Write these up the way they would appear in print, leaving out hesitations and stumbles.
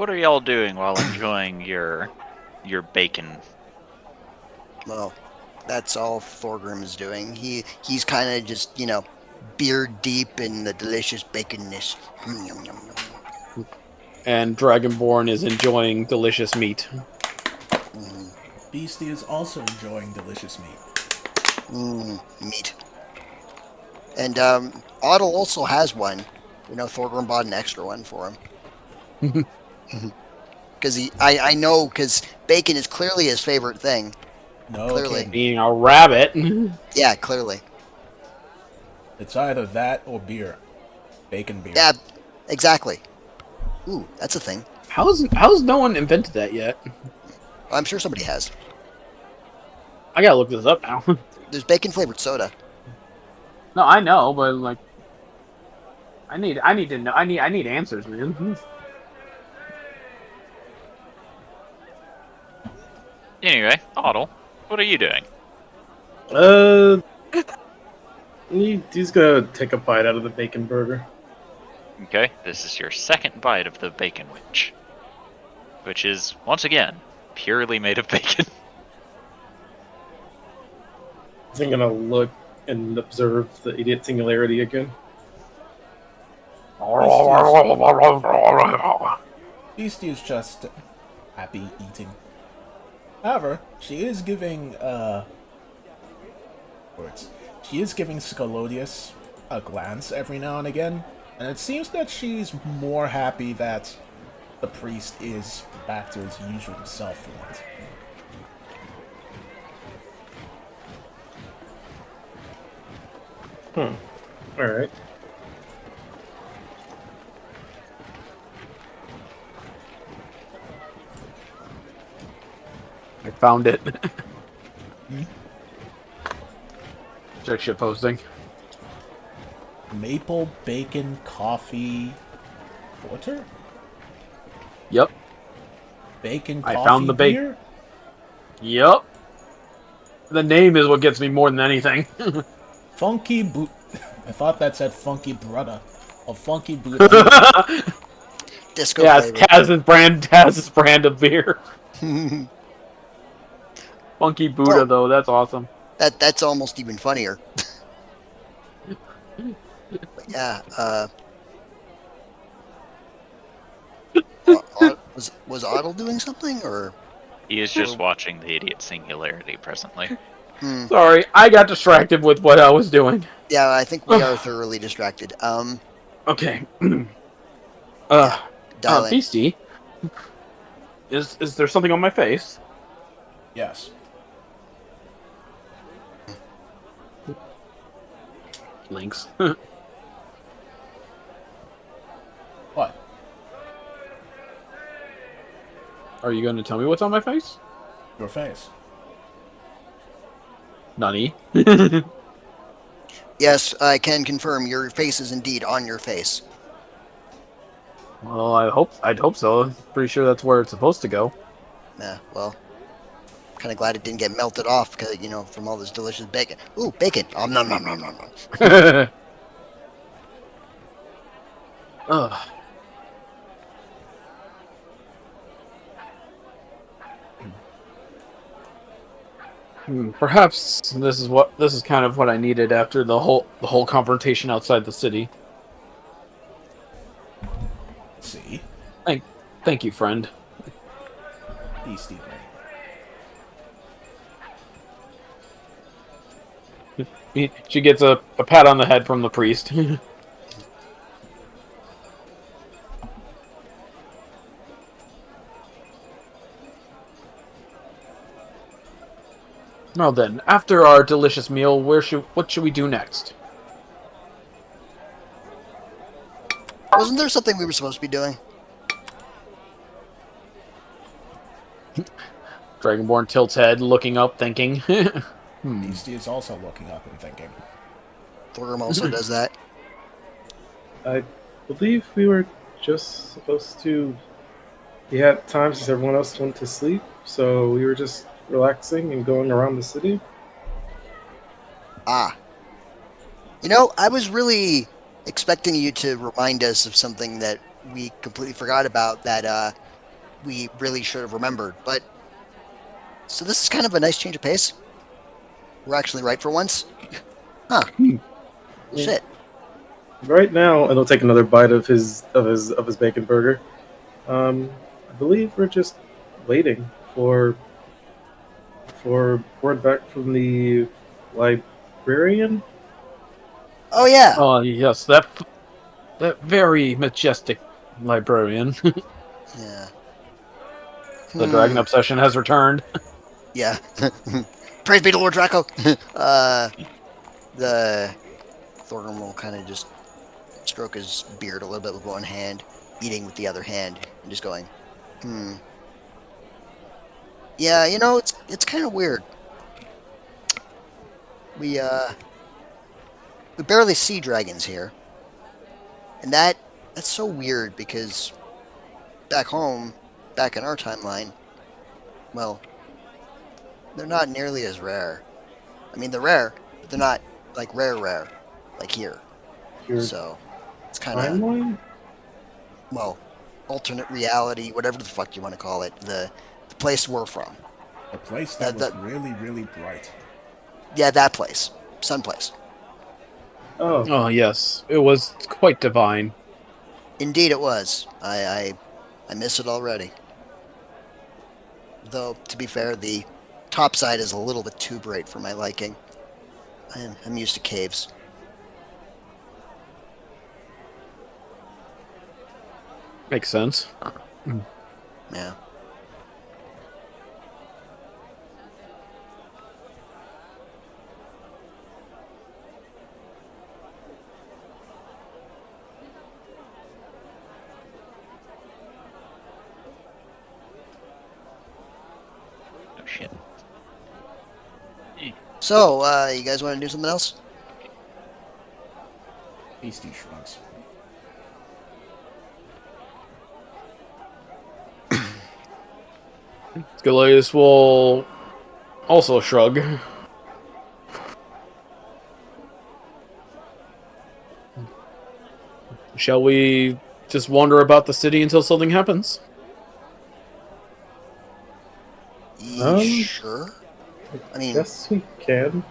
What are y'all doing while enjoying your bacon? Well, that's all Thorgrim is doing. He's kind of just, beard deep in the delicious baconness. Yum, yum, yum, And Dragonborn is enjoying delicious meat. yum. Beastie is also enjoying delicious meat. Meat. And Otto also has one. Thorgrim bought an extra one for him. Because I know, because bacon is clearly his favorite thing. No Clearly. kidding. Being a rabbit. Yeah, clearly. It's either that or beer. Bacon beer. Yeah, exactly. Ooh, that's a thing. How's no one invented that yet? I'm sure somebody has. I gotta look this up now. There's bacon flavored soda. No, I know, but like, I need to know. I need answers, man. Anyway, Otto, what are you doing? He's gonna take a bite out of the bacon burger. Okay, this is your second bite of the bacon witch, which is once again purely made of bacon. I'm gonna look and observe the idiot singularity again. Beastie is just happy eating. However, she is giving words. She is giving Scalodius a glance every now and again, and it seems that she's more happy that the priest is back to his usual self for once. Alright. I found it. Check shit posting. Maple bacon coffee porter? Yep. Bacon I coffee found the beer? Yep. The name is what gets me more than anything. Funky boot. I thought that said funky brother. A funky Buddha. Disco Yeah, flavor. Taz's brand of beer. Funky Buddha, Oh. though, that's awesome. That's almost even funnier. But yeah, was Otto doing something, or? He is just watching the idiot singularity presently. Sorry, I got distracted with what I was doing. Yeah, I think we are thoroughly distracted. Okay. Dial in. Beastie, is there something on my face? Yes. Links. What? Are you going to tell me what's on my face? Your face. Nani? Yes, I can confirm your face is indeed on your face. Well, I'd hope so. Pretty sure that's where it's supposed to go. Yeah, well, kind of glad it didn't get melted off because from all this delicious bacon. Ooh, bacon! Nom nom nom nom nom. Ugh. Perhaps this is kind of what I needed after the whole confrontation outside the city. See? Thank you, friend. Beastie Boy. She gets a pat on the head from the priest. Well then, after our delicious meal, what should we do next? Wasn't there something we were supposed to be doing? Dragonborn tilts head, looking up, thinking. Beastie is also looking up and thinking. Thorgrim also does that. I believe we were just supposed to. We had time since everyone else went to sleep, so we were just relaxing and going around the city. Ah. I was really expecting you to remind us of something that we completely forgot about, that we really should have remembered. But so this is kind of a nice change of pace. We're actually right for once. Huh. Shit. Right now, and he'll take another bite of his bacon burger. I believe we're just waiting for word back from the librarian. Oh yeah. Oh yes, that very majestic librarian. Yeah. The dragon obsession has returned. Yeah. Praise be to Lord Draco. The Thorgrim will kind of just stroke his beard a little bit with one hand, eating with the other hand, and just going, Yeah, it's kind of weird. We barely see dragons here, and that's so weird because back home, back in our timeline, well, they're not nearly as rare. I mean, they're rare, but they're not like rare, like here. Your So it's kind of, timeline? well, alternate reality, whatever the fuck you want to call it. The place we're from. A place that was really, really bright. Yeah, that place, Sun Place. Oh, Oh yes, it was quite divine. Indeed, it was. I miss it already. Though, to be fair, the top side is a little bit too bright for my liking. I'm used to caves. Makes sense. Yeah. Oh shit. So, you guys want to do something else? Beastie shrugs. Scalius will also shrug. Shall we just wander about the city until something happens? Sure. I mean, yes, we can.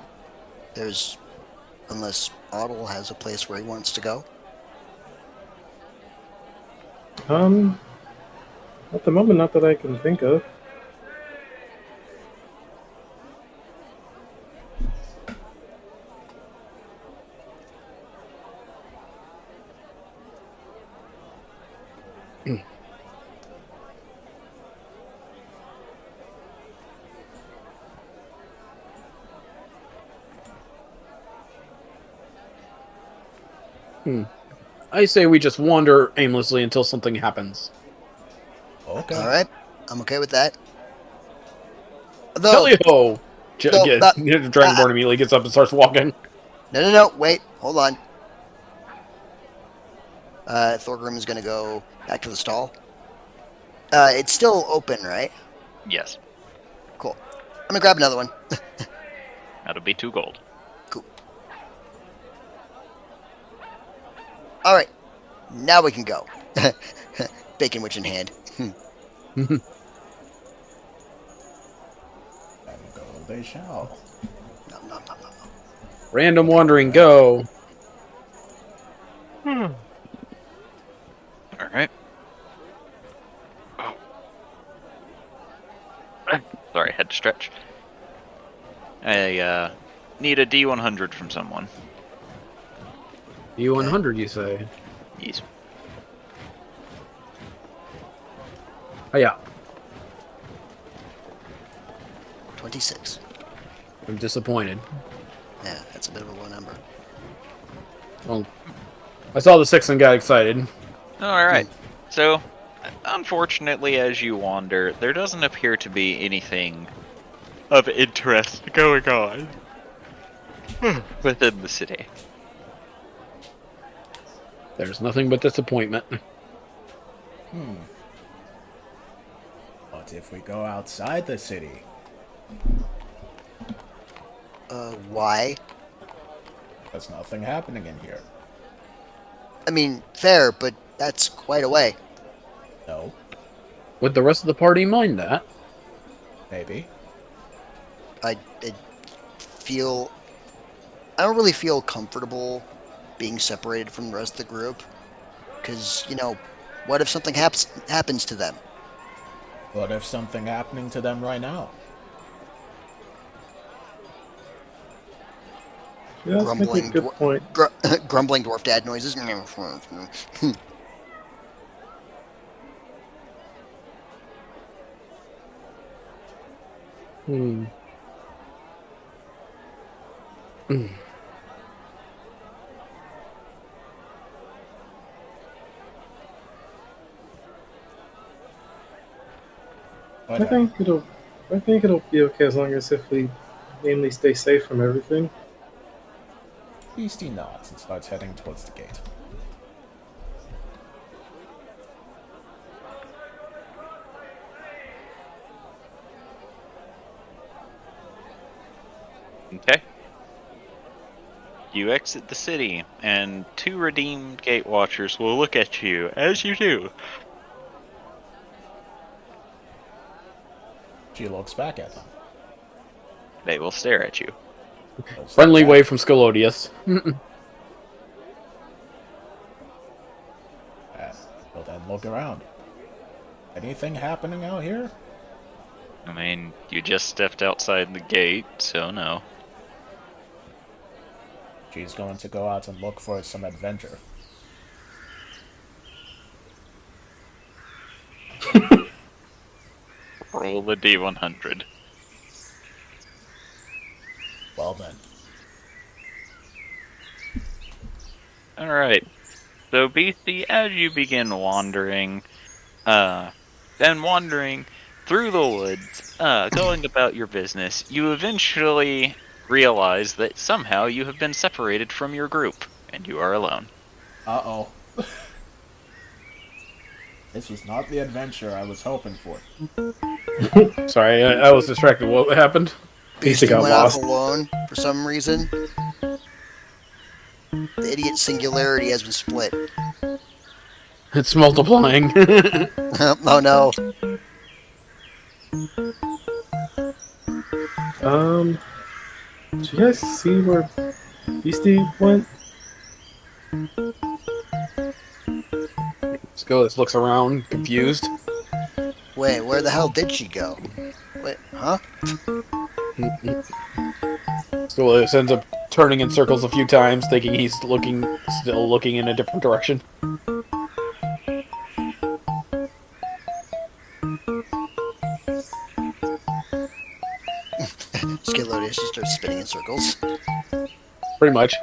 unless Otto has a place where he wants to go. At the moment, not that I can think of. I say we just wander aimlessly until something happens. Okay. All right, I'm okay with that. Tell Though, you ho! No, but- Dragonborn immediately gets up and starts walking. no, wait, hold on. Thorgrim is gonna go back to the stall. It's still open, right? Yes, Cool. I'm gonna grab another one. that'll be 2 gold. Cool. All right, now we can go. Bacon witch in hand. And go they shall. Nom, nom, nom, nom, nom. Random wandering, go. All right. Oh. Sorry, had to stretch. I need a D100 from someone. U100, you say? Yes. Oh yeah, 26. I'm disappointed. Yeah, that's a bit of a low number. Well, I saw the 6 and got excited. All right. So, unfortunately, as you wander, there doesn't appear to be anything of interest going on within the city. There's nothing but disappointment. What if we go outside the city? Why? There's nothing happening in here. I mean, fair, but that's quite a way. No. Would the rest of the party mind that? Maybe. I don't really feel comfortable being separated from the rest of the group. Because, what if something happens to them? What if something happening to them right now? Yeah, that's maybe a Grumbling, good point. grumbling dwarf dad noises. Hmm. But, I think it'll be okay as long as if we mainly stay safe from everything. Beastie nods and starts heading towards the gate. Okay. You exit the city, and 2 redeemed gate watchers will look at you as you do. She looks back at them. They will stare at you. Friendly wave from Scolodius. Will then look around. Anything happening out here? I mean, you just stepped outside the gate, so no. She's going to go out and look for some adventure. Roll the D100. Well then. Alright. So, Beastie, as you begin wandering, through the woods, going about your business, you eventually realize that somehow you have been separated from your group, and you are alone. Uh-oh. This was not the adventure I was hoping for. Sorry, I was distracted. What happened? Beastie got went off lost. alone for some reason. The idiot singularity has been split. It's multiplying. Oh no. Did you guys see where Beastie went? Scolodius looks around, confused. Wait, where the hell did she go? Wait, huh? Scolodius ends up turning in circles a few times, thinking he's still looking in a different direction. Scolodius just starts spinning in circles. Pretty much.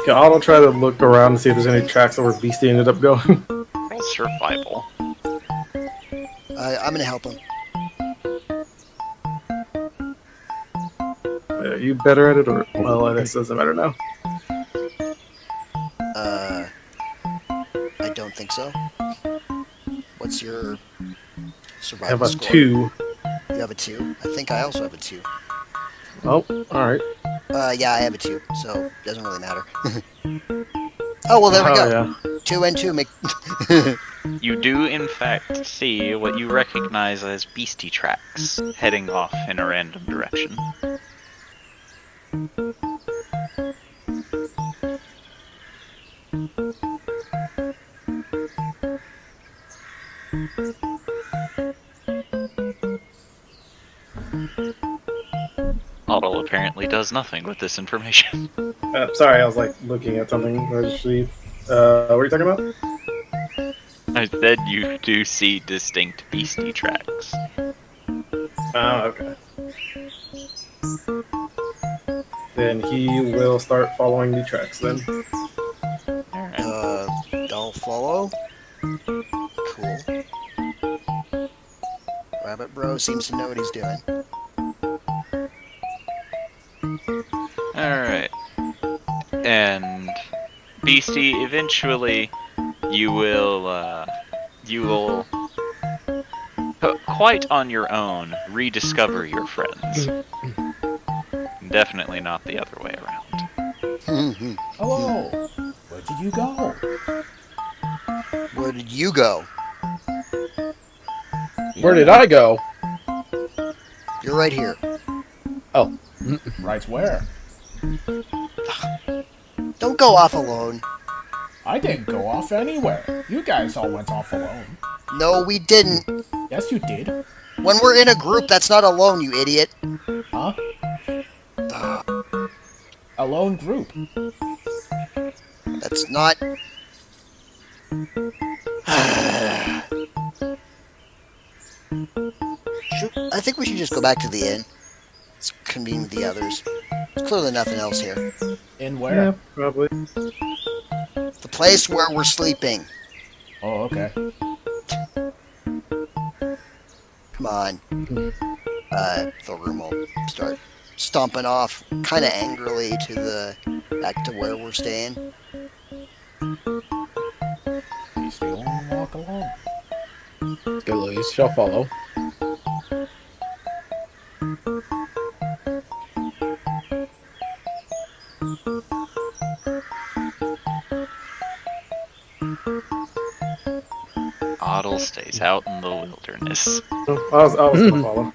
Yeah, I'll try to look around and see if there's any tracks of where Beastie ended up going. Roll survival. I'm gonna help him. Are you better at it, or well, I guess it doesn't matter now. I don't think so. What's your I survival have a score? 2. You have a 2? I think I also have a 2. Oh, all right. Yeah, I have a 2, so it doesn't really matter. Oh, well, there we go. Yeah. 2 and 2 make... You do, in fact, see what you recognize as beastie tracks heading off in a random direction. Otto apparently does nothing with this information. Sorry, I was like looking at something. Registry. What are you talking about? I said you do see distinct beastie tracks. Oh, okay. Then he will start following the tracks then. I'll follow. Cool. Rabbit Bro seems to know what he's doing. Alright. And Beastie, eventually you will quite on your own rediscover your friends. Definitely not the other way around. Hello! Where did you go? Where did you go? Where did I go? You're right here. Oh. Right where? Don't go off alone. I didn't go off anywhere. You guys all went off alone. No, we didn't. Yes, you did. When we're in a group, that's not alone, you idiot. Huh? A lone group. That's not... I think we should just go back to the inn. Let's convene with the others. There's clearly nothing else here. In Yeah, where? probably. The place where we're sleeping. Oh, okay. Come on. Thorgrim will start stomping off kind of angrily to the back to where we're staying. Please don't walk alone. Louise shall follow. Otto stays out in the wilderness. Oh, I was gonna follow.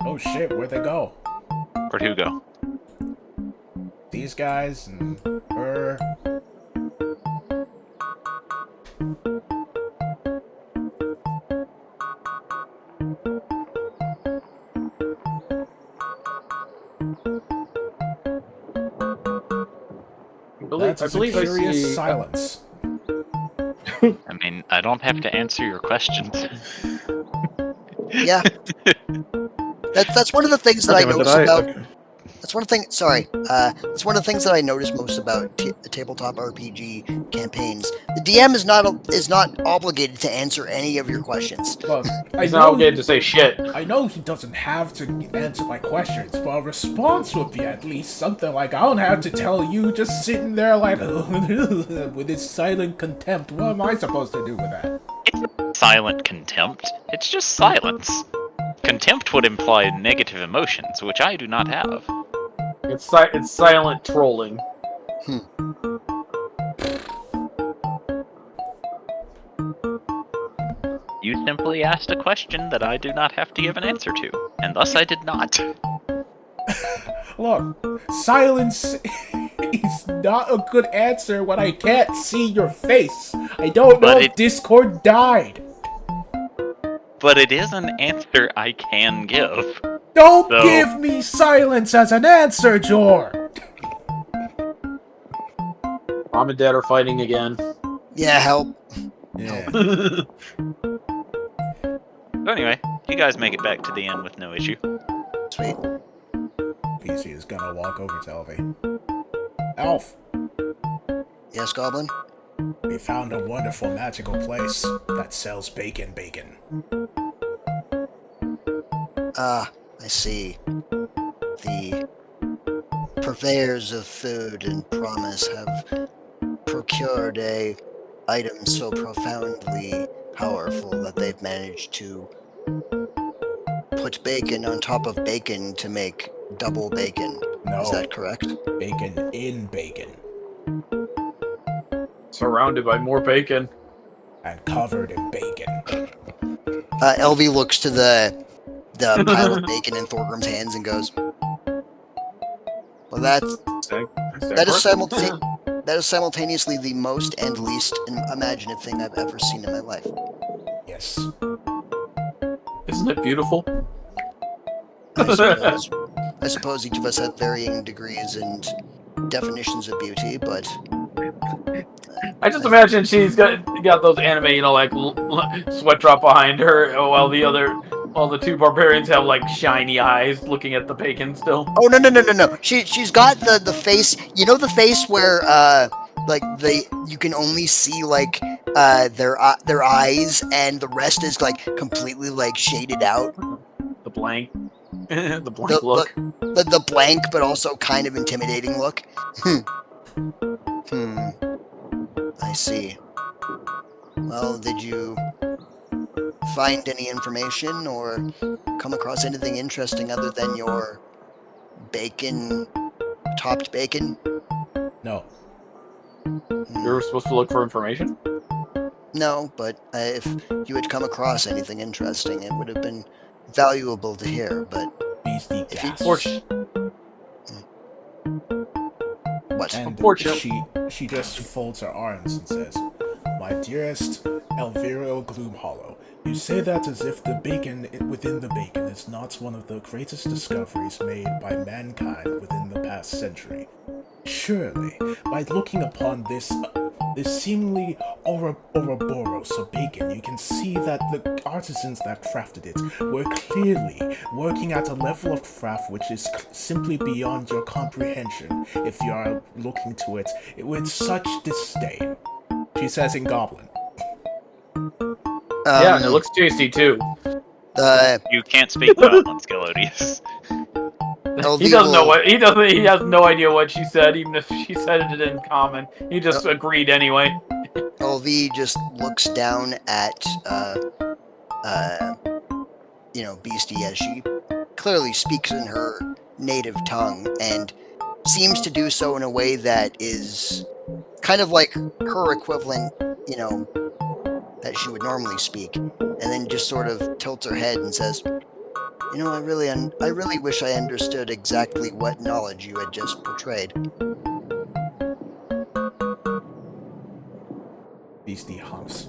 Oh shit, where'd they go? Where'd who go? These guys and her. That's I a believe I curious see. silence. I mean, I don't have to answer your questions. Yeah. That's one of the things that Okay, I what did notice about... okay. That's one of the things. Sorry, that's one of the things that I notice most about tabletop RPG campaigns. The DM is not obligated to answer any of your questions. Look, I He's not know, obligated to say shit. I know he doesn't have to answer my questions, but a response would be at least something like, I don't have to tell you, just sitting there like, with his silent contempt. What am I supposed to do with that? Silent contempt. It's just silence. Contempt would imply negative emotions, which I do not have. It's silent trolling. You simply asked a question that I do not have to give an answer to, and thus I did not. Look, silence is not a good answer when I can't see your face. I don't know if Discord died. But it is an answer I can give. Don't So- give me silence as an answer, Jor! Mom and Dad are fighting again. Yeah, help. Yeah. So anyway, you guys make it back to the inn with no issue. Sweet. PC is gonna walk over to Elvie. Elf, Yes, Goblin? we found a wonderful magical place that sells bacon. Ah, I see. The purveyors of food and promise have procured a item so profoundly powerful that they've managed to put bacon on top of bacon to make double bacon. No, Is that correct? bacon in bacon. Surrounded by more bacon. And covered in bacon. Elvie looks to the pile of bacon in Thorgrim's hands and goes, well, that is simultaneously the most and least imaginative thing I've ever seen in my life. Yes. Isn't it beautiful? I suppose each of us have varying degrees and definitions of beauty, but I just imagine she's got those anime, like sweat drop behind her, while the two barbarians have like shiny eyes looking at the bacon still. oh no. She's got the face. You know the face where you can only see like their eyes and the rest is like completely like shaded out. The blank, the blank look. The blank but also kind of intimidating look. I see. Well, did you find any information or come across anything interesting other than your bacon, topped bacon? No. You were supposed to look for information? No, but if you had come across anything interesting, it would have been valuable to hear. But Beastie if you, gasps. what? And Unfortunately. she just folds her arms and says, "My dearest Elviro Gloomhollow, you say that as if the bacon within the bacon is not one of the greatest discoveries made by mankind within the past century. Surely, by looking upon this seemingly Ouroboros of bacon, you can see that the artisans that crafted it were clearly working at a level of craft which is simply beyond your comprehension if you are looking to it with such disdain," she says in Goblin. Yeah, and it looks tasty too. You can't speak Goblin, Scalodius. He doesn't know what he doesn't. He has no idea what she said, even if she said it in common. He just agreed anyway. LV just looks down at, Beastie as she clearly speaks in her native tongue and seems to do so in a way that is kind of like her equivalent, that she would normally speak, and then just sort of tilts her head and says, I really wish I understood exactly what knowledge you had just portrayed. Beastie humps.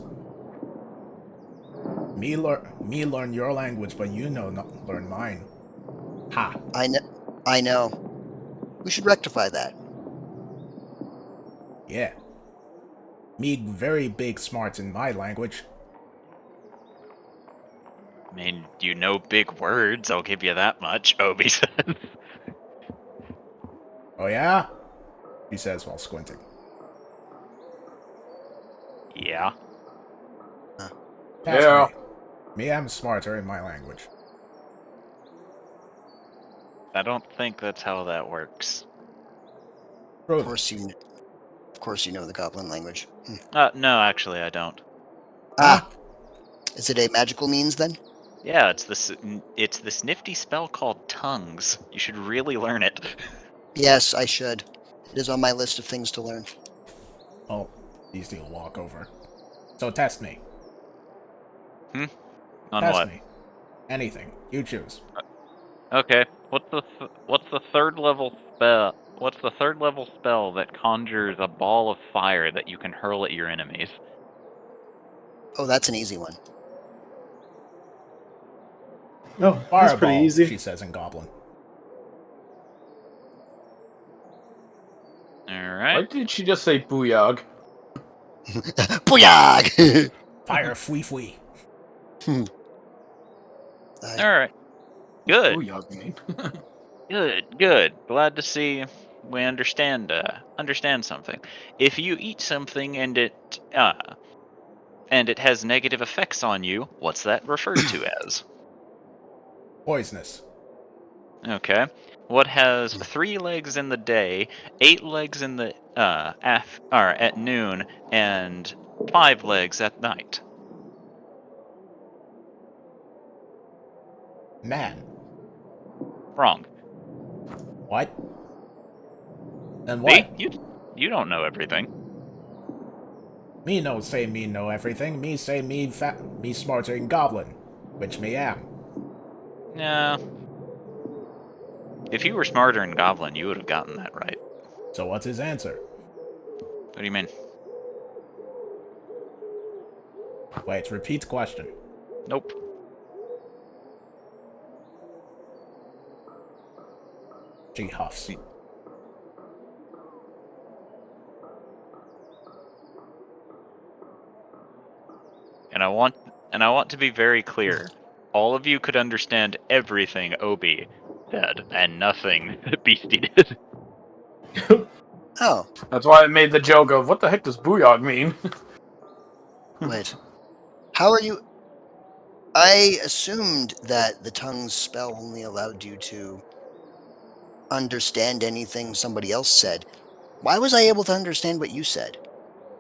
Me learn your language, but you not learn mine. Ha! I know. We should rectify that. Yeah. Me very big smarts in my language. I mean, you know big words, I'll give you that much, Obi said. Oh yeah? She says while squinting. Yeah. Pass Yeah. me I'm smarter in my language. I don't think that's how that works. Of course you know the goblin language. No, actually, I don't. Is it a magical means then? Yeah, it's this nifty spell called tongues. You should really learn it. Yes, I should. It is on my list of things to learn. Oh, these two will walk over. So test me. On Test what? me. Anything. You choose. Okay. What's the third level spell? What's the third level spell that conjures a ball of fire that you can hurl at your enemies? Oh, that's an easy one. Oh, that's Fireball, pretty easy. she says in Goblin. Alright. Why did she just say booyog? Booyag! Fire fwee. Alright. Good. Booyog mean? Good. Glad to see we understand something. If you eat something and it has negative effects on you, what's that referred to as? Poisonous. Okay. What has 3 legs in the day, 8 legs in the at noon, and 5 legs at night? Man. Wrong. What? And See? what? You don't know everything. Me no say me know everything. Me say me smarter in Goblin. Which me am. Yeah. If you were smarter in Goblin, you would have gotten that right. So what's his answer? What do you mean? Wait, repeat question. Nope. She huffs. And I want to be very clear. All of you could understand everything Obi said, and nothing that Beastie did. Oh, That's why I made the joke of what the heck does booyog mean? wait. How are you... I assumed that the tongue's spell only allowed you to understand anything somebody else said. Why was I able to understand what you said?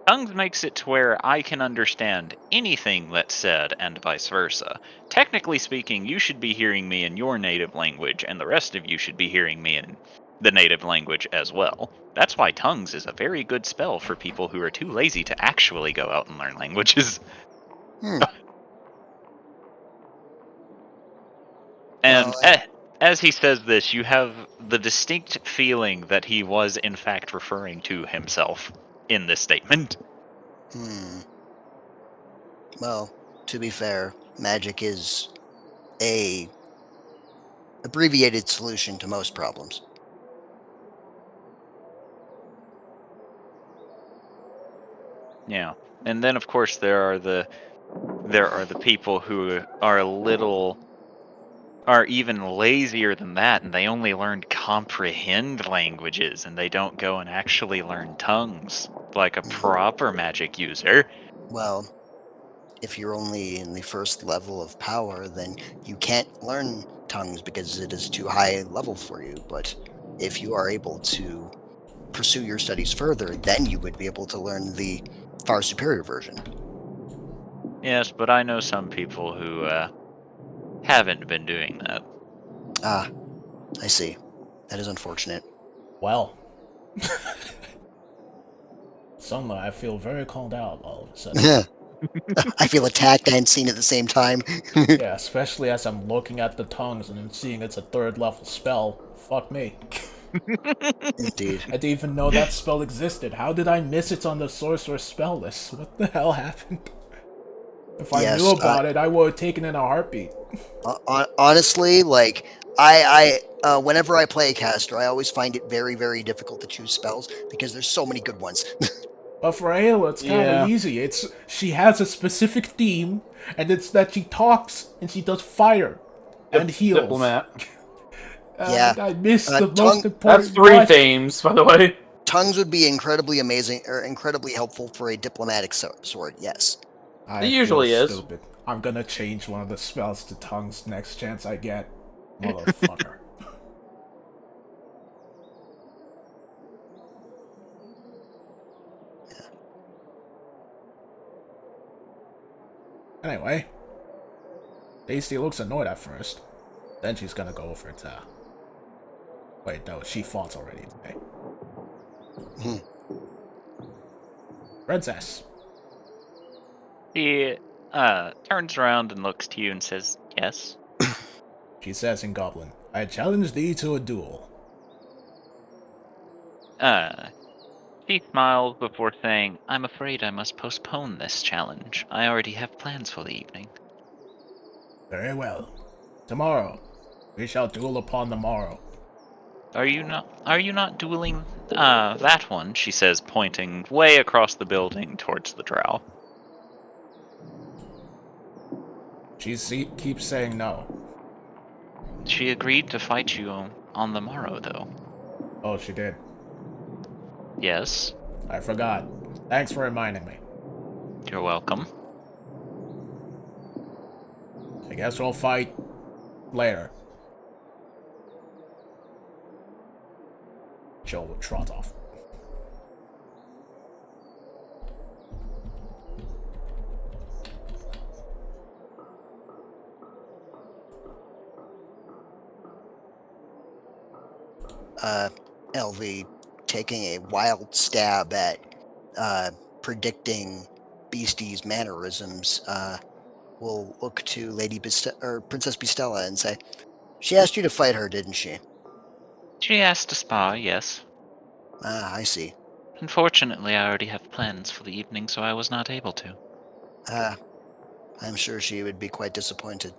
Tongues makes it to where I can understand anything that's said and vice versa. Technically speaking, you should be hearing me in your native language, and the rest of you should be hearing me in the native language as well. That's why tongues is a very good spell for people who are too lazy to actually go out and learn languages. Hmm. And Well, as he says this, you have the distinct feeling that he was in fact referring to himself in this statement. Well, to be fair, magic is a abbreviated solution to most problems. Yeah. And then of course there are the people who are are even lazier than that, and they only learn comprehend languages and they don't go and actually learn tongues like a proper magic user. Well, if you're only in the first level of power, then you can't learn tongues because it is too high level for you. But if you are able to pursue your studies further, then you would be able to learn the far superior version. Yes, but I know some people who haven't been doing that. Ah, I see. That is unfortunate. Well, suddenly I feel very called out all of a sudden. I feel attacked and seen at the same time. Yeah, especially as I'm looking at the tongues and then seeing it's a 3rd level spell. Fuck me. Indeed. I didn't even know that spell existed. How did I miss it on the sorcerer's spell list? What the hell happened? If I knew Yes, about it, I would have taken it in a heartbeat. honestly, like whenever I play a caster, I always find it very, very difficult to choose spells because there's so many good ones. But for Ayla, it's kind of Yeah. easy. She has a specific theme, and it's that she talks and she does fire and heals. Diplomat. Yeah. I missed the Tongue- most important That's 3 one. themes, by the way. Tongues would be incredibly amazing or incredibly helpful for a diplomatic sword. Yes. I It feel usually is. stupid. I'm gonna change one of the spells to tongues next chance I get. Motherfucker. Anyway, Daisy looks annoyed at first. Then she's gonna go over to... Wait, no, she fought already today. Hmm. Princess. He turns around and looks to you and says, "Yes." She says in Goblin, I challenge thee to a duel. She smiles before saying, "I'm afraid I must postpone this challenge. I already have plans for the evening." Very well. Tomorrow. We shall duel upon the morrow. Are you not dueling that one?" she says, pointing way across the building towards the drow. She keeps saying no. She agreed to fight you on the morrow, though. Oh, she did. Yes, I forgot. Thanks for reminding me. you're welcome. I guess we'll fight later. Joe will trot off. LV taking a wild stab at predicting Beastie's mannerisms, will look to Princess Bistella and say, "She asked you to fight her, didn't she?" She asked to spar, yes. Ah, I see. Unfortunately, I already have plans for the evening, so I was not able to. Ah, I'm sure she would be quite disappointed.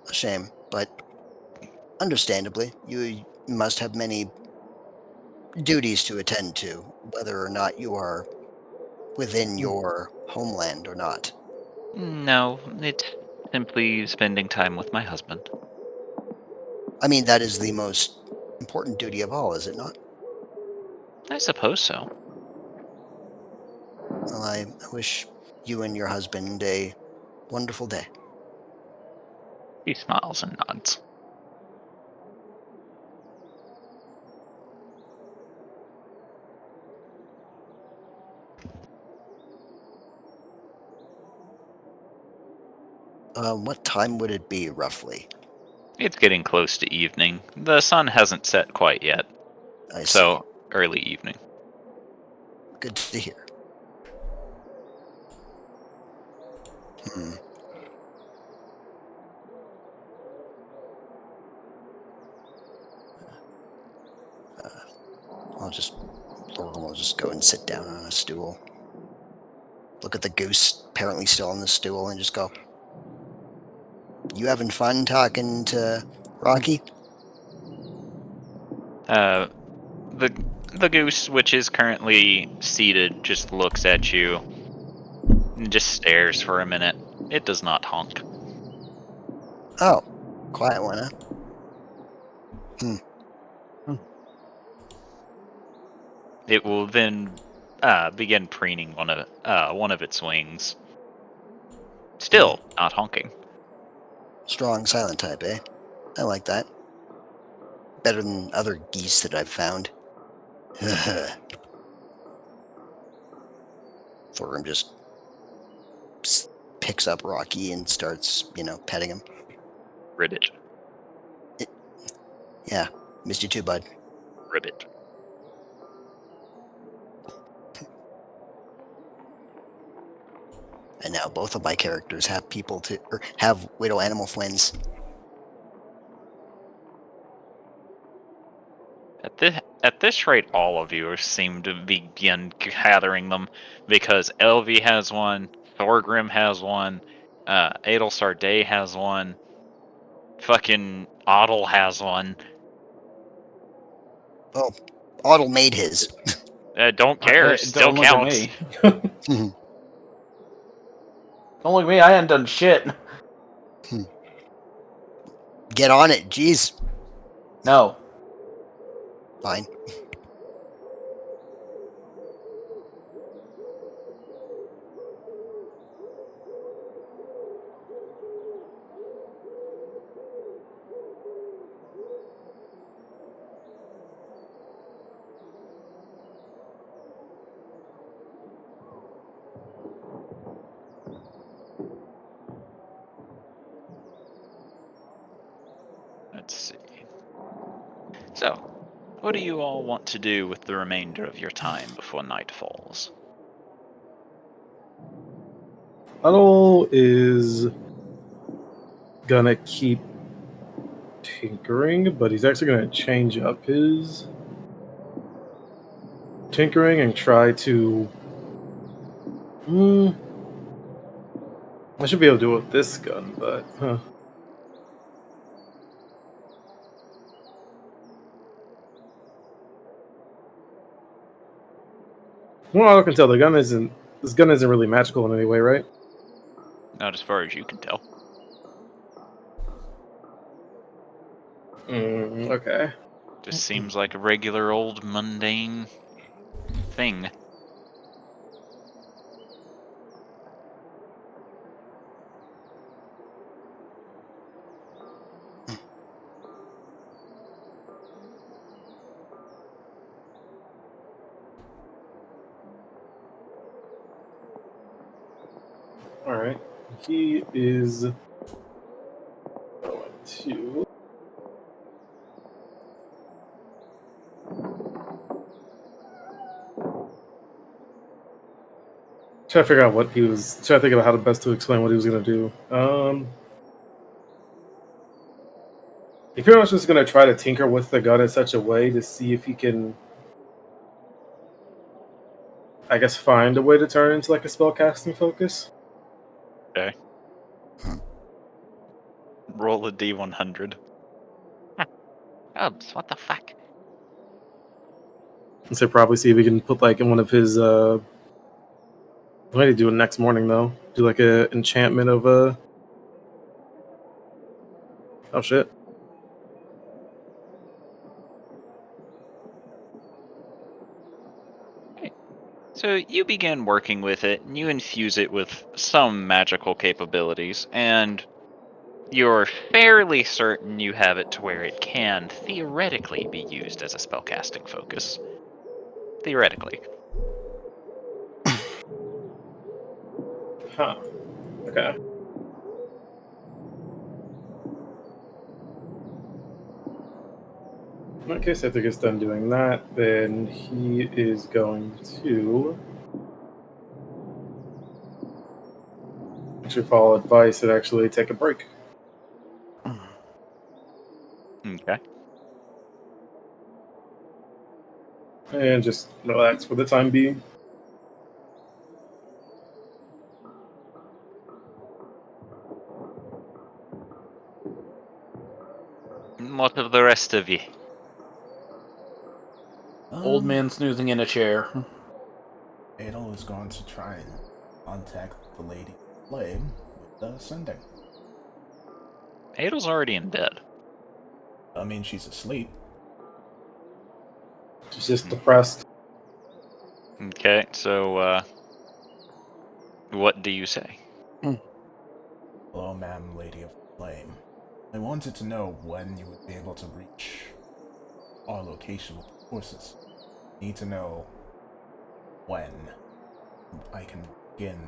A shame, but understandably, you must have many duties to attend to, whether or not you are within your homeland or not. No, it's simply spending time with my husband. I mean, that is the most important duty of all, is it not? I suppose so. Well, I wish you and your husband a wonderful day. He smiles and nods. What time would it be, roughly? It's getting close to evening. The sun hasn't set quite yet, I see. so early evening. Good to hear. Hmm. Thorgrim will just go and sit down on a stool. Look at the goose, apparently still on the stool, and just go, "You having fun talking to Rocky?" The goose, which is currently seated, just looks at you and just stares for a minute. It does not honk. Oh, quiet one, huh? It will then begin preening one of its wings. Still not honking. Strong silent type, eh? I like that. Better than other geese that I've found. Thorgrim just picks up Rocky and starts, petting him. Ribbit. Yeah, missed you too, bud. Ribbit. And now both of my characters have have widow animal twins. At this rate, all of you seem to begin gathering them, because Elvi has one, Thorgrim has one, Adelsar Day has one, fucking Ottel has one. Oh, Otto made his. Don't care, still Don't look at counts. me. Don't look at me. I hadn't done shit. Get on it, jeez. No. Fine. Let's see. So, what do you all want to do with the remainder of your time before night falls? Huddle is gonna keep tinkering, but he's actually gonna change up his tinkering and try to. I should be able to do it with this gun, but well, I can tell this gun isn't really magical in any way, right? Not as far as you can tell. Okay. Just seems like a regular old mundane thing. All right. He is going to. Try to figure out what he was. Try to think about how to best to explain what he was going to do. He pretty much just going to try to tinker with the gun in such a way to see if he can, I guess, find a way to turn it into like a spellcasting focus. Okay. Roll a D100. Cubs, what the fuck? And so probably see if he can put like in one of his. I might do it next morning though. Do like a enchantment of a. Oh shit. So you begin working with it, and you infuse it with some magical capabilities, and you're fairly certain you have it to where it can theoretically be used as a spellcasting focus. Theoretically. Huh. Okay. In that case, after he gets done doing that, then he is going to actually follow advice and actually take a break. Okay. And just relax for the time being. What of the rest of you? Old man snoozing in a chair. Adel is going to try and contact the Lady Flame with the sending. Adel's already in bed. I mean, she's asleep. She's just depressed. Okay, so, what do you say? Hello, ma'am, Lady of Flame. I wanted to know when you would be able to reach our location with the forces. Need to know when I can begin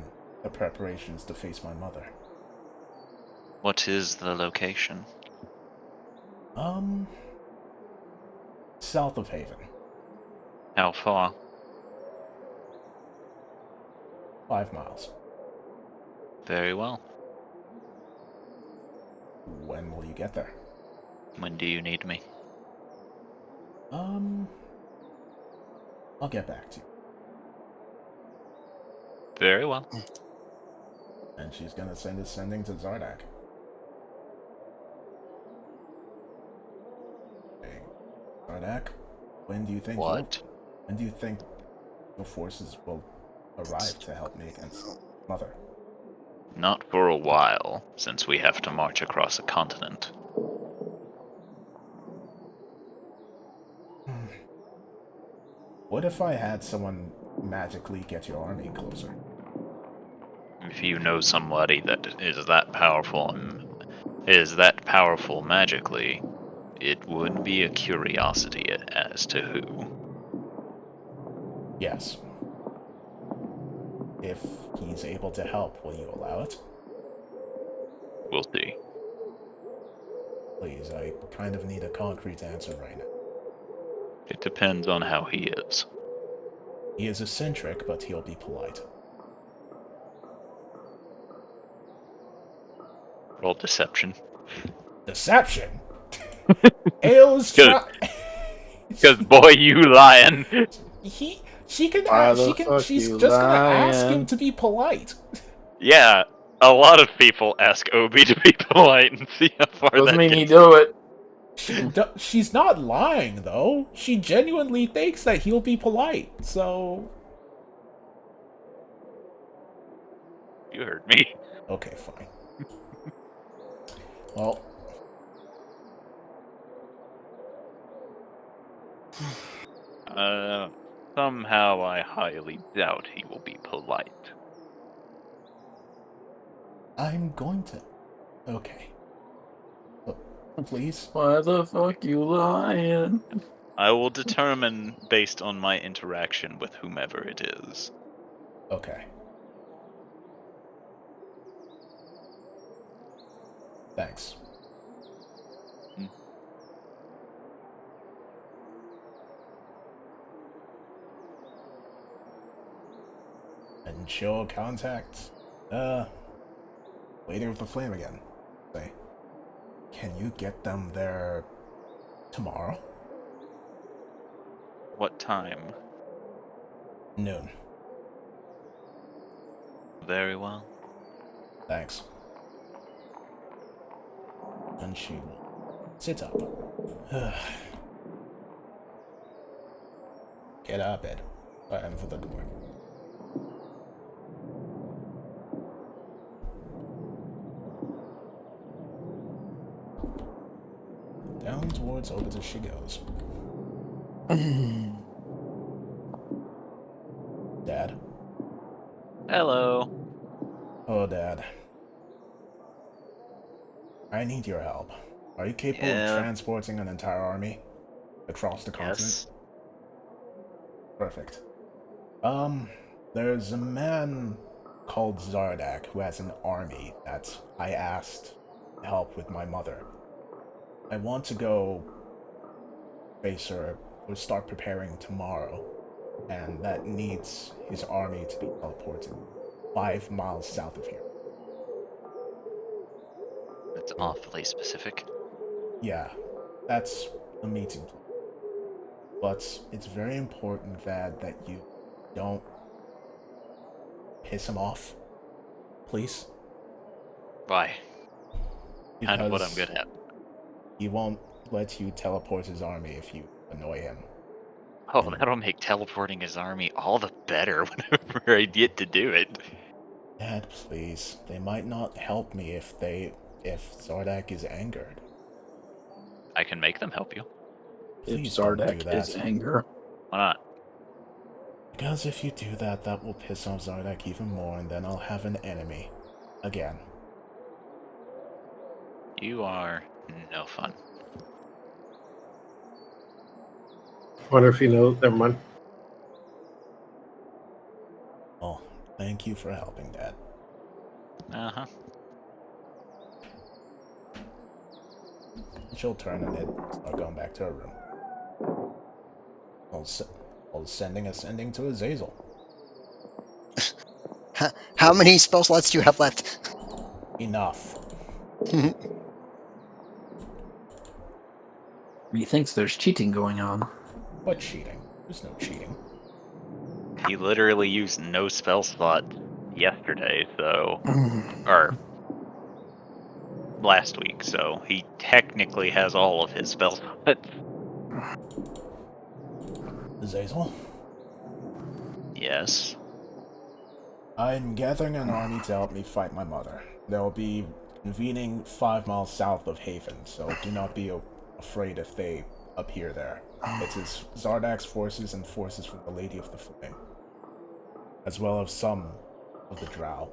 the preparations to face my mother. What is the location? South of Haven. How far? 5 miles. Very well. When will you get there? When do you need me? I'll get back to you. Very well. And she's gonna send a sending to Zardak. Hey, Zardak, when do you think What? when do you think your forces will arrive to help me against Mother? Not for a while, since we have to march across a continent. What if I had someone magically get your army closer? If you know somebody that is that powerful and is that powerful magically, it would be a curiosity as to who. Yes. If he's able to help, will you allow it? We'll see. Please, I kind of need a concrete answer right now. It depends on how he is. He is eccentric, but he'll be polite. Roll deception. Deception? Ale's try. Because boy, you lying. She can. Why the She can. fuck She's you just gonna ask him lying? to be polite. Yeah, a lot of people ask Obi to be polite and see how far Doesn't that mean he gets. do it. She's not lying though. She genuinely thinks that he'll be polite. So. You heard me. Okay, fine. Well. Somehow I highly doubt he will be polite. I'm going to. Okay. Please. Why the fuck you lying? I will determine based on my interaction with whomever it is. Okay. Thanks. Ensure contact. Leader of the Flame again. Say, can you get them there tomorrow? What time? Noon. Very well. Thanks. And she will sit up. Get out of bed. I am for the door. Down towards Obita she goes. Dad. Hello. Oh, Dad. I need your help. Are you capable of transporting an entire army across the continent? Yes. Perfect. There's a man called Zardak who has an army that I asked to help with my mother. I want to go Racer will start preparing tomorrow, and that needs his army to be teleported 5 miles south of here. That's awfully specific. Yeah, that's the meeting plan. But it's very important that you don't piss him off, please. Why? Kind of what I'm Because good at. he won't let you teleport his army if you annoy him. Oh, that'll make teleporting his army all the better whenever I get to do it. Dad, please. They might not help me if Zardak is angered. I can make them help you. If Please don't do Zardak that. is anger. Why not? Because if you do that, that will piss off Zardak even more, and then I'll have an enemy. Again. You are no fun. Wonder if you know. Never mind. Oh, thank you for helping, Dad. Uh-huh. She'll turn and start going back to her room. I'll sending to Azazel. How many spell slots do you have left? Enough. He thinks there's cheating going on. What cheating? There's no cheating. He literally used no spell slot yesterday, so... or... last week, so he technically has all of his spell slots. Azazel? Yes. I'm gathering an army to help me fight my mother. They'll be convening 5 miles south of Haven, so do not be afraid if they appear there. It is Zardak's forces and forces from the Lady of the Flame, as well as some of the Drow.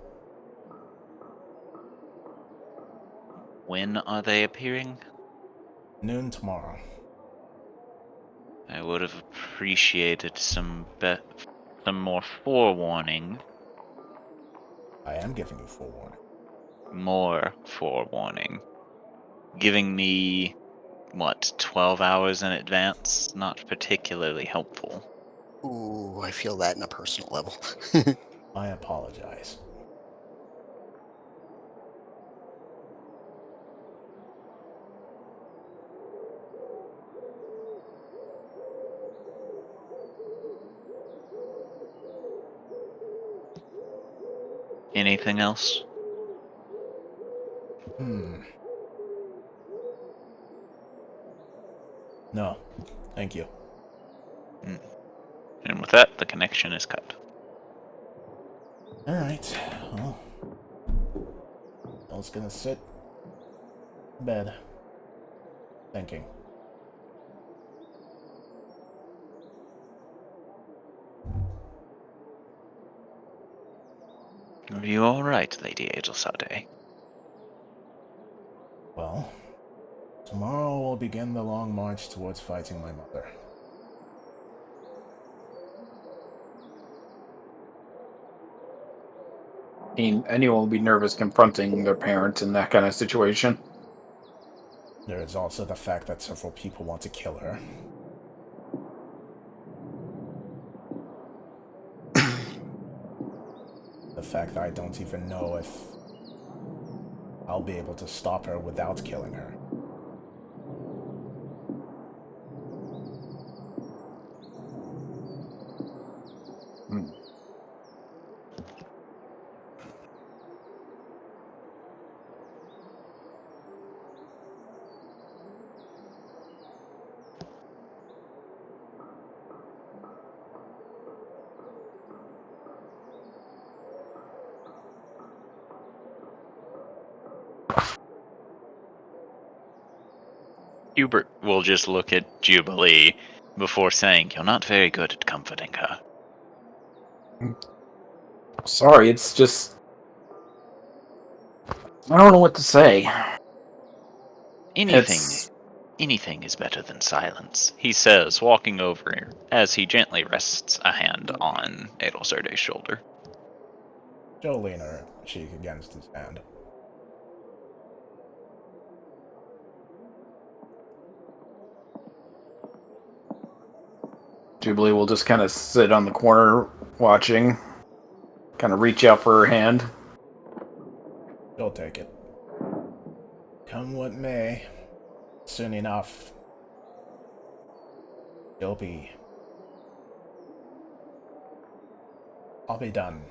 When are they appearing? Noon tomorrow. I would have appreciated some more forewarning. I am giving you forewarning. More forewarning. Giving me, what, 12 hours in advance? Not particularly helpful. Ooh, I feel that in a personal level. I apologize. Anything else? No, thank you. And with that, the connection is cut. Alright, well, I was gonna sit in bed, thinking. Are you alright, Lady Adelsade? Well, tomorrow we'll begin the long march towards fighting my mother. I mean, anyone will be nervous confronting their parents in that kind of situation. There is also the fact that several people want to kill her. The fact that I don't even know if I'll be able to stop her without killing her. Hubert will just look at Jubilee before saying, "You're not very good at comforting her." Sorry, it's just... I don't know what to say. Anything is better than silence, he says, walking over as he gently rests a hand on Adelsade's shoulder. She'll lean her cheek against his hand. Jubilee will just kind of sit on the corner watching, kind of reach out for her hand. She'll take it. Come what may, soon enough, I'll be done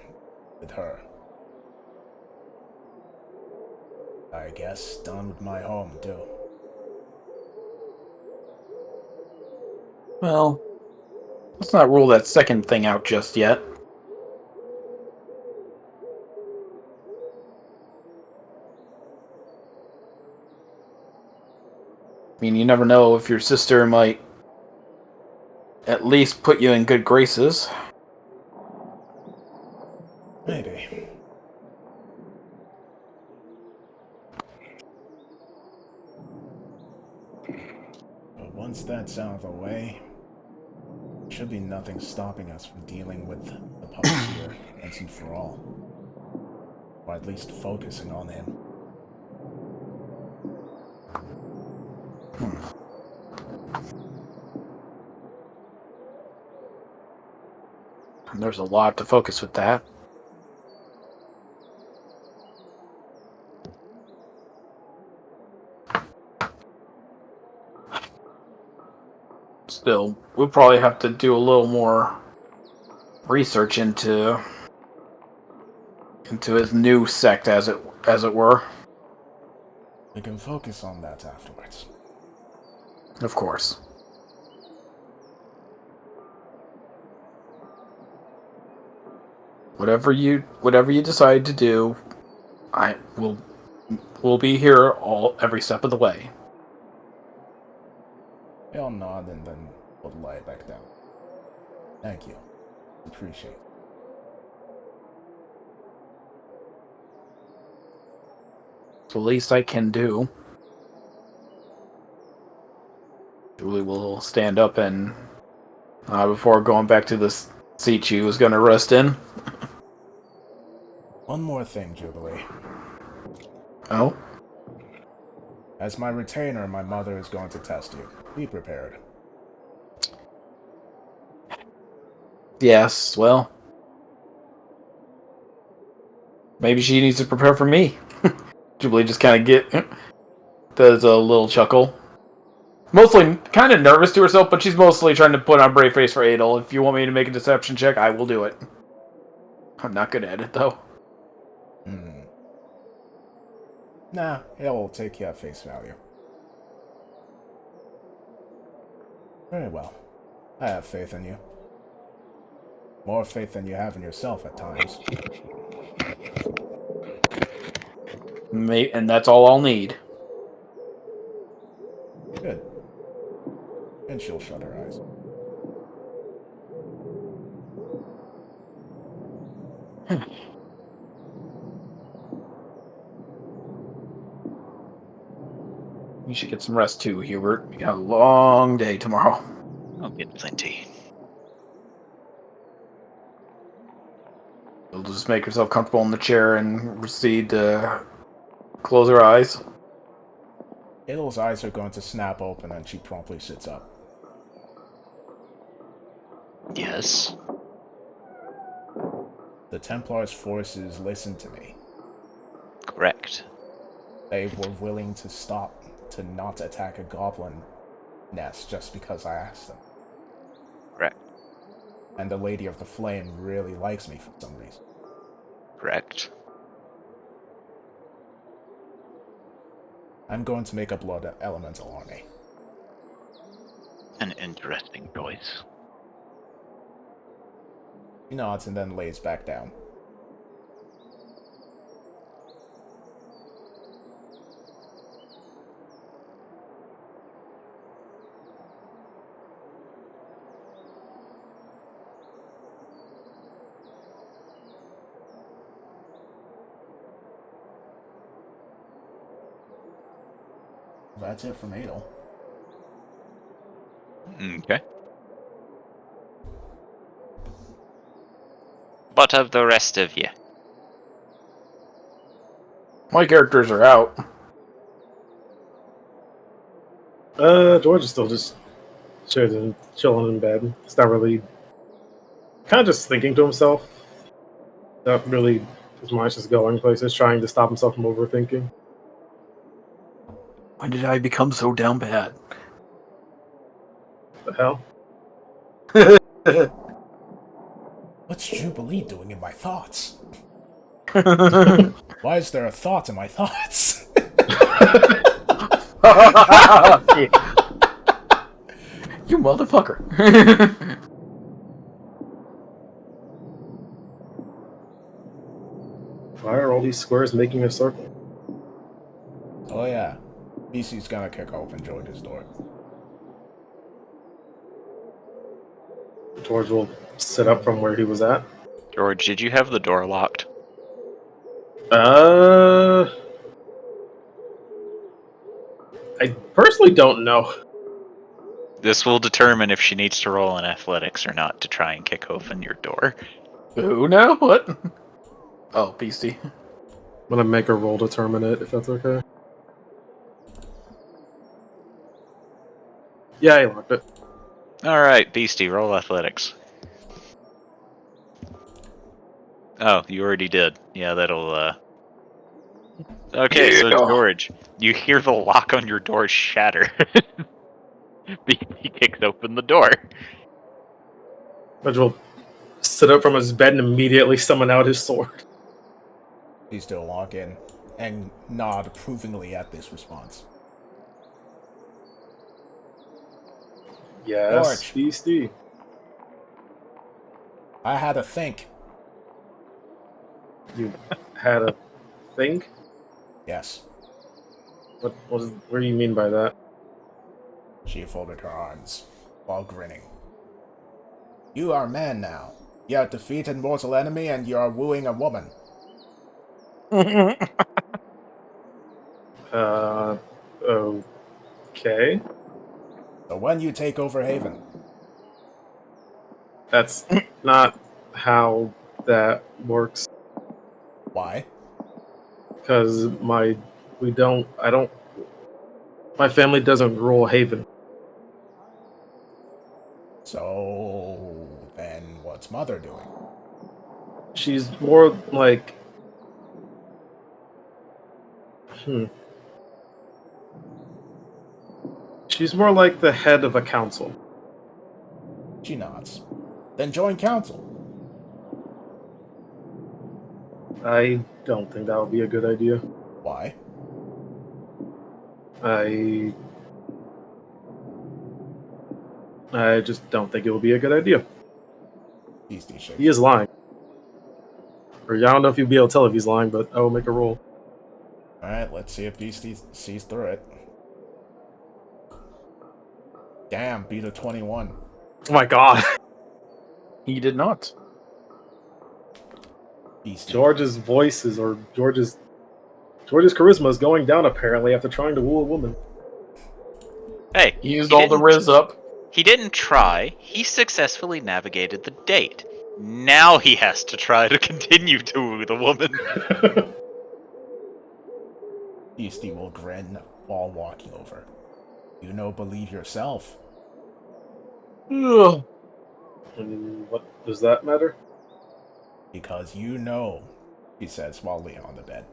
with her. I guess done with my home, too. Well, let's not rule that second thing out just yet. I mean, you never know if your sister might at least put you in good graces. Maybe. But once that's out of the way, there should be nothing stopping us from dealing with the puppeteer once and for all. Or at least focusing on him. And there's a lot to focus with that. Still, we'll probably have to do a little more research into his new sect, as it were. We can focus on that afterwards. Of course. Whatever you decide to do, I will be here every step of the way. They'll nod and then we'll lie back down. Thank you. Appreciate it. It's the least I can do. Julie will stand up and before going back to the seat she was going to rest in. One more thing, Jubilee. Oh? As my retainer, my mother is going to test you. Be prepared. Yes, well. Maybe she needs to prepare for me. Jubilee just kind of does a little chuckle. Mostly kind of nervous to herself, but she's mostly trying to put on a brave face for Adel. If you want me to make a deception check, I will do it. I'm not good at it, though. Nah, he'll take you at face value. Very well. I have faith in you. More faith than you have in yourself at times. And that's all I'll need. Good. And she'll shut her eyes. You should get some rest too, Hubert. You got a long day tomorrow. I'll get plenty. You'll just make yourself comfortable in the chair and proceed to close her eyes. Adel's eyes are going to snap open and she promptly sits up. Yes. The Templars' forces listened to me. Correct. They were willing to stop to not attack a goblin nest just because I asked them. Correct. And the Lady of the Flame really likes me for some reason. Correct. I'm going to make a blood elemental army. An interesting choice. He nods and then lays back down. That's it from Adel. Okay. What of the rest of you? My characters are out. George is still just chilling in bed. He's not really, kind of just thinking to himself. Not really, his mind's just going places, trying to stop himself from overthinking. When did I become so down bad? The hell? What's Jubilee doing in my thoughts? Why is there a thought in my thoughts? You motherfucker. Why are all these squares making a circle? Oh yeah. BC's gonna kick open George's door. George will sit up from where he was at. George, did you have the door locked? I personally don't know. This will determine if she needs to roll in athletics or not to try and kick open your door. Who now? What? Oh, beastie. I'm gonna make a roll to determine it, if that's okay. Yeah, I locked it. Alright, Beastie, roll athletics. Oh, you already did. Yeah, that'll, Okay, so George, you hear the lock on your door shatter. Beastie kicks open the door. George will sit up from his bed and immediately summon out his sword. He's still lock in and nod approvingly at this response. Yes, George. Beastie. I had to think. You had a think? Yes. What do you mean by that? She folded her arms while grinning. You are a man now. You have defeated mortal enemy and you are wooing a woman. Okay. So when you take over Haven, That's not how that works. why? Because my family doesn't rule Haven. So then what's Mother doing? She's more like, she's more like the head of a council. She nods. Then join council. I don't think that would be a good idea. Why? I just don't think it would be a good idea. Beastie shakes. He is lying. Or I don't know if you'd be able to tell if he's lying, but I will make a roll. Alright, let's see if Beastie sees through it. Damn, beat a 21. Oh my god. He did not. Beastie. George's voices or George's charisma is going down apparently after trying to woo a woman. Hey, He used all the riz up. He didn't try. He successfully navigated the date. Now he has to try to continue to woo the woman. Beastie will grin while walking over. You know, believe yourself. Ugh. And what does that matter? Because you know, he says while laying on the bed,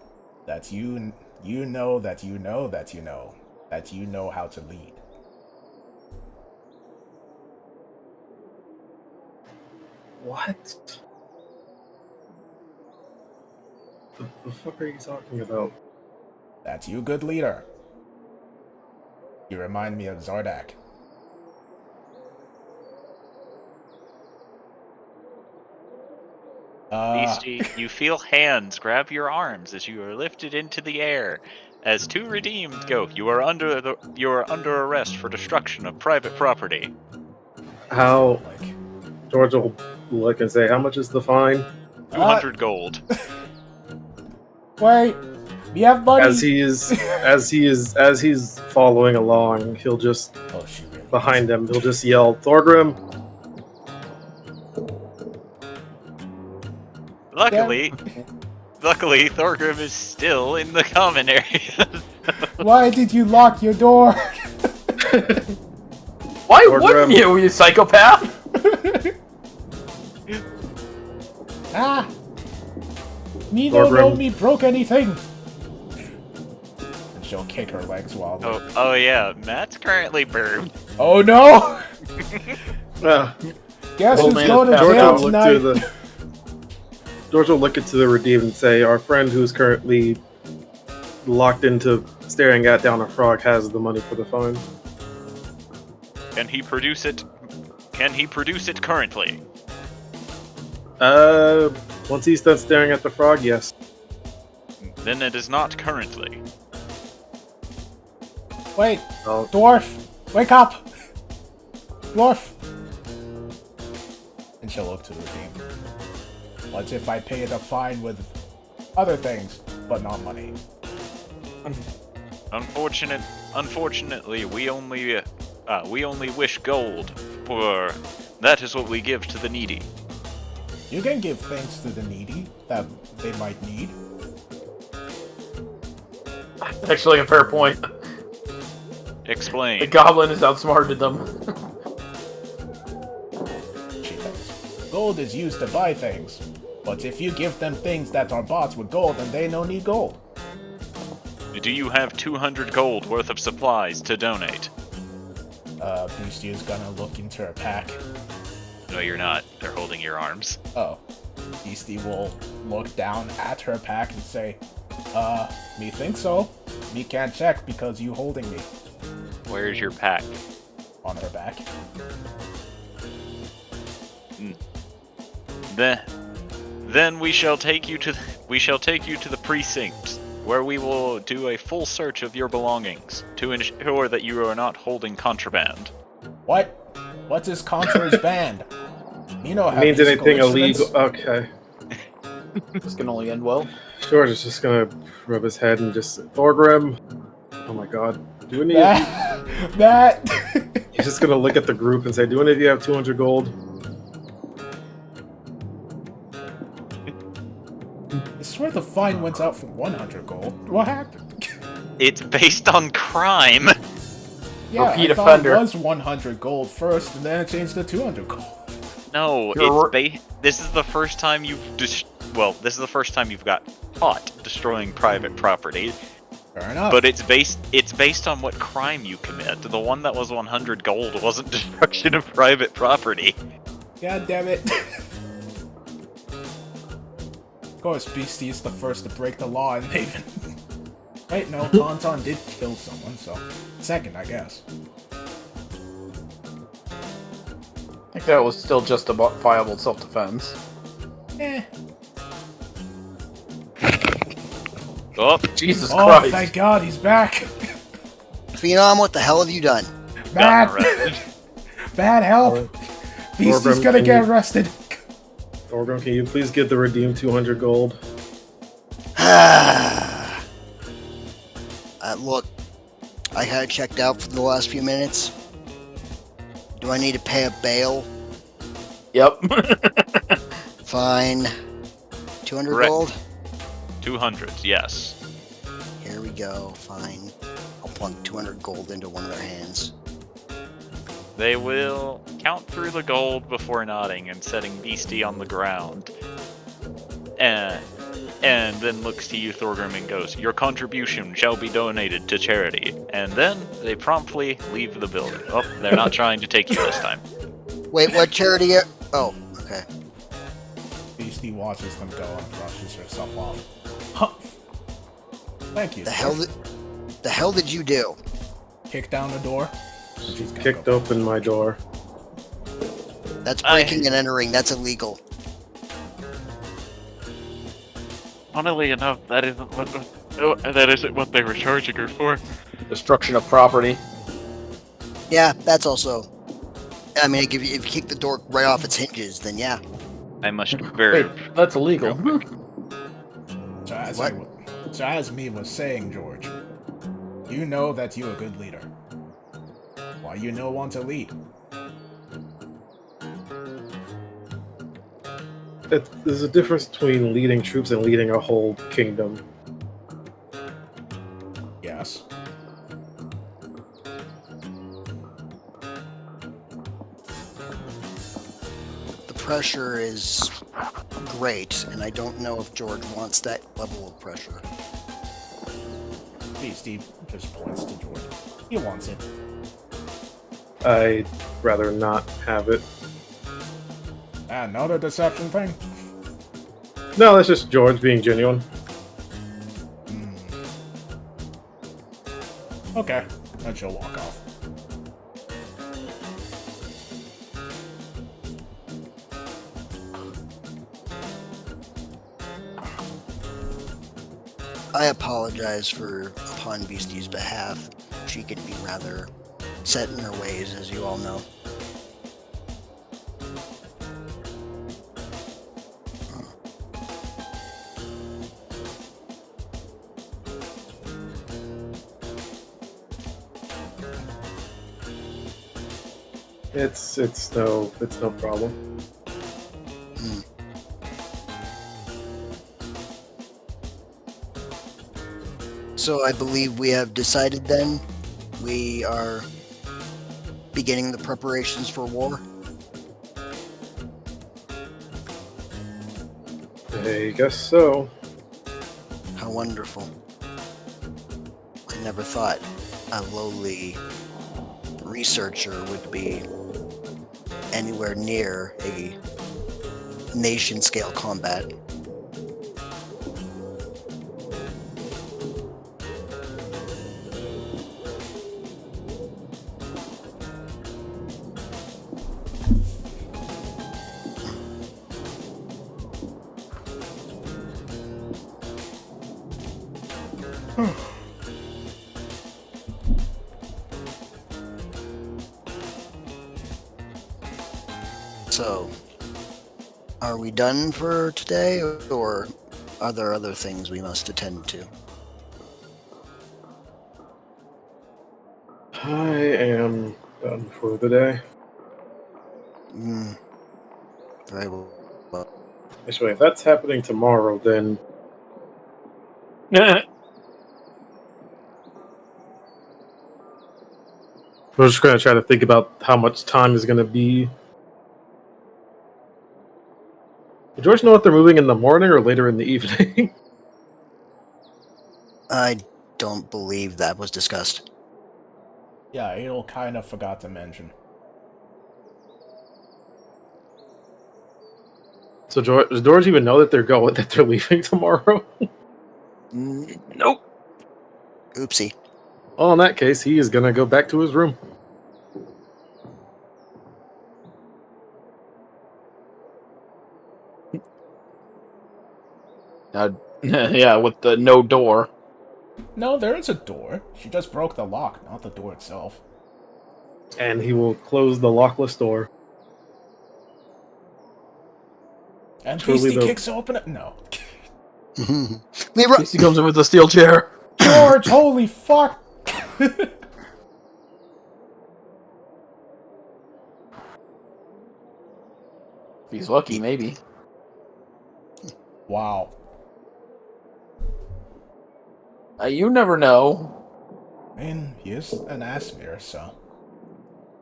that you know that you know that you know that you know how to lead. What? The fuck are you talking about? That's you, good leader. You remind me of Zardak. Beastie, you feel hands grab your arms as you are lifted into the air. As two redeemed go, you are under arrest for destruction of private property. How Like, George will look and say, "How much is the fine?" 200 gold. wait, we have money. As he's following along, he'll just Oh, she really behind him, he'll just yell, "Thorgrim!" Luckily, Thorgrim is still in the common area. Why did you lock your door? Why Or wouldn't Grim. you psychopath? Ah! Me Or don't know Grim. me broke anything! And she'll kick her legs wildly. Oh yeah, Matt's currently burned. Oh no! Ah, Guess Old who's man going is to passed George jail will look tonight? to the. George will look into the redeemed and say, "Our friend who's currently locked into staring at down a frog has the money for the fine." Can he produce it? Can he produce it currently? Once he's done staring at the frog, yes. Then it is not currently. Wait, Oh, dwarf! Wake up! Dwarf! And she'll look to the team. What if I pay the fine with other things, but not money? Unfortunately, we only wish gold, for that is what we give to the needy. You can give things to the needy that they might need. Actually, a fair point. Explain. The goblin has outsmarted them. She thinks. Gold is used to buy things. But if you give them things that are bought with gold, then they no need gold. Do you have 200 gold worth of supplies to donate? Beastie is gonna look into her pack. No, you're not. They're holding your arms. Oh. Beastie will look down at her pack and say, me think so. Me can't check because you holding me. Where's your pack? On her back. Then we shall take you to the precinct, where we will do a full search of your belongings to ensure that you are not holding contraband. What? What is Contour's band? You know how means musical anything instruments- illegal? Okay. This can only end well. George is just gonna rub his head and just Thorgrim. Oh my god. Do any of That. He's just gonna look at the group and say, "Do any of you have 200 gold?" I swear the fine went out for 100 gold. What happened? It's based on crime. Yeah, Repeat I thought offender. it was 100 gold first, and then it changed to 200 gold. No, this is the first time this is the first time you've got caught destroying private property. Fair enough. But it's based on what crime you commit. The one that was 100 gold wasn't destruction of private property. God damn it. Of course, Beastie is the first to break the law in Haven. Wait, no, Tauntaun did kill someone, so second, I guess. I think that was still justifiable self-defense. Eh. Oh, Jesus Oh, Christ. thank God, he's back. Phenom, what the hell have you done? Bad, got arrested. bad help. Beastie's Orgrim, gonna can get you- arrested. Thorgrim, can you please give the redeemed 200 gold? Look, I had checked out for the last few minutes. Do I need to pay a bail? Yep. Fine. 200 Correct. gold? 200, yes. Here we go, fine. I'll plunk 200 gold into one of their hands. They will count through the gold before nodding and setting Beastie on the ground. And then looks to you, Thorgrim, and goes, "Your contribution shall be donated to charity." And then they promptly leave the building. Oh, they're not trying to take you this time. Wait, what charity? Oh, okay. Beastie watches them go and brushes herself off. Huh. Thank you. The hell did you do? Kick down the door. and she's gonna Kicked go. open my door. That's breaking and entering. That's illegal. Funnily enough, that isn't what they were charging her for. Destruction of property. Yeah, that's also. I mean, if you kick the door right off its hinges, then yeah. I must very. Wait, that's illegal. So as me was saying, George, you know that you're a good leader. Why you no want to lead? There's a difference between leading troops and leading a whole kingdom. Yes. pressure is great, and I don't know if George wants that level of pressure. Steve just points to George. He wants it. I'd rather not have it. Another deception thing? No, that's just George being genuine. Okay, then she'll walk off. I apologize for, upon Beastie's behalf. She could be rather set in her ways, as you all know. It's no problem. So I believe we have decided then we are beginning the preparations for war. I guess so. How wonderful. I never thought a lowly researcher would be anywhere near a nation-scale combat. So, are we done for today, or are there other things we must attend to? I am done for the day. Very well. Actually, if that's happening tomorrow, then we're just going to try to think about how much time is going to be. Does George know if they're moving in the morning or later in the evening? I don't believe that was discussed. Yeah, Adel kind of forgot to mention. So does George even know that they're leaving tomorrow? Nope. Oopsie. Well, in that case, he is going to go back to his room. Yeah, with the no door. No, there is a door. She just broke the lock, not the door itself. And he will close the lockless door. And Truly Beastie the- kicks open it. No. Leroy! He comes in with a steel chair. George, holy fuck! If he's lucky, maybe. Wow. You never know. I mean, he is an Asmir, so...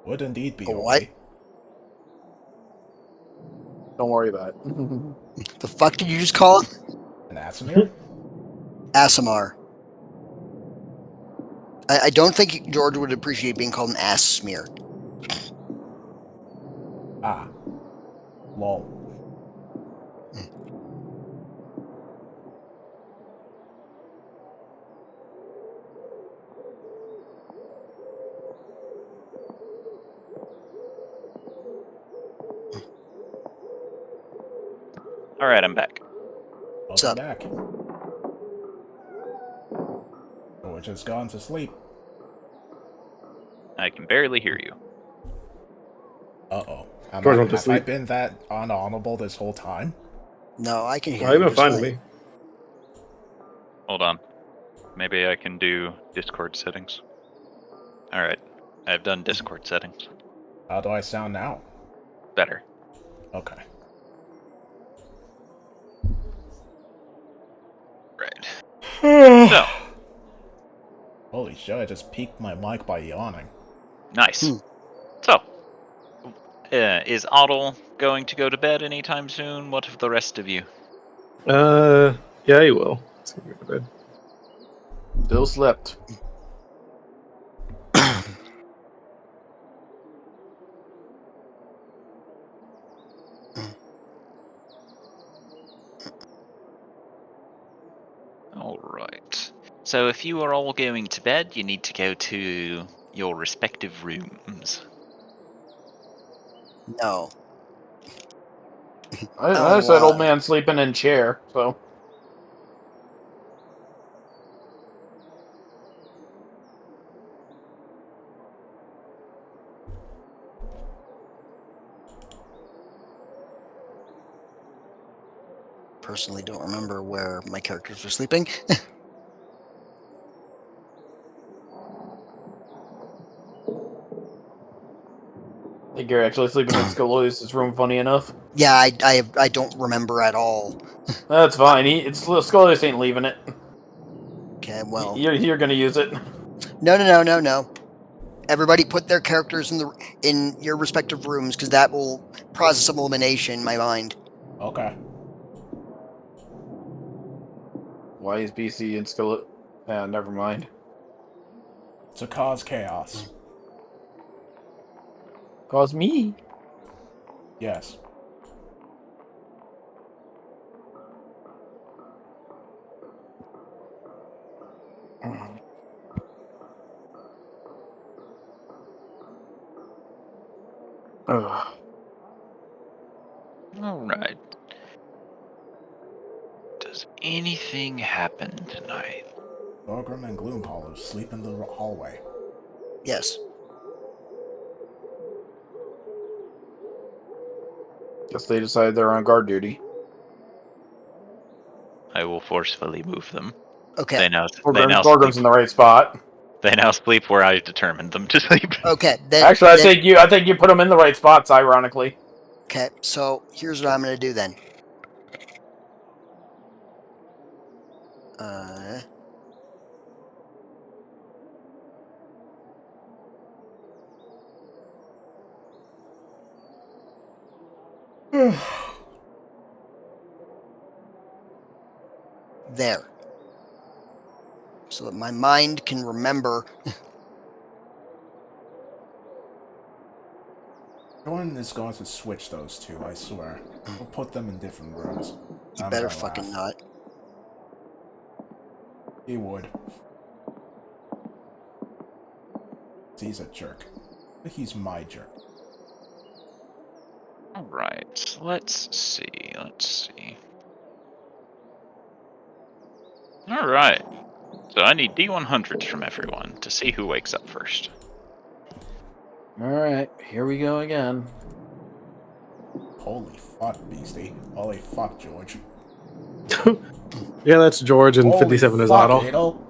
Would indeed be A what? okay. Don't worry about it. The fuck did you just call him? An Asmir? Asimar. I don't think George would appreciate being called an ass smear. Ah. Lol. Alright, I'm back. What's Welcome up? back. George has gone to sleep. I can barely hear you. Uh-oh. George went to Have I sleep. been that unhonorable this whole time? No, I can hear Well, you. you've been just fine to fine. me. Hold on. Maybe I can do Discord settings. Alright. I've done Discord settings. How do I sound now? Better. Okay. Right. So, Holy shit, I just peaked my mic by yawning. nice. Hmm. So, Is Otto going to go to bed anytime soon? What of the rest of you? Yeah, he will. Let's go to bed. Still slept. Alright. So if you are all going to bed, you need to go to your respective rooms. No. I said old man sleeping in chair, so. Personally don't remember where my characters were sleeping. I think you're actually sleeping in Scolius' room, funny enough. Yeah, I don't remember at all. That's fine. Scolius ain't leaving it. Okay, well. You're gonna use it. No. Everybody put their characters in your respective rooms, because that will process some elimination in my mind. Okay. Why is BC in Scolius? Never mind. To cause chaos. Cause me. Yes. Ugh. Alright. Does anything happen tonight? Thorgrim and Gloomhollow sleep in the hallway. Yes. Guess they decided they're on guard duty. I will forcefully move them. Okay. They now Thorgrim's in the right spot. They now sleep where I determined them to sleep. Okay. Then, Actually, I think you put them in the right spots. Ironically. Okay, so here's what I'm gonna do then. There. So that my mind can remember. Jordan is going to switch those two, I swear. We'll put them in different rooms. You I'm better gonna fucking laugh. not. He would. He's a jerk. He's my jerk. Alright, let's see. Alright. So I need D100s from everyone to see who wakes up first. Alright, here we go again. Holy fuck, Beastie. Holy fuck, George. Yeah, that's George, and Holy 57 is fuck, Otto. Adel.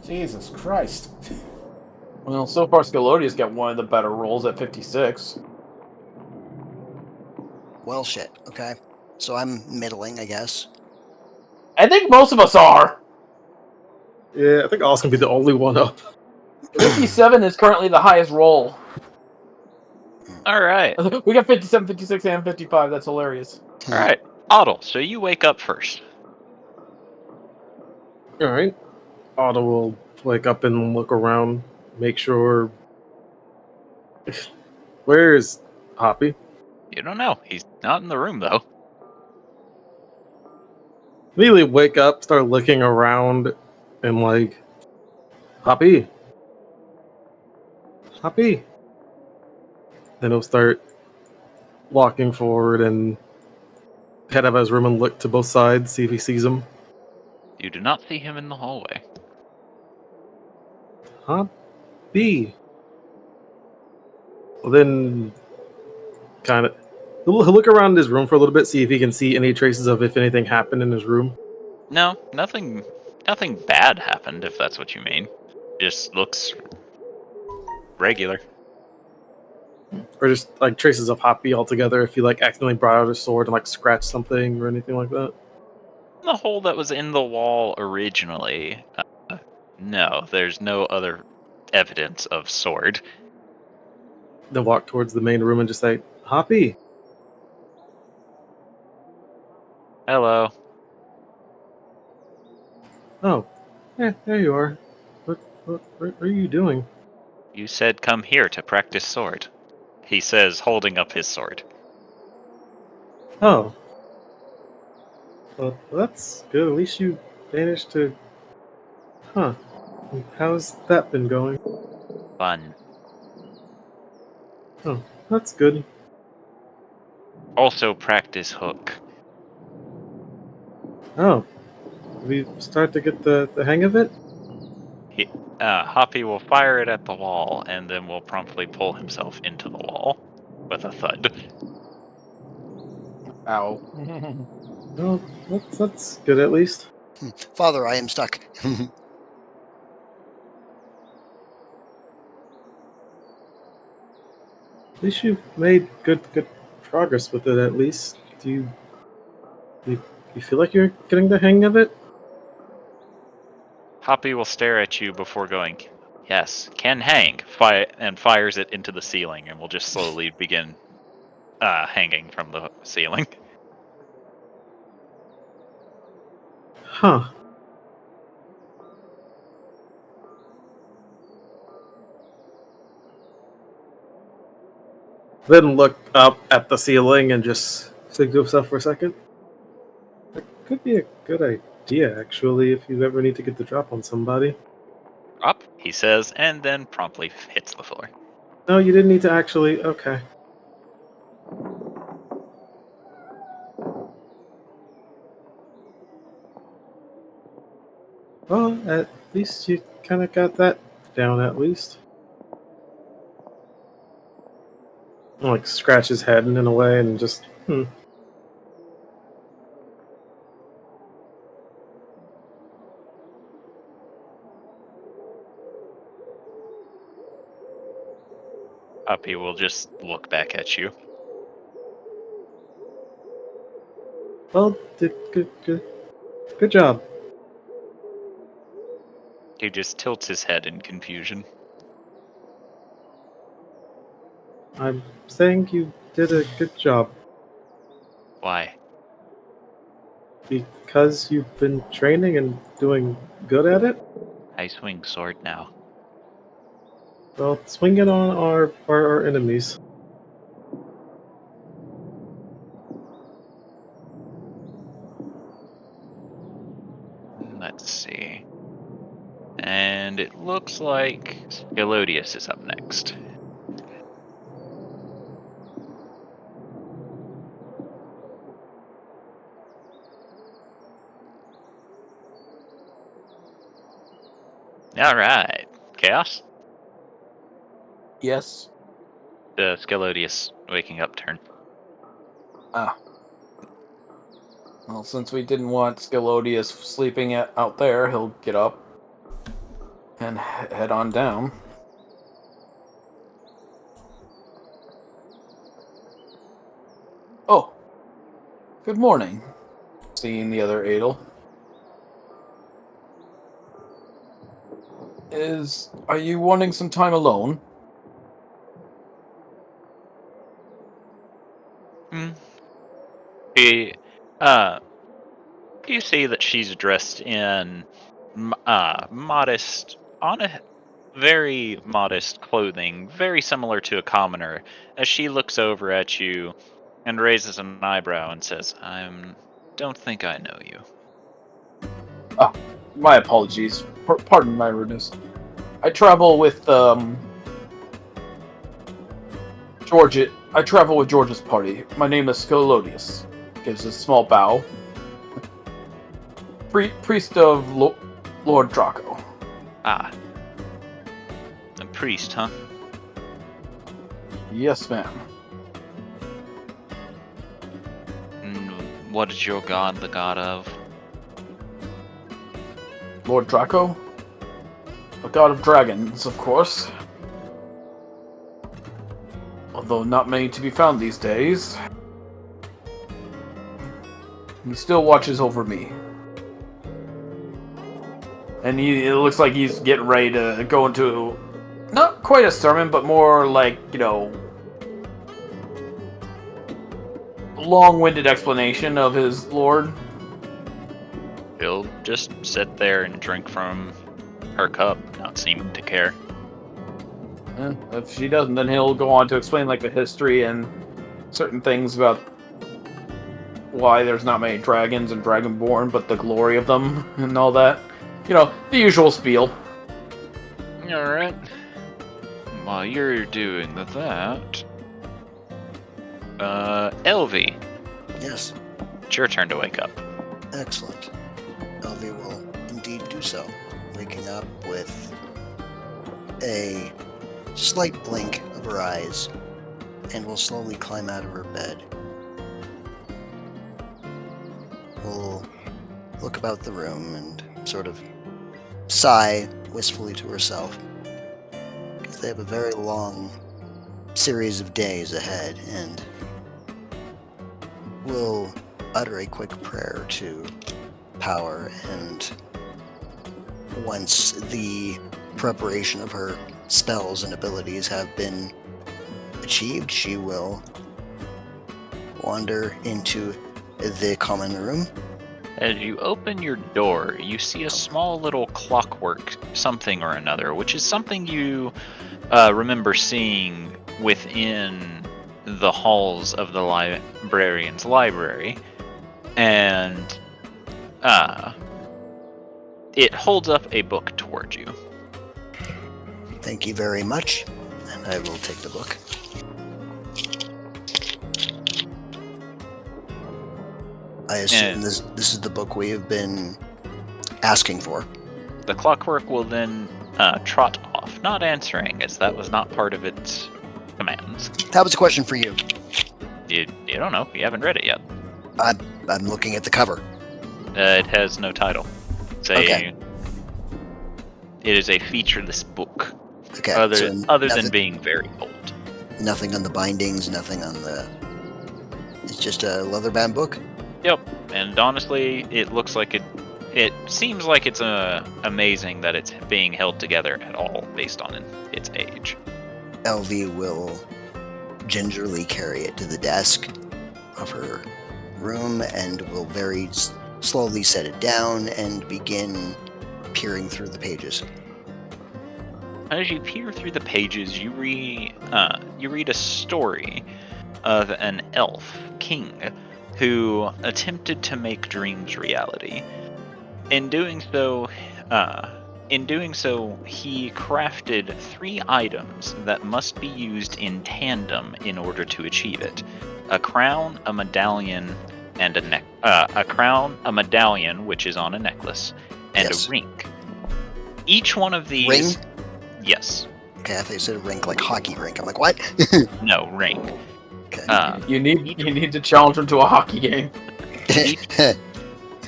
Jesus Christ. Well, so far Scolius got one of the better rolls at 56. Well, shit. Okay. So I'm middling, I guess. I think most of us are. Yeah, I think Oz can be the only one up. 57 is currently the highest roll. Alright. We got 57, 56, and 55. That's hilarious. Alright. Otto, so you wake up first. Alright. Otto will wake up and look around, make sure. Where is Hoppy? You don't know. He's not in the room, though. Immediately wake up, start looking around, and like, Hoppy. Hoppy. Then he'll start walking forward and head out of his room and look to both sides, see if he sees him. You do not see him in the hallway. Hoppy. Well, then, kind of, he'll look around his room for a little bit, see if he can see any traces of if anything happened in his room. No, nothing bad happened, if that's what you mean. Just looks regular. Or just like traces of Hoppy altogether if he like accidentally brought out his sword and like scratched something or anything like that. The hole that was in the wall originally, no, there's no other evidence of sword. then walk towards the main room and just say, Hoppy. Hello. Oh, yeah, there you are. What are you doing? You said come here to practice sword. He says, holding up his sword. Oh. Well, that's good. At least you managed to... Huh. How's that been going? Fun. Oh, that's good. Also practice hook. Oh. We start to get the hang of it? Hoppy will fire it at the wall, and then will promptly pull himself into the wall with a thud. Ow. Well, that's good at least. Father, I am stuck. At least you've made good progress with it. At least, you feel like you're getting the hang of it? Hoppy will stare at you before going, yes, can hang, and fires it into the ceiling, and will just slowly begin hanging from the ceiling. Huh. Then look up at the ceiling and just think to yourself for a second. That could be a good idea, actually, if you ever need to get the drop on somebody. Up, he says, and then promptly hits the floor. No, you didn't need to actually. Okay. Well, at least you kind of got that down, at least. Like, scratch his head in a way and just, Hoppy will just look back at you. Well, did good job. He just tilts his head in confusion. I'm saying you did a good job Why? because you've been training and doing good at it. I swing sword now. Well, swing it on our enemies. Let's see. And it looks like Scalodius is up next. Alright. Chaos? Yes. The Scalodius waking up turn. Ah. Well, since we didn't want Scalodius sleeping out there, he'll get up and head on down. Oh. Good morning. Seeing the other Adel. Are you wanting some time alone? He, you see that she's dressed in modest, very modest clothing, very similar to a commoner, as she looks over at you and raises an eyebrow and says, don't think I know you. Ah, my apologies. Pardon my rudeness. I travel with, George. I travel with George's party. My name is Scalodius. Gives a small bow. Priest of Lord Draco. Ah. A priest, huh? Yes, ma'am. What is your god the god of? Lord Draco? A god of dragons, of course. Although not many to be found these days. He still watches over me. And it looks like he's getting ready to go into Not quite a sermon, but more like, long-winded explanation of his lord. He'll just sit there and drink from her cup, not seeming to care. If she doesn't, then he'll go on to explain like the history and certain things about why there's not many dragons and dragonborn, but the glory of them and all that. The usual spiel. Alright. While you're doing that, Elvie, Yes, it's your turn to wake up. excellent. Elvie will indeed do so, waking up with a slight blink of her eyes, and will slowly climb out of her bed. Will look about the room and sort of sigh wistfully to herself, because they have a very long series of days ahead, and will utter a quick prayer to Power, and once the preparation of her spells and abilities have been achieved, she will wander into the common room. As you open your door, you see a small little clockwork something or another, which is something you remember seeing within the halls of the librarian's library. And it holds up a book towards you. Thank you very much, and I will take the book. I assume this is the book we have been asking for. The clockwork will then trot off, not answering, as that was not part of its commands. That was a question for you. You don't know. You haven't read it yet. I'm looking at the cover. It has no title. Okay. It is a featureless book. Okay. Other nothing, than being very old. Nothing on the bindings, nothing on the... It's just a leather-bound book? Yep. And honestly, it looks like it seems like it's amazing that it's being held together at all based on its age. Elvie will gingerly carry it to the desk of her room and will very slowly set it down and begin peering through the pages. As you peer through the pages, you read a story of an elf king who attempted to make dreams reality. In doing so, he crafted 3 items that must be used in tandem in order to achieve it: a crown, a medallion, and a crown, a medallion, which is on a necklace, and Yes. a ring. Each one of these. Ring? Yes. Okay, I thought you said rink, like hockey rink. I'm like, what? No, ring. Okay. You need to challenge him to a hockey game.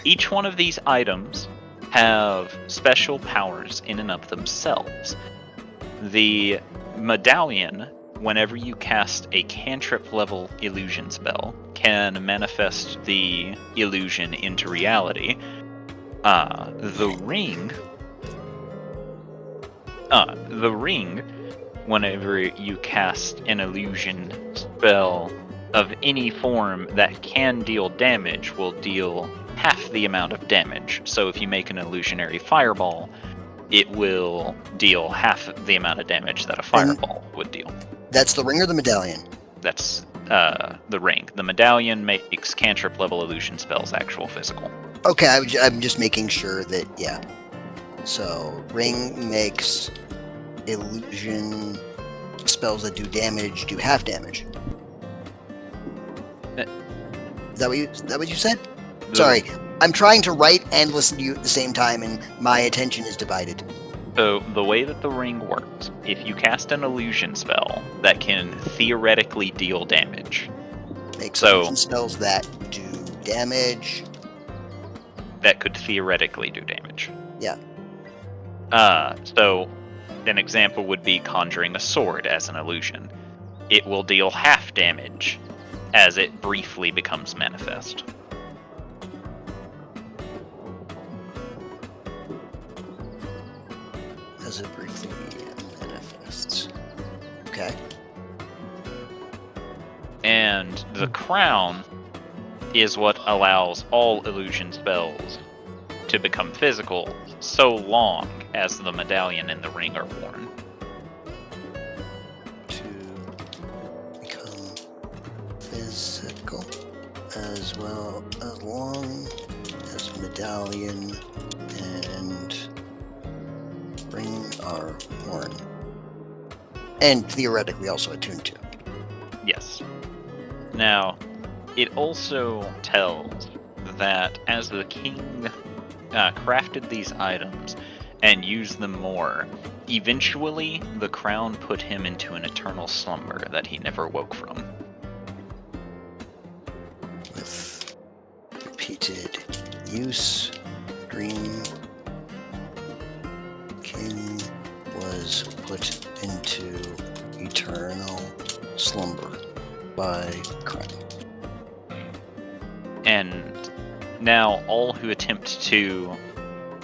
Each one of these items have special powers in and of themselves. The medallion, whenever you cast a cantrip level illusion spell, can manifest the illusion into reality. The ring, whenever you cast an illusion spell of any form that can deal damage, will deal half the amount of damage. So if you make an illusionary fireball, it will deal half the amount of damage that a fireball would deal. That's the ring or the medallion? That's the ring. The medallion makes cantrip level illusion spells actual physical. Okay, I'm just making sure that, yeah. So, ring makes illusion spells that do damage do half damage. Is that what you said? Sorry, I'm trying to write and listen to you at the same time, and my attention is divided. So the way that the ring works, if you cast an illusion spell that can theoretically deal damage, Makes illusion spells that do damage. that could theoretically do damage. Yeah. So an example would be conjuring a sword as an illusion. It will deal half damage as it briefly becomes manifest. As it briefly manifests. Beasts. Okay. And the crown is what allows all illusion spells to become physical so long as the medallion and the ring are worn. To become physical as well as long as medallion and ring are worn. And theoretically also attuned to. Yes. Now, it also tells that as the king crafted these items and used them more, eventually the crown put him into an eternal slumber that he never woke from. With repeated use, Dream King was put into eternal slumber by crown. And now all who attempt to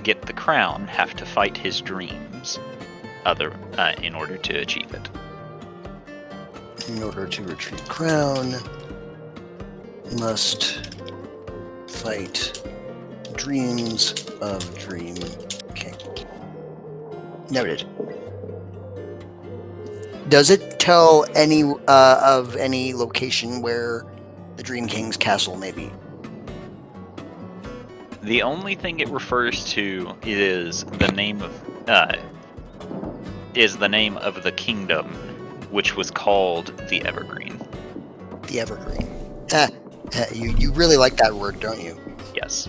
get the crown have to fight his dreams in order to achieve it. In order to retrieve crown, must fight dreams of Dream King. Noted. Does it tell any of any location where the Dream King's castle may be? The only thing it refers to is the name of the kingdom, which was called the Evergreen. The Evergreen. You really like that word, don't you? Yes.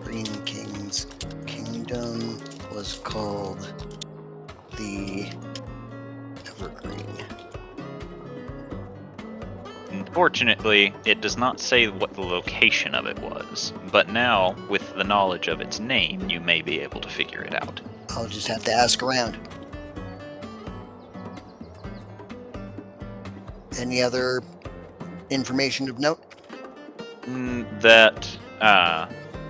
Dream King's kingdom was called the Evergreen. Unfortunately, it does not say what the location of it was, but now, with the knowledge of its name, you may be able to figure it out. I'll just have to ask around. Any other information of note? That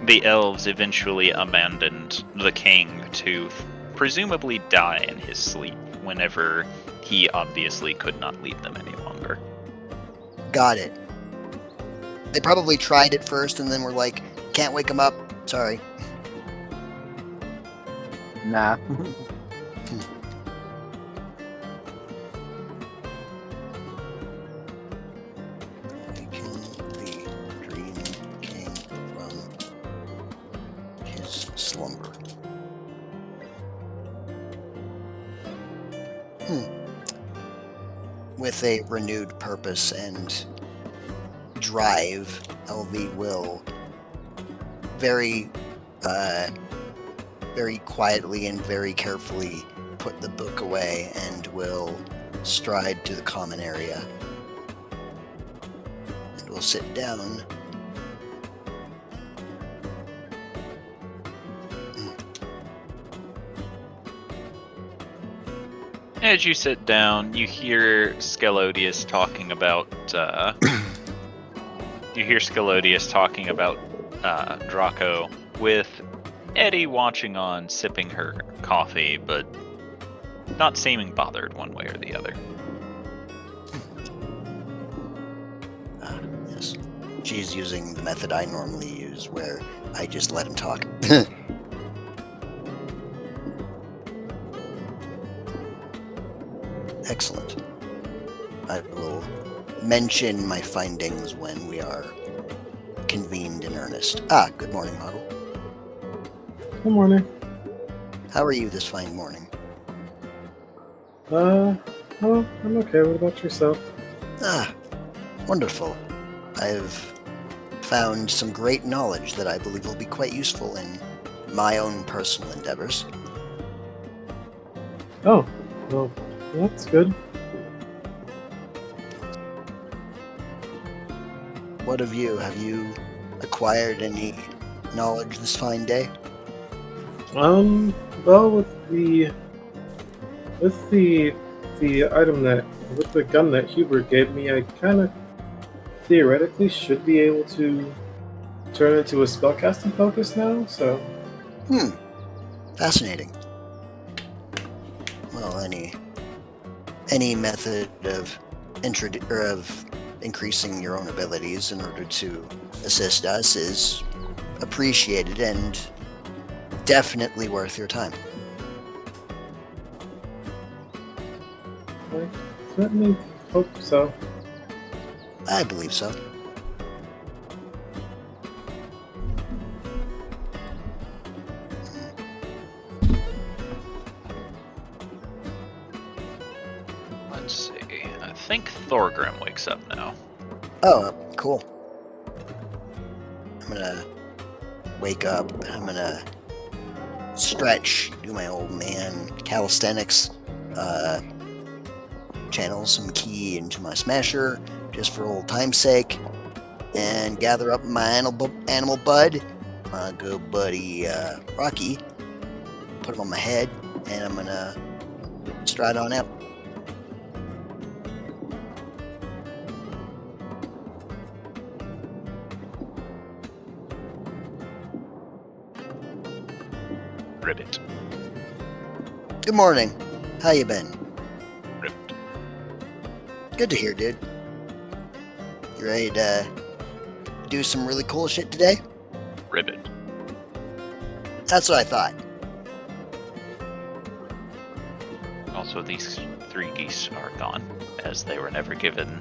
the elves eventually abandoned the king to presumably die in his sleep whenever he obviously could not lead them any longer. Got it. They probably tried it first and then were like, can't wake him up. Sorry. Nah. Waken the Dream King from his slumber. With a renewed purpose and drive, LV will very quietly and very carefully put the book away and will stride to the common area. And will sit down. As you sit down, you hear Scalodius talking about Draco, with Eddie watching on, sipping her coffee, but not seeming bothered one way or the other. Yes. She's using the method I normally use, where I just let him talk. Excellent. I will mention my findings when we are convened in earnest. Good morning, Model. Good morning. How are you this fine morning? Well, I'm okay. What about yourself? Wonderful. I've found some great knowledge that I believe will be quite useful in my own personal endeavors. Oh, well, that's good. What of you? Have you acquired any knowledge this fine day? Well, with the gun that Hubert gave me, I kind of theoretically should be able to turn it into a spellcasting focus now. So, Fascinating. Well, any method of increasing your own abilities in order to assist us is appreciated and definitely worth your time. I certainly hope so. I believe so. Let's see. I think Thorgrim wakes up now. Oh, cool. I'm gonna wake up and I'm gonna stretch, do my old man calisthenics, channel some ki into my smasher just for old time's sake, and gather up my animal bud, my good buddy Rocky, put him on my head, and I'm gonna stride on out. Ribbit. Good morning. How you been? Ribbit. Good to hear, dude. You ready to do some really cool shit today? Ribbit. That's what I thought. Also, these 3 geese are gone, as they were never given.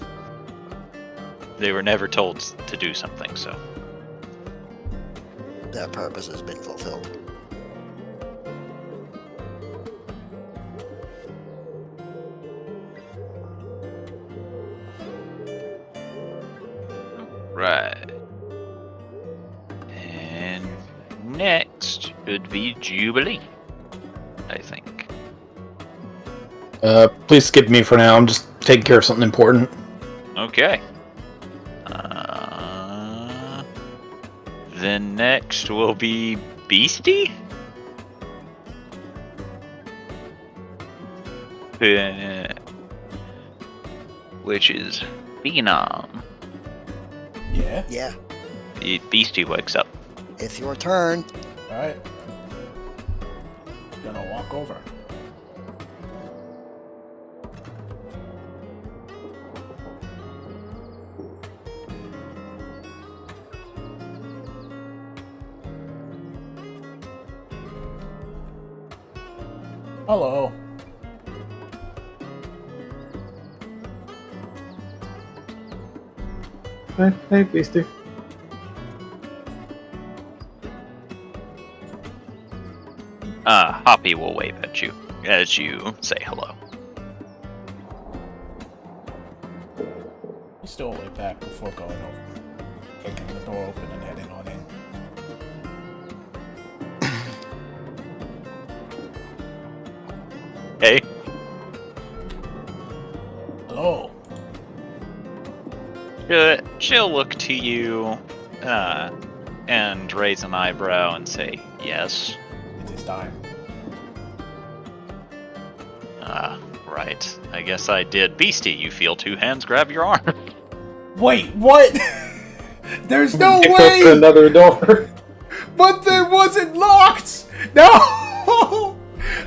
They were never told to do something, so. That purpose has been fulfilled. Right. And next should be Jubilee, I think. Please skip me for now. I'm just taking care of something important. Okay. Then next will be Beastie? Which is Phenom. Yeah? Yeah, Beastie wakes up. it's your turn. Alright. Gonna walk over. Hello. Hey, Beastie. Hoppy will wave at you as you say hello. You still way back before going over. Kicking the door open and heading on in. Hey. Hello. She'll look to you and raise an eyebrow and say, yes. It is time. Right. I guess I did. Beastie, you feel 2 hands grab your arm. Wait, what? There's no Open way! another door. But it wasn't locked! No!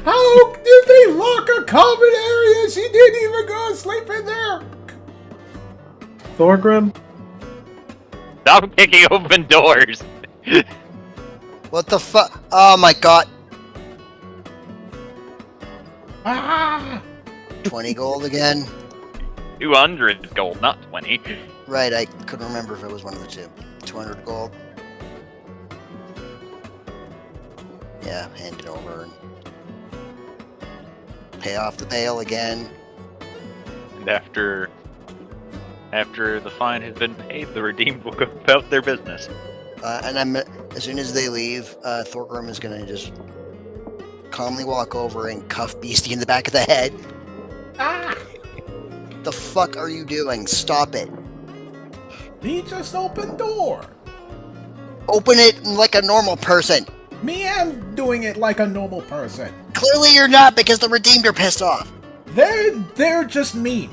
How did they lock a common area? She didn't even go to sleep in there! Thorgrim? Stop kicking open doors. What the fuck? Oh my god. Ah! 20 gold again? 200 gold, not 20. Right, I couldn't remember if it was one of the two. 200 gold. Yeah, hand it over and pay off the bail again. And after the fine has been paid, the redeemed will go about their business. And as soon as they leave, Thorgrim is gonna just calmly walk over and cuff Beastie in the back of the head. Ah! The fuck are you doing? Stop it. He just opened door. Open it like a normal person. Me am doing it like a normal person. Clearly you're not, because the redeemed are pissed off. They're just mean.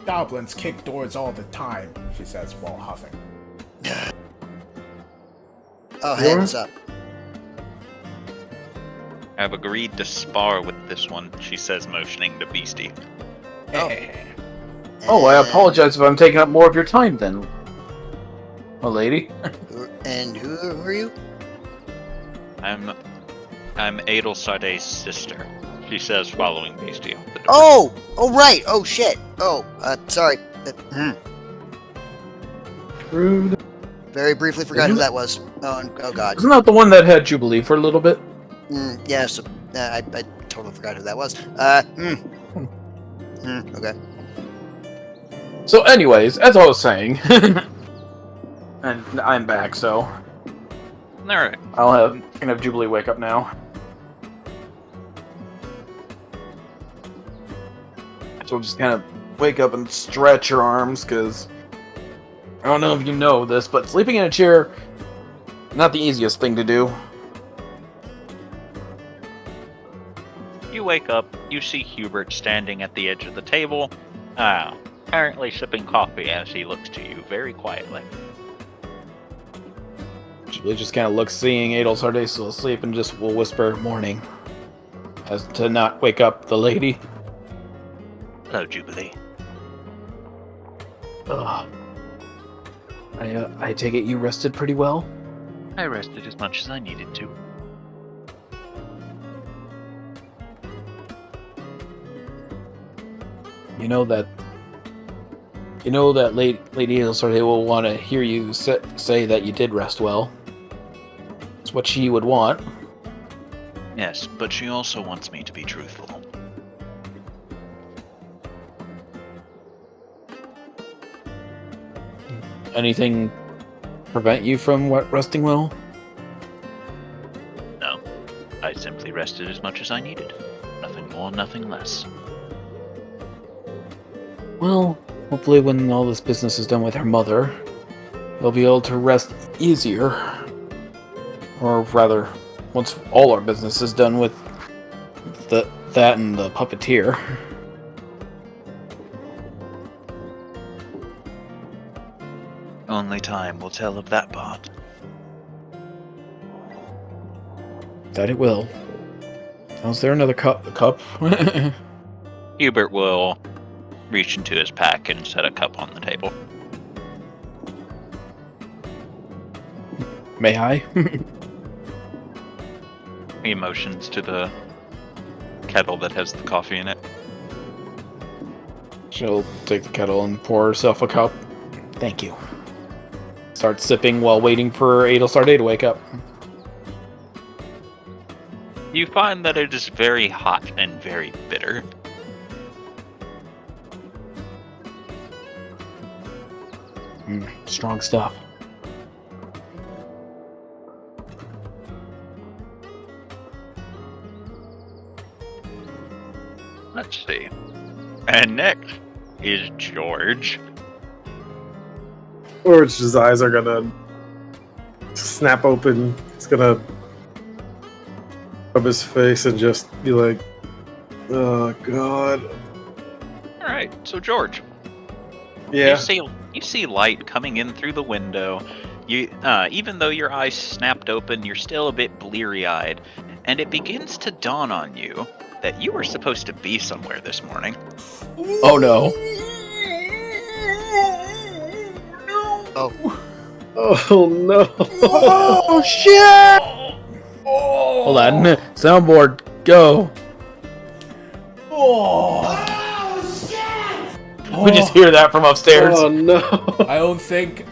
Goblins kick doors all the time, she says while huffing. Oh, hey, what's up? I've agreed to spar with this one, she says, motioning to Beastie. Oh, I apologize if I'm taking up more of your time then. A lady? And who are you? I'm Adel Sarde's sister, she says, following Beastie off the door. Oh, right. Oh, shit. Oh, sorry. Rude. Very briefly forgot who that was. Oh God. Isn't that the one that had Jubilee for a little bit? Yes. I totally forgot who that was. Okay. So anyways, as I was saying, and I'm back, so Alright. I can have Jubilee wake up now. So we'll just kind of wake up and stretch your arms, because I don't know if you know this, but sleeping in a chair, not the easiest thing to do. You wake up, you see Hubert standing at the edge of the table, apparently sipping coffee as he looks to you very quietly. Jubilee just kind of looks, seeing Adel Sarde still asleep, and just will whisper "morning," as to not wake up the lady. Hello, Jubilee. Ugh. I take it you rested pretty well? I rested as much as I needed to. You know that Lady Adel Sarde will want to hear you say that you did rest well. It's what she would want. Yes, but she also wants me to be truthful. Anything prevent you from resting well? No, I simply rested as much as I needed. Nothing more, nothing less. Well, hopefully when all this business is done with her mother, you'll be able to rest easier. Or rather, once all our business is done with that and the puppeteer. Only time will tell of that part. That it will. Oh, is there another cup? Hubert will reach into his pack and set a cup on the table. May I? He motions to the kettle that has the coffee in it. She'll take the kettle and pour herself a cup. Thank you. Start sipping while waiting for Adel Sarde to wake up. You find that it is very hot and very bitter. Strong stuff. Let's see. And next is George. George's eyes are gonna snap open. He's gonna rub his face and just be like, "Oh God." All right, so George, Yeah. you see light coming in through the window. You, even though your eyes snapped open, you're still a bit bleary-eyed, and it begins to dawn on you that you were supposed to be somewhere this morning. Oh no. Oh no. Oh shit! Hold on. Soundboard, go. We just hear that from upstairs. Oh no. I don't think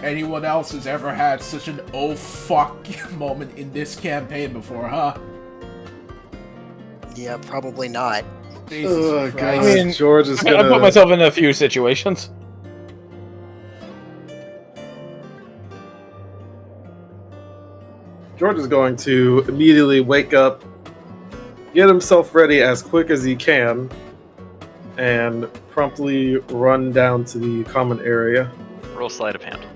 anyone else has ever had such an oh fuck moment in this campaign before, huh? Yeah, probably not. Jesus Oh, Christ. God. I mean, George is I gonna put myself in a few situations. George is going to immediately wake up, get himself ready as quick as he can, and promptly run down to the common area. Roll sleight of hand.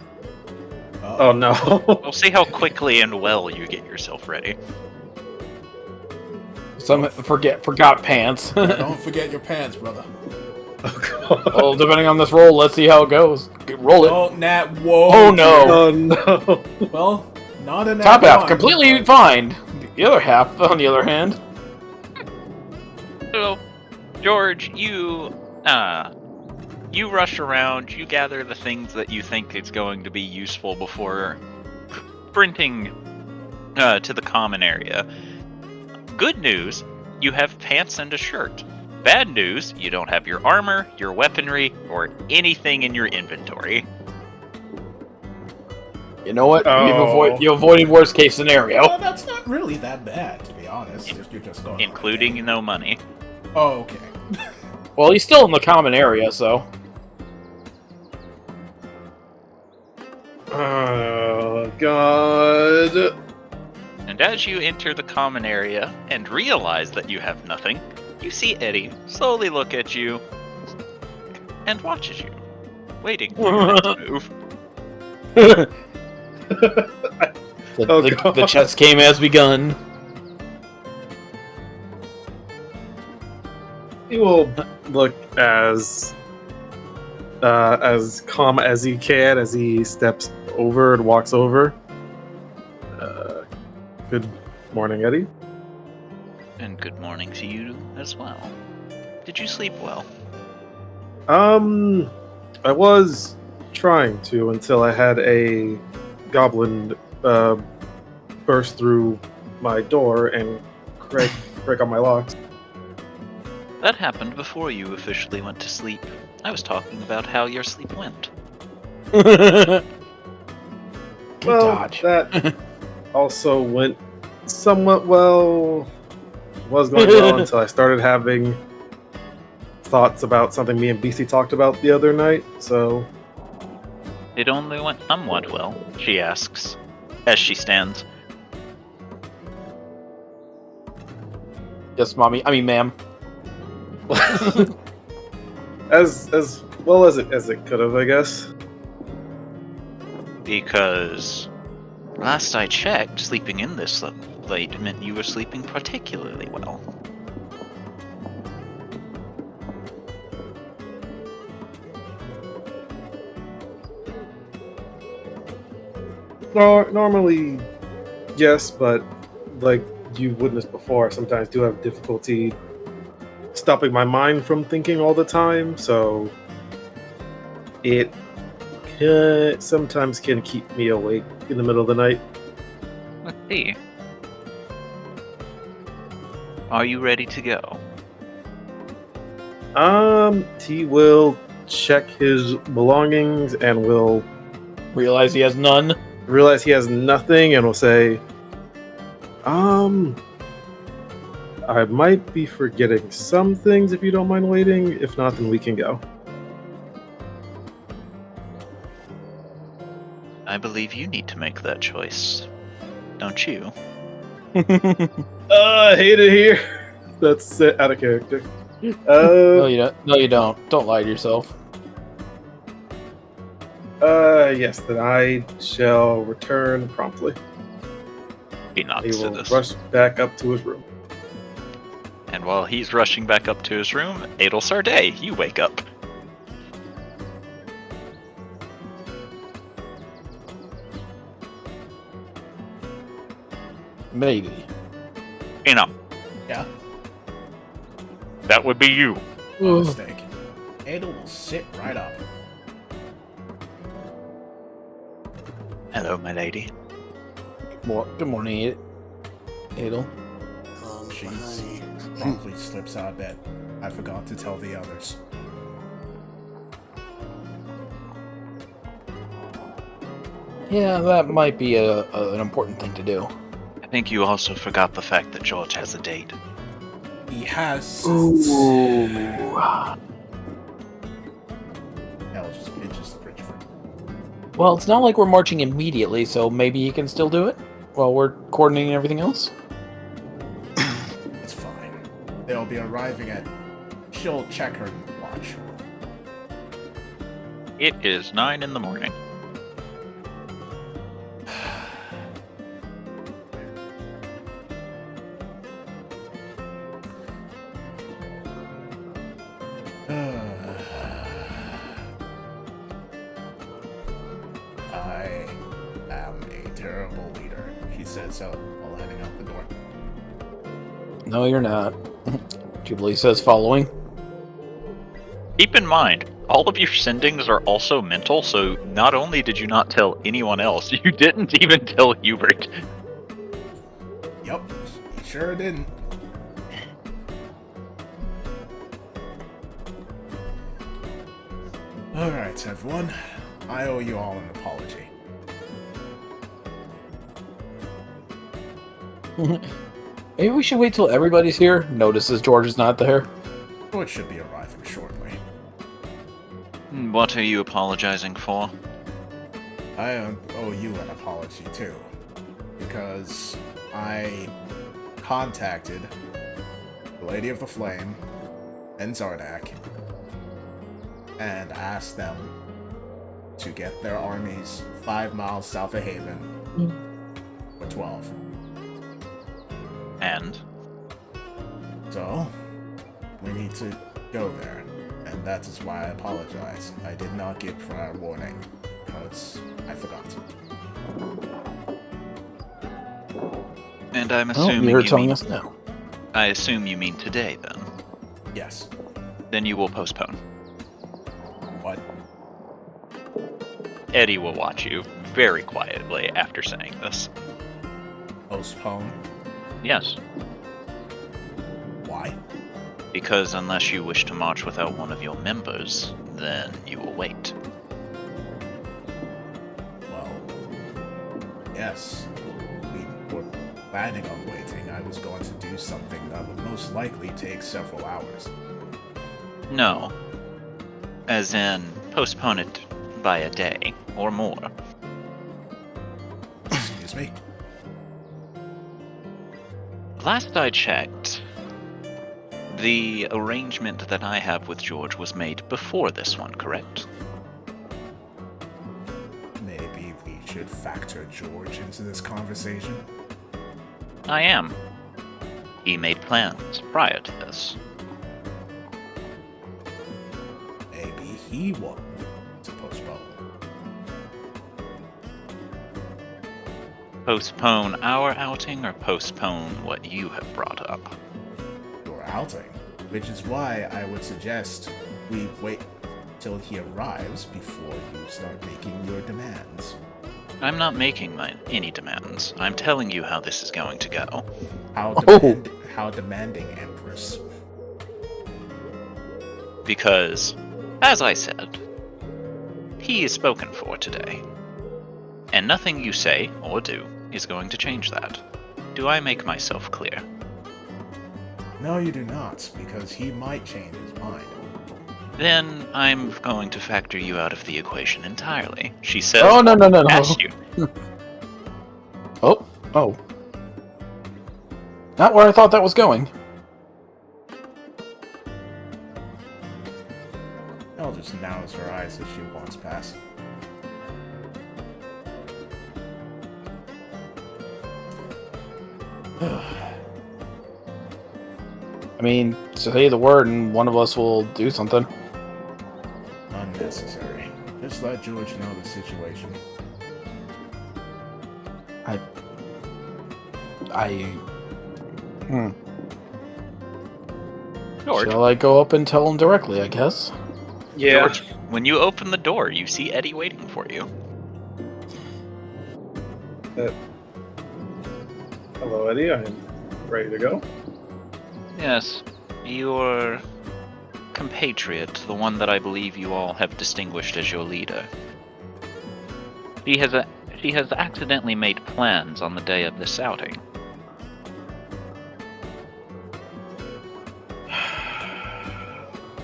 Oh no. We'll see how quickly and well you get yourself ready. Some forgot pants. Don't forget your pants, brother. Oh Well, depending on this roll, let's see how it goes. Roll it. Oh, Nat, whoa. Oh, no. Oh no. Well, not a Nat Top half, 1, completely but- fine. The other half, on the other hand. So, George, you rush around, you gather the things that you think is going to be useful before sprinting to the common area. Good news, you have pants and a shirt. Bad news, you don't have your armor, your weaponry, or anything in your inventory. You know what? Oh. You avoided worst case scenario. Well, that's not really that bad, to be honest, if you're just going... Including no money. Oh, okay. Well, he's still in the common area, so. Oh god. And as you enter the common area and realize that you have nothing, you see Eddie slowly look at you and watches you, waiting for your next move. The chess game has begun. He will look as calm as he can as he steps over and walks over. Good morning, Eddie. And good morning to you as well. Did you sleep well? I was trying to until I had a goblin burst through my door and break on my locks. That happened before you officially went to sleep. I was talking about how your sleep went. Good Well, dodge. that also went somewhat well. Was going well until I started having thoughts about something me and BC talked about the other night. So It only went somewhat well, she asks, as she stands. Yes, mommy. I mean, ma'am. as well as it could have, I guess. Because last I checked, sleeping in this late meant you were sleeping particularly well. Normally, yes, but like you've witnessed before, I sometimes do have difficulty stopping my mind from thinking all the time, so it sometimes can keep me awake in the middle of the night. Let's see. Are you ready to go? He will check his belongings and will Realize he has none. realize he has nothing and will say, I might be forgetting some things if you don't mind waiting. If not, then we can go. I believe you need to make that choice, don't you? I hate it here. That's out of character. No, you don't. No, you don't. Don't lie to yourself. Yes, then I shall return promptly. He nods He to will this. rush back up to his room. And while he's rushing back up to his room, Adel Sarday, you wake up. Maybe. You know, Yeah, that would be you. no mistake. Adel will sit right up. Hello, my lady. Good morning, Adel. Honey. Promptly slips out of bed. I forgot to tell the others. Yeah, that might be an important thing to do. I think you also forgot the fact that George has a date. He has... Ooh. Hell, just pinches the bridge for Well, it's not like we're marching immediately, so maybe he can still do it while we're coordinating everything else. It's fine. They'll be arriving at... She'll check her watch. It is 9 in the morning. I am a terrible leader, he said so while heading out the door. No, you're not. Jubilee says following. Keep in mind, all of your sendings are also mental, so not only did you not tell anyone else, you didn't even tell Hubert. Yup, he sure didn't. Alright, everyone. I owe you all an apology. Maybe we should wait till everybody's here. Notices George is not there. George should be arriving shortly. What are you apologizing for? I owe you an apology, too. Because I contacted the Lady of the Flame and Zardak and asked them to get their armies 5 miles south of Haven for 12. And? So, we need to go there, and that is why I apologize. I did not give prior warning, because I forgot. And I'm Oh, assuming you're you telling mean... us now. I assume you mean today, then. Yes. Then you will postpone. What? Eddie will watch you very quietly after saying this. Postpone? Yes, Why? because unless you wish to march without one of your members, then you will wait. Well, yes. We were planning on waiting. I was going to do something that would most likely take several hours. No. As in, postpone it by a day or more. Excuse me? Last I checked, the arrangement that I have with George was made before this one, correct? Maybe we should factor George into this conversation? I am. He made plans prior to this. Maybe he wanted to postpone. Postpone our outing or postpone what you have brought up? Your outing. Which is why I would suggest we wait till he arrives before you start making your demands. I'm not making any demands. I'm telling you how this is going to go. How demanding, Empress. Because, as I said, he is spoken for today. And nothing you say or do is going to change that. Do I make myself clear? No, you do not, because he might change his mind. Then I'm going to factor you out of the equation entirely. She says, Oh, no. ask you. Oh. Not where I thought that was going. Elle just narrows her eyes as she walks past. I mean, say the word and one of us will do something. Unnecessary. Just let George know the situation. George, Shall I go up and tell him directly, I guess? Yeah. George, when you open the door, you see Eddie waiting for you. Hello, Eddie. I'm ready to go. Yes, your compatriot, the one that I believe you all have distinguished as your leader. She has accidentally made plans on the day of this outing.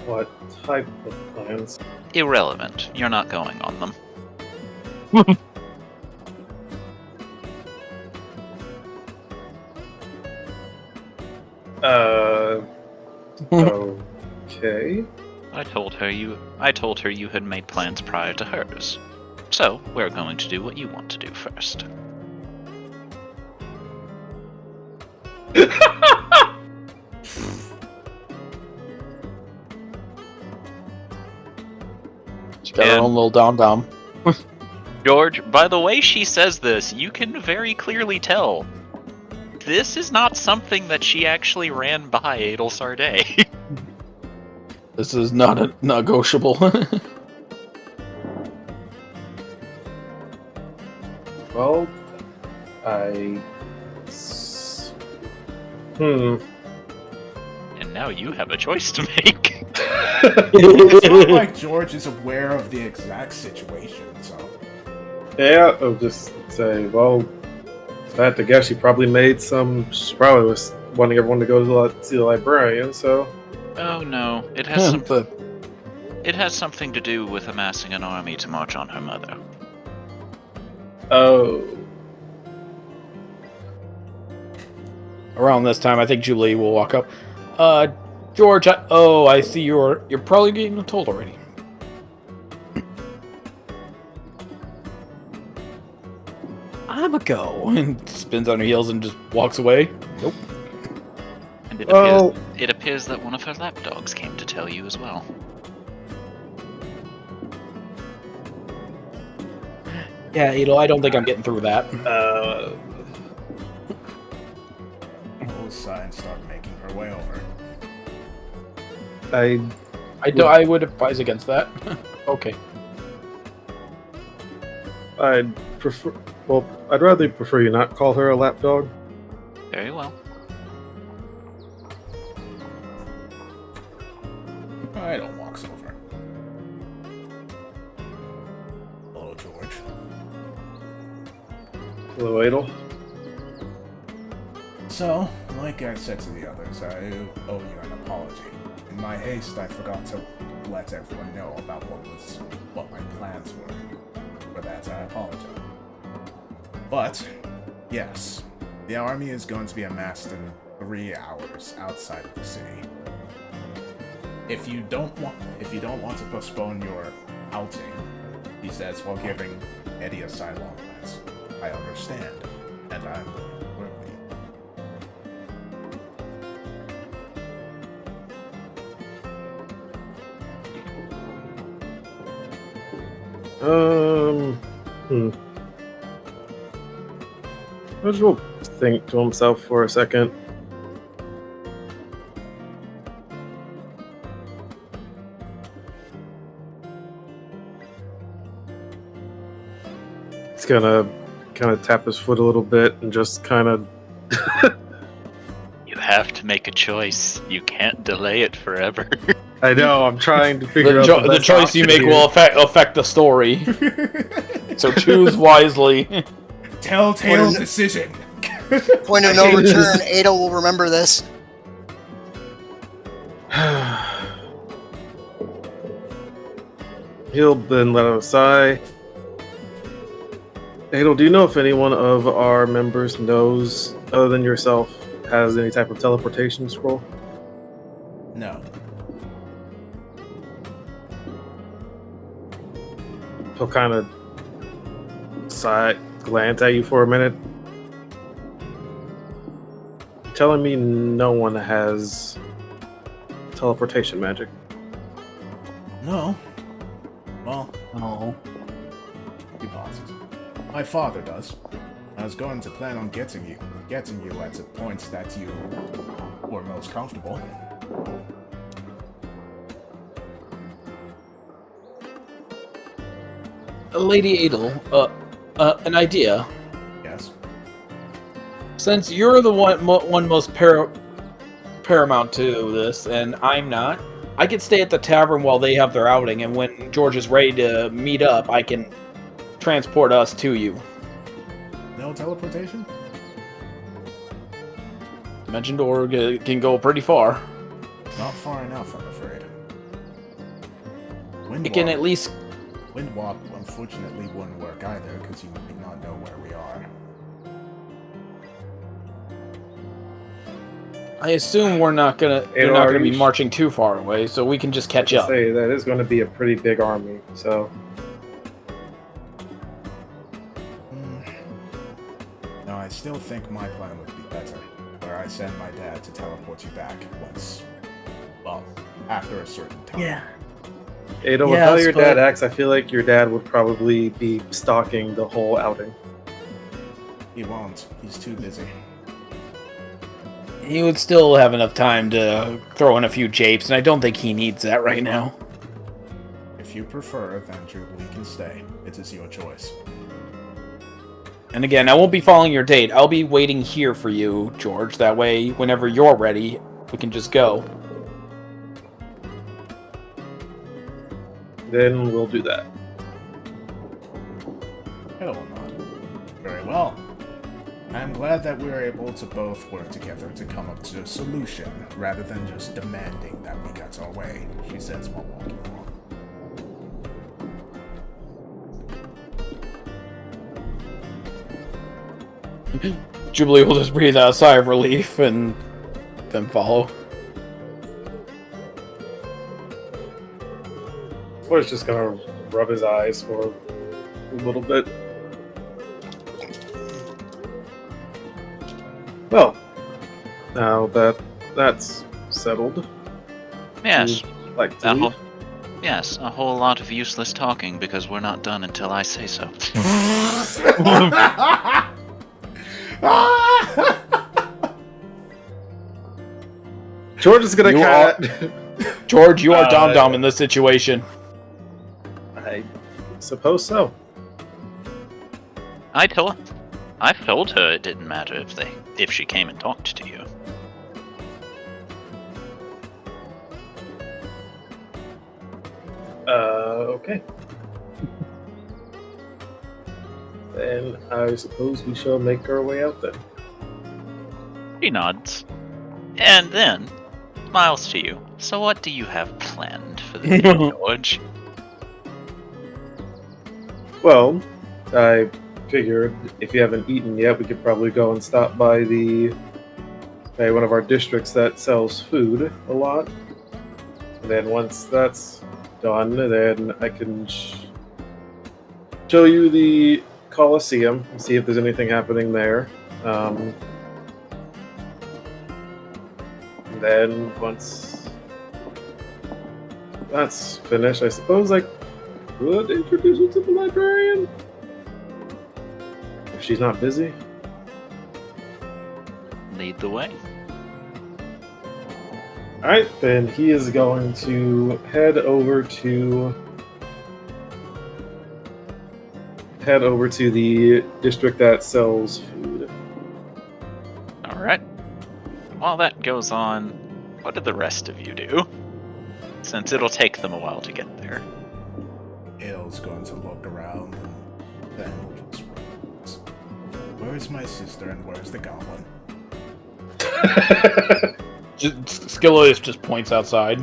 What type of plans? Irrelevant. You're not going on them. Okay. I told her you had made plans prior to hers. So, we're going to do what you want to do first. She got her own little dom-dom. George, by the way she says this, you can very clearly tell this is not something that she actually ran by Adel Sarday. This is not a negotiable. Well, And now you have a choice to make. It's not like George is aware of the exact situation, so. Yeah, I'll just say, well, if I had to guess, she probably was wanting everyone to go to see the librarian, so. Oh no, it has something to do with amassing an army to march on her mother. Oh. Around this time, I think Jubilee will walk up. George, I see you're probably getting told already. I'm a go. And spins on her heels and just walks away. Nope. And Well- it appears that one of her lapdogs came to tell you as well. Yeah, I don't think I'm getting through that. We'll sigh and start making her way over. I would advise against that. Okay. I'd rather prefer you not call her a lapdog. Very well. Idle walks over. Hello, George. Hello, Adel. So, like I said to the others, I owe you an apology. In my haste, I forgot to let everyone know about what my plans were. For that, I apologize. But, yes, the army is going to be amassed in 3 hours outside of the city. If you don't want to postpone your outing, he says while giving Eddie a sidelong glance, I understand, and I'm willing to work with you. George will think to himself for a second. He's gonna kind of tap his foot a little bit and just kind of. You have to make a choice. You can't delay it forever. I know. I'm trying to figure out The choice you make will affect the story. So choose wisely. Telltale decision. Point of no return. Ada will remember this. He'll then let out a sigh. Adel, do you know if anyone of our members knows, other than yourself, has any type of teleportation scroll? No. He'll kind of glance at you for a minute. You're telling me no one has teleportation magic? No. Well, Oh. he pauses. My father does. I was going to plan on getting you at the points that you were most comfortable. Lady Adel, an idea. Yes. Since you're the one most paramount to this, and I'm not, I could stay at the tavern while they have their outing, and when George is ready to meet up, I can transport us to you. No teleportation? Dimension door can go pretty far. Not far enough, I'm afraid. It can at least... Windwalk, unfortunately, wouldn't work either, because you might not know where we are. I assume you're not gonna be marching too far away, so we can just catch up. Say that is going to be a pretty big army, so No, I still think my plan would be better, where I send my dad to teleport you back once. Well, after a certain time. Yeah. Ada, with how Yes, your but- dad acts, I feel like your dad would probably be stalking the whole outing. He won't. He's too busy. He would still have enough time to throw in a few japes, and I don't think he needs that right now. If you prefer, then Jubilee can stay. It is your choice. And again, I won't be following your date. I'll be waiting here for you, George. That way, whenever you're ready, we can just go. Then we'll do that. It will not. Very well. I'm glad that we were able to both work together to come up to a solution, rather than just demanding that we get our way, she says while walking along. Jubilee will just breathe out a sigh of relief and then follow. We're just gonna rub his eyes for a little bit. Well, now that that's settled, Yes. like to A leave? whole, yes, a whole lot of useless talking because we're not done until I say so. George is gonna You kind of. George, you are Dom in this situation. I suppose so. I've told her it didn't matter if she came and talked to you. Okay. Then I suppose we shall make our way out then. She nods. And then smiles to you. So what do you have planned for the day, George? Well, I figured if you haven't eaten yet, we could probably go and stop by one of our districts that sells food a lot. And then once that's done, then I can show you the Colosseum and see if there's anything happening there. And then once that's finished, I suppose I could introduce you to the librarian. If she's not busy. Lead the way. Alright, then he is going to head over to the district that sells food. Alright. While that goes on, what do the rest of you do? Since it'll take them a while to get there. Hale's going to look around and then we'll just relax. Where's my sister and where's the goblin? Skillois just points outside.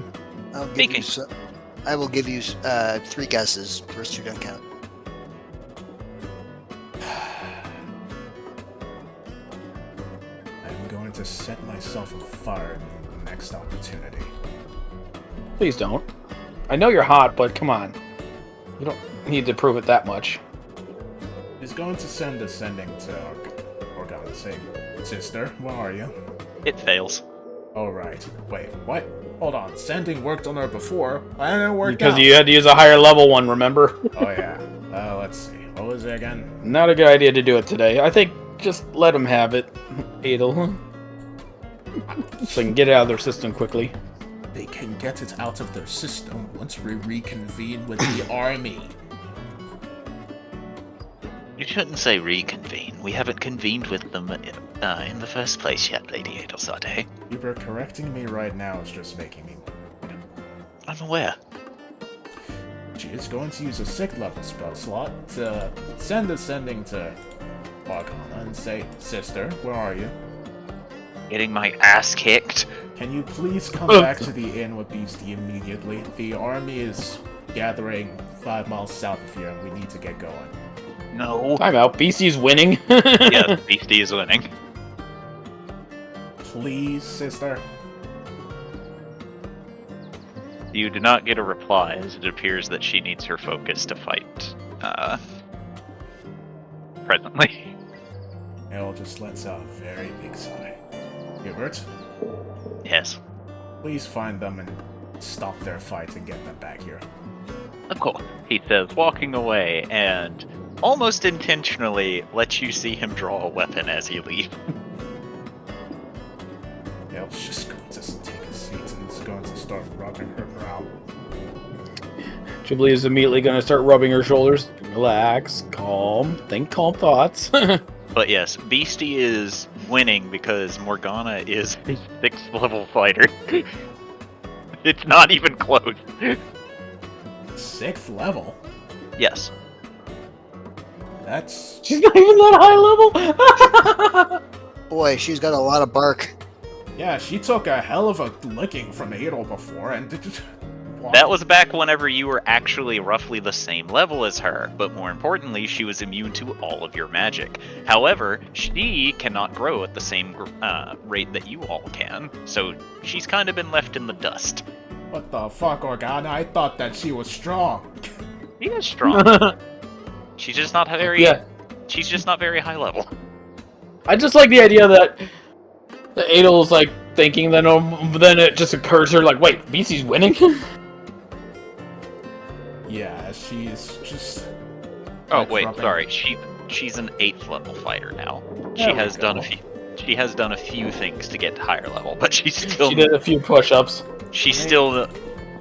I will give you 3 guesses. First 2 don't count. I'm going to set myself on fire in the next opportunity. Please don't. I know you're hot, but come on. You don't need to prove it that much. He's going to send a sending to Organa saying, Sister, where are you? It fails. Alright. Wait, what? Hold on. Sending worked on her before, and it worked Because out. you had to use a higher level one, remember? Oh yeah. Let's see. What was it again? Not a good idea to do it today. I think just let them have it, Adel. So they can get it out of their system quickly. They can get it out of their system once we reconvene with the army. You shouldn't say reconvene. We haven't convened with them in the first place yet, Lady Adelsade. You were correcting me right now is just making me... I'm aware. She is going to use a 6th level spell slot to send a sending to Arcana and say, Sister, where are you? Getting my ass kicked. Can you please come back to the inn with Beastie immediately? The army is gathering 5 miles south of here and we need to get going. No. Time out. BC's winning. Yes, Beastie is winning. Please, sister. You do not get a reply, as it appears that she needs her focus to fight. Presently. Hale just lets out a very big sigh. Hubert, Yes. please find them and stop their fight and get them back here. Of course, he says, walking away, and almost intentionally lets you see him draw a weapon as he leaves. Hale's just going to take a seat and is going to start rubbing her brow. Jubilee is immediately going to start rubbing her shoulders. Relax, calm, think calm thoughts. But yes, Beastie is winning because Morgana is a 6th level fighter. It's not even close. 6th level? Yes. That's... She's not even that high level. Boy, she's got a lot of bark. Yeah, she took a hell of a licking from Adel before, and... Wow. That was back whenever you were actually roughly the same level as her, but more importantly, she was immune to all of your magic. However, she cannot grow at the same rate that you all can, so she's kind of been left in the dust. What the fuck, Organa? I thought that she was strong. She is strong. She's just not very. Yeah. She's just not very high level. I just like the idea that Adel's like thinking, then it just occurs to her like, wait, BC's winning? Yeah, she's just... Oh like, wait, rubbing- sorry. She's an 8th level fighter now. She There we has done go. a few. She has done a few things to get to higher level, but she's still She did a few push-ups. she's still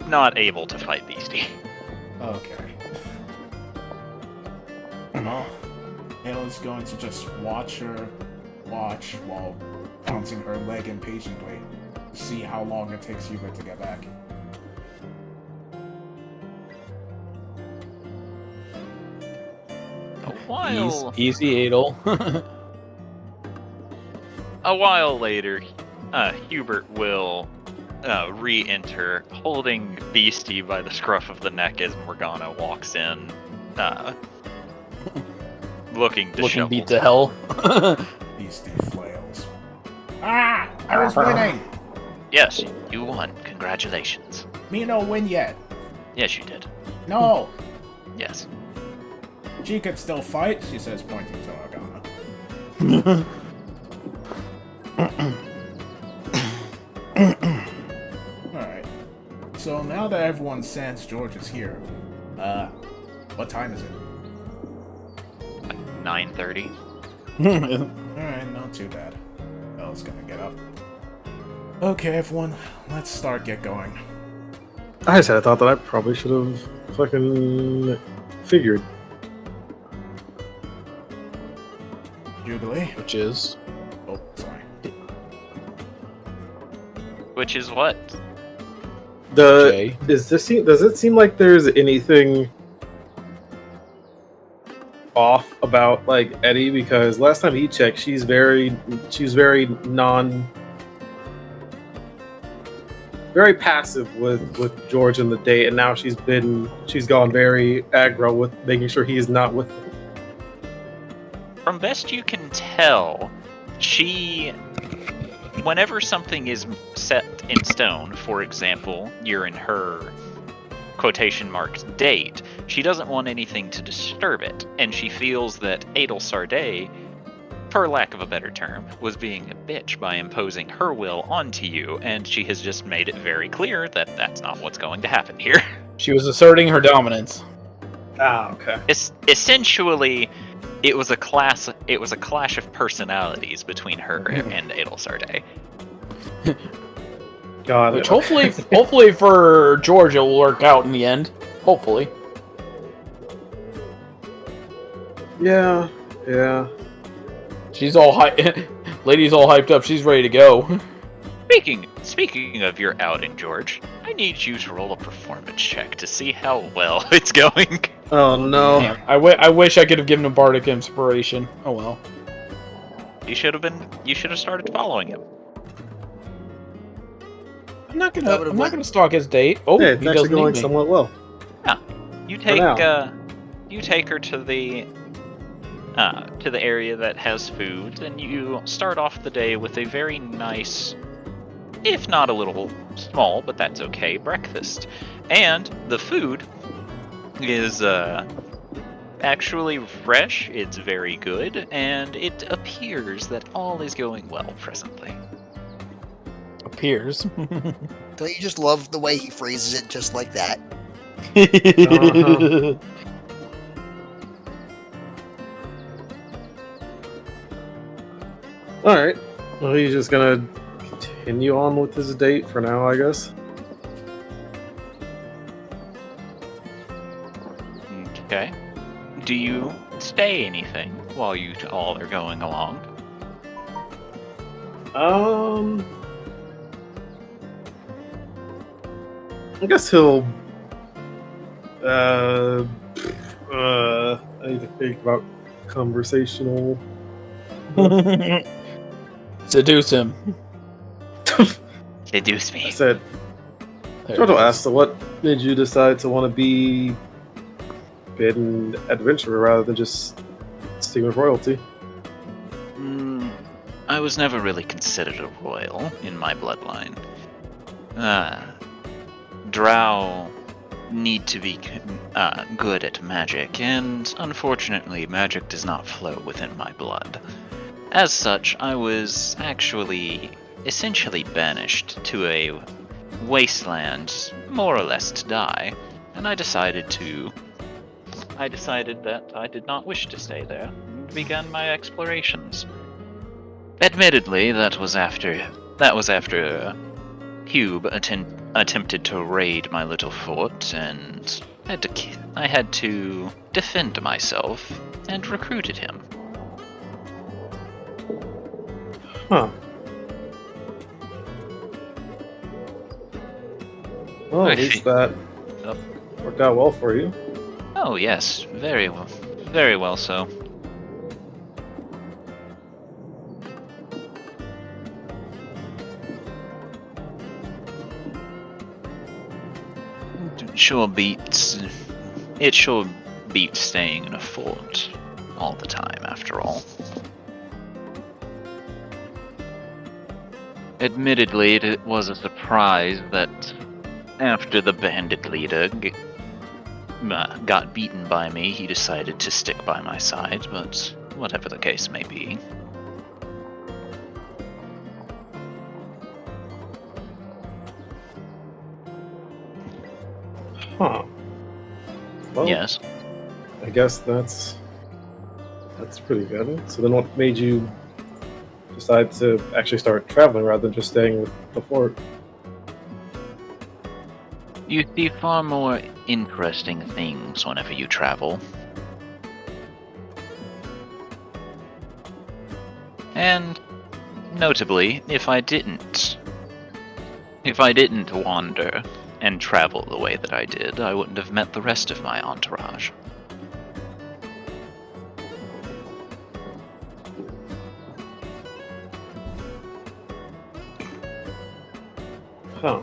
not able to fight Beastie. Okay. Well, Ayla's going to just watch while bouncing her leg impatiently to see how long it takes Hubert to get back. A while, Easy, Adel. a while later, Hubert will re-enter, holding Beastie by the scruff of the neck as Morgana walks in, looking disheveled. Looking beat to hell. Beastie flails. Ah! I was winning! Yes, you won. Congratulations. Me no win yet. Yes, you did. No! Yes. She could still fight, she says, pointing to Organa. Alright. So now that everyone senses George is here, what time is it? 9:30. Alright, not too bad. Bella's gonna get up. Okay, everyone, let's get going. I just had a thought that I probably should have fucking figured. Jubilee? Which is... Oh, sorry. Which is what? Jay. Does it seem like there's anything off about like Eddie? Because last time he checked, she's very passive with George in the date, and now she's gone very aggro with making sure he's not with her. From best you can tell, whenever something is set in stone, for example, you're in her quotation marks date, she doesn't want anything to disturb it, and she feels that Adel Sarday, for lack of a better term, was being a bitch by imposing her will onto you, and she has just made it very clear that that's not what's going to happen here. She was asserting her dominance. Ah, okay. Essentially, it was a clash of personalities between her and Adel Sarday. God. Which hopefully for George it will work out in the end. Hopefully. Yeah. She's all lady's all hyped up. She's ready to go. Speaking of your outing, George, I need you to roll a performance check to see how well it's going. Oh no. Damn, I wish I could have given him bardic inspiration. Oh well. You should have started following him. I'm not gonna stalk his date. Oh, Yeah, it's he actually doesn't going need me. somewhat well. You now. take her to the area that has food, and you start off the day with a very nice, if not a little small, but that's okay, breakfast. And the food is actually fresh, it's very good, and it appears that all is going well presently. peers. Don't you just love the way he phrases it just like that? Uh-huh. Alright. Well, he's just gonna continue on with his date for now, I guess. Okay. Do you say anything while you all are going along? I guess he'll. I need to think about conversational. Seduce him. Seduce me. I said, There Jojo it is. asked, so what made you decide to want to be an adventurer rather than just sticking with royalty? I was never really considered a royal in my bloodline. Drow need to be good at magic, and unfortunately, magic does not flow within my blood. As such, I was actually essentially banished to a wasteland, more or less to die, and I decided that I did not wish to stay there, and began my explorations. Admittedly, that was after Hube attempted to raid my little fort, and I had to defend myself and recruited him. Huh. Well, I at least see. that Yep. worked out well for you. Oh yes, very well so. It sure beats staying in a fort all the time, after all. Admittedly, it was a surprise that after the bandit leader got beaten by me, he decided to stick by my side, but whatever the case may be. Huh. Well, Yes. I guess that's pretty good. So then what made you decide to actually start traveling rather than just staying with the fort? You see far more interesting things whenever you travel. And notably, if I didn't wander and travel the way that I did, I wouldn't have met the rest of my entourage. Huh.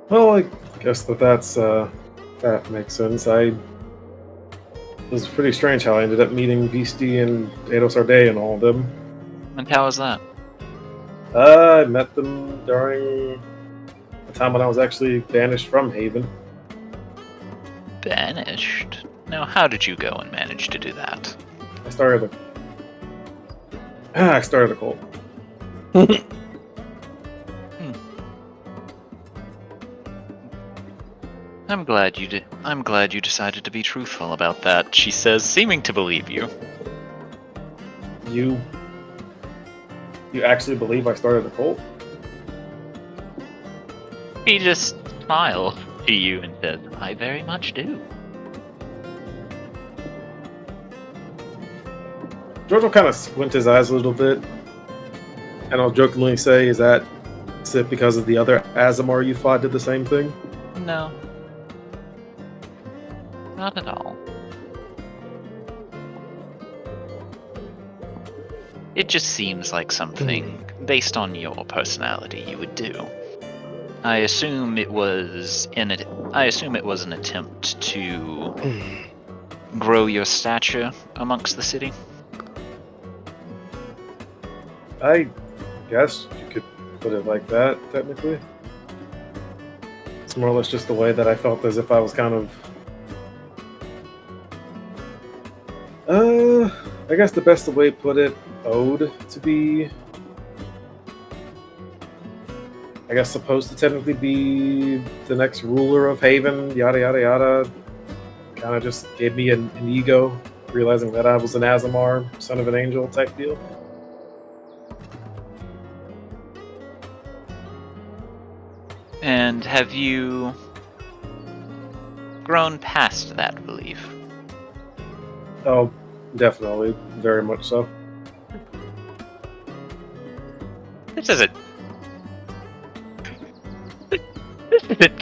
Well, I guess that makes sense. It was pretty strange how I ended up meeting Beastie and Edo Sarday and all of them. And how is that? I met them during the time when I was actually banished from Haven. Banished? Now, how did you go and manage to do that? I started a cult. I'm glad you did. I'm glad you decided to be truthful about that, she says, seeming to believe you. You actually believe I started a cult? He just smiles to you and says, I very much do. George will kind of squint his eyes a little bit, and I'll jokingly say, is it because of the other Azamar you fought did the same thing? No. Not at all. It just seems like something, based on your personality, you would do. I assume it was an attempt to grow your stature amongst the city. I guess you could put it like that, technically. It's more or less just the way that I felt as if I was kind of... I guess the best way to put it, owed to be I guess, supposed to technically be the next ruler of Haven, yada yada yada. Kind of just gave me an ego, realizing that I was an Azamar, son of an angel type deal. And have you grown past that belief? Oh, definitely, very much so. This isn't.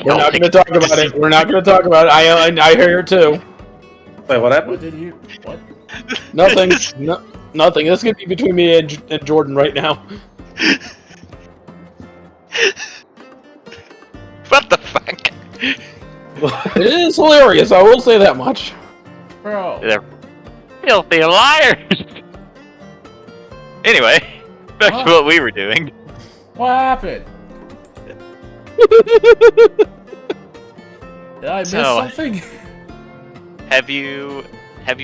We're not going to talk about it. We're not going to talk about it. I hear it too. Wait, what What happened? did you? What? Nothing. Nothing. This could be between me and Jordan right now. What the fuck? It is hilarious. I will say that much. Bro. They're filthy liars. Anyway, back to what we were doing. What happened? Did I miss something? Have you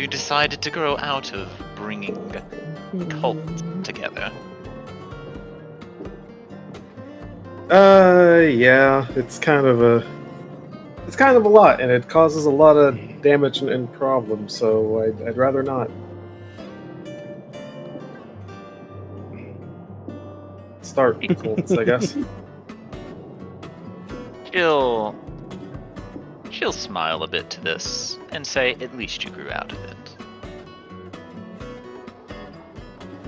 decided to grow out of bringing cults together? Yeah, it's kind of a lot, and it causes a lot of damage and problems. So I'd rather not. Start cults, I guess. She'll smile a bit to this and say, at least you grew out of it.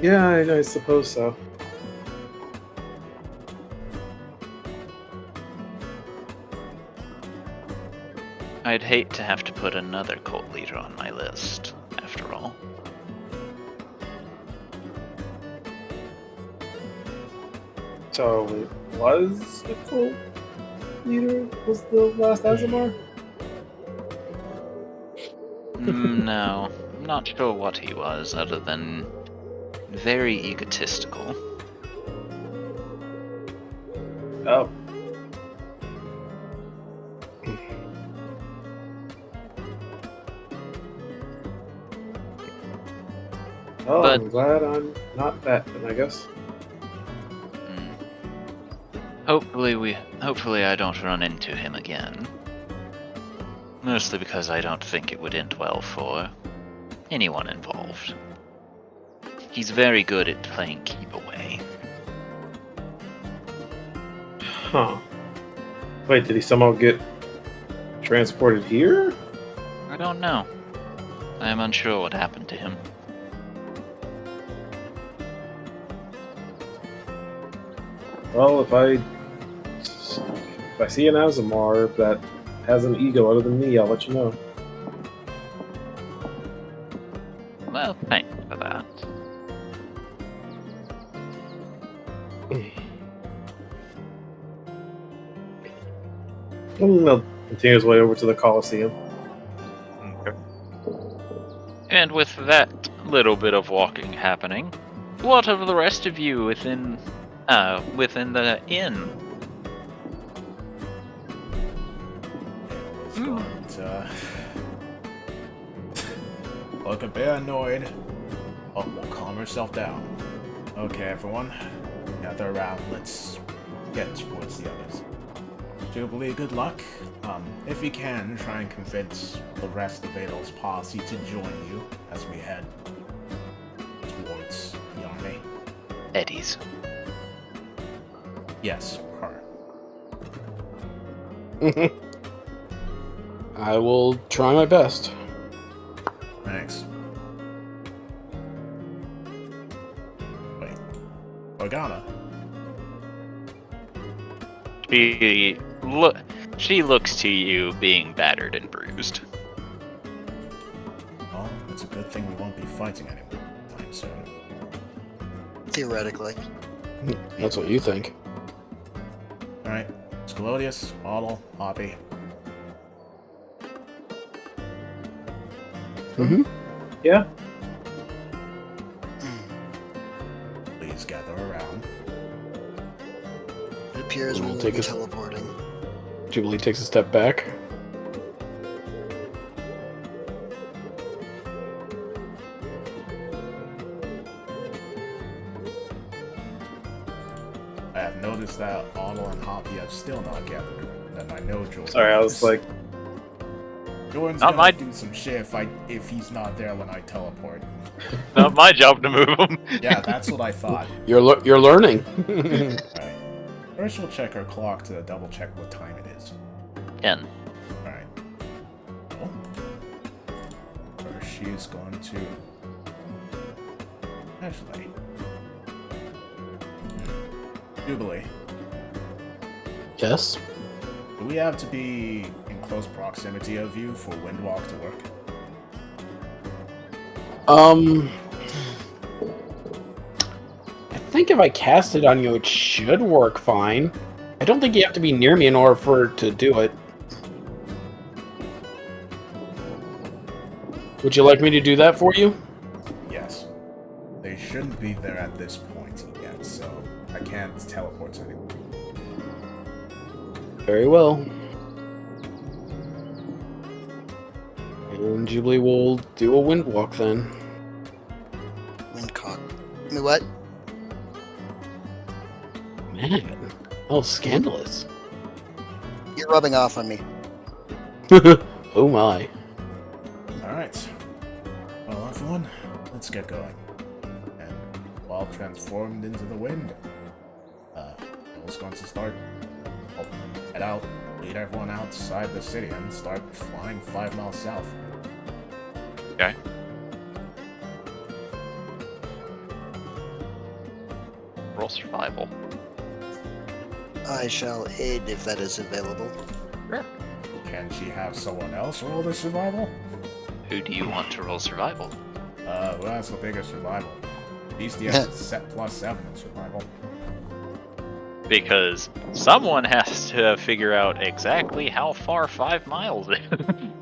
Yeah, I suppose so. I'd hate to have to put another cult leader on my list, after all. So it was the cult leader was the last Azamar? No, I'm not sure what he was, other than very egotistical. Oh. Oh, But- I'm glad I'm not that, then, I guess. Hopefully I don't run into him again. Mostly because I don't think it would end well for anyone involved. He's very good at playing keep away. Huh. Wait, did he somehow get transported here? I don't know. I am unsure what happened to him. Well, if I see an Azamar that has an ego other than me, I'll let you know. Well, thanks for that. And he'll continue his way over to the Coliseum. And with that little bit of walking happening, what of the rest of you within the inn? Was going to look a bit annoyed. Oh, we'll calm herself down. Okay, everyone, gather around. Let's get towards the others. Jubilee, good luck. If you can, try and convince the rest of Adol's posse to join you as we head towards the army. Eddie's. Yes, her. I will try my best. Thanks. Wait. Organa. She looks to you being battered and bruised. Well, it's a good thing we won't be fighting anyone anytime soon. Theoretically. That's what you think. Alright, Scalodius, Otto, Hoppy. Mm-hmm. Yeah. Please gather around. It appears we We'll will take be us- teleporting. Jubilee takes a step back. I have noticed that Otto and still not gathered. And I know Jordan. Sorry, I was like, Jordan's Not gonna my- do some shit if he's not there when I teleport. Not my job to move him. Yeah, that's what I thought. You're learning. Alright. First we'll check her clock to double check what time it is. 10. Alright. Oh. First she is going to... Actually... Jubilee. Yes. Do we have to be in close proximity of you for Windwalk to work? I think if I cast it on you, it should work fine. I don't think you have to be near me in order for it to do it. Would you like me to do that for you? Yes. They shouldn't be there at this point yet, so I can't teleport to anyone. Very well. And Jubilee will do a Windwalk then. Windcock. I mean, what? Man, oh, scandalous. You're rubbing off on me. Oh my. Alright. Well, everyone, let's get going. And while transformed into the wind, Bill's going to start. Head out, lead everyone outside the city, and start flying 5 miles south. Okay. Roll survival. I shall aid if that is available. Can she have someone else roll the survival? Who do you want to roll survival? Who has the biggest survival? Beastie has set +7 in survival. Because someone has to figure out exactly how far 5 miles is.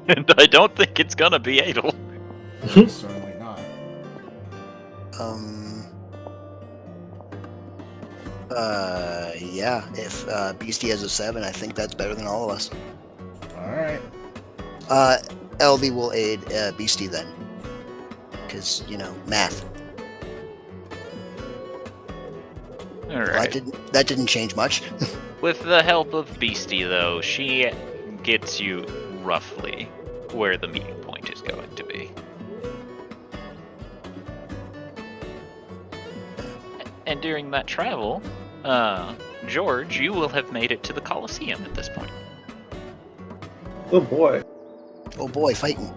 And I don't think it's gonna be Adel. Certainly not. Yeah, if Beastie has a 7, I think that's better than all of us. Alright. LV will aid Beastie then. Because, math. Alright. That didn't change much. With the help of Beastie, though, she gets you roughly where the meeting point is going to be. And during that travel, George, you will have made it to the Colosseum at this point. oh boy. Oh boy, fighting.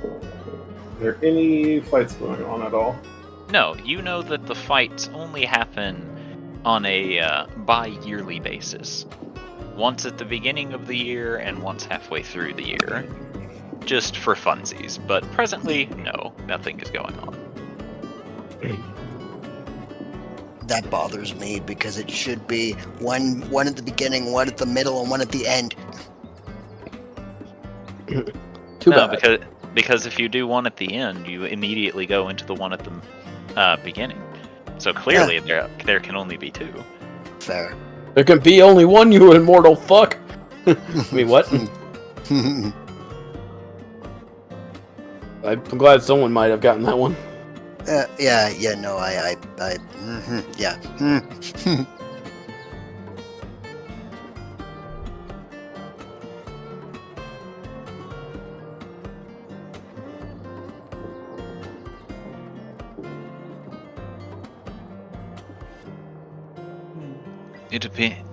Are there any fights going on at all? No, you know that the fights only happen on a bi-yearly basis. Once at the beginning of the year and once halfway through the year. Just for funsies, but presently, no, nothing is going on. That bothers me because it should be one at the beginning, one at the middle, and one at the end. Too No, bad. because if you do one at the end, you immediately go into the one at the beginning. So clearly there can only be 2. Fair. There can be only one, you immortal fuck. I mean, what? I'm glad someone might have gotten that one. Yeah, no, yeah.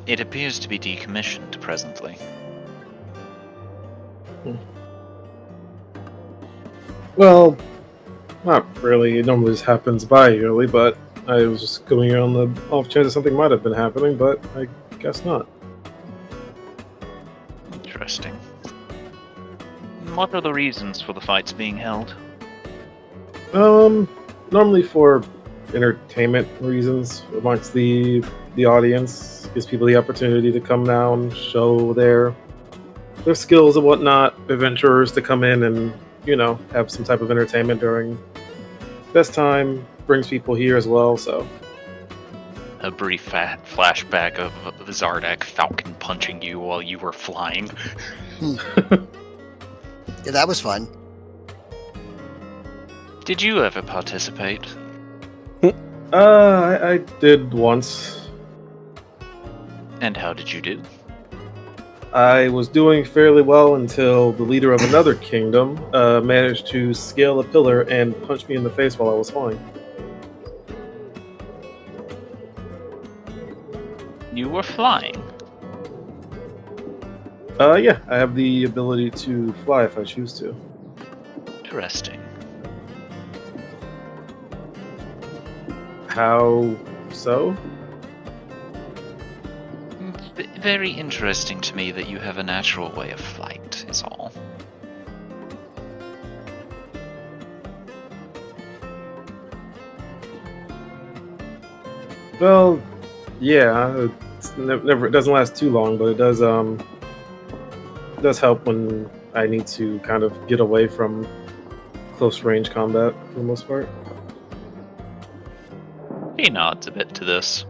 It appears to be decommissioned presently. Well, not really. It normally just happens bi-yearly, but I was just going on the off chance that something might have been happening, but I guess not. Interesting. What are the reasons for the fights being held? Normally for entertainment reasons amongst the audience, gives people the opportunity to come down, show their skills and whatnot, adventurers to come in and, have some type of entertainment during this time, brings people here as well, so. A brief flashback of Zardak falcon punching you while you were flying. Yeah, that was fun. Did you ever participate? I did once. And how did you do? I was doing fairly well until the leader of another kingdom managed to scale a pillar and punch me in the face while I was flying. You were flying. Yeah, I have the ability to fly if I choose to. Interesting. How so? Very interesting to me that you have a natural way of flight, is all. Well, yeah, it doesn't last too long, but it does help when I need to kind of get away from close range combat for the most part. He nods a bit to this.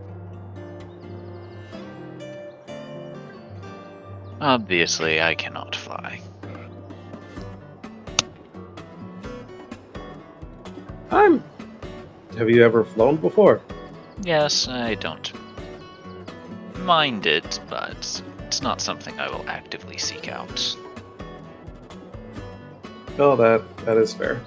Obviously, I cannot fly. Have you ever flown before? Yes, I don't mind it, but it's not something I will actively seek out. No, that is fair.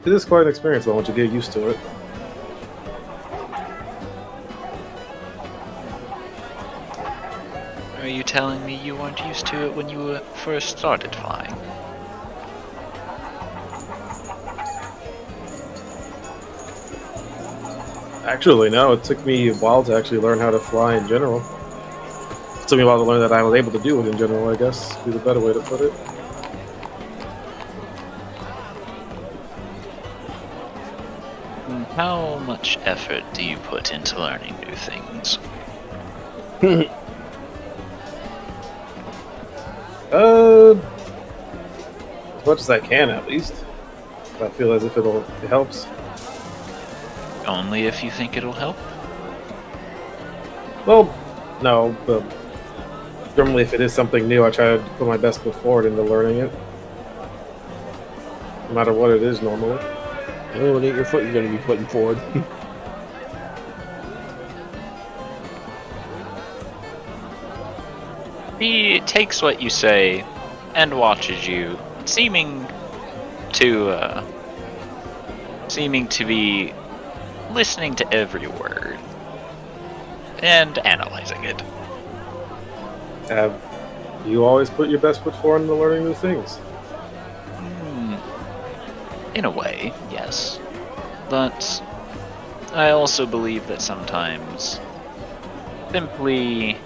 It is quite an experience though once you get used to it. Are you telling me you weren't used to it when you first started flying? Actually, no, it took me a while to actually learn how to fly in general. It took me a while to learn that I was able to do it in general, I guess, would be the better way to put it. How much effort do you put into learning new things? As much as I can, at least. I feel as if it helps. Only if you think it'll help? Well, no, but normally if it is something new, I try to put my best foot forward into learning it. No matter what it is, normally. Oh, it ain't your foot you're going to be putting forward. He takes what you say and watches you, seeming to be listening to every word and analyzing it. Have you always put your best foot forward into learning new things? In a way, yes. But I also believe that sometimes simply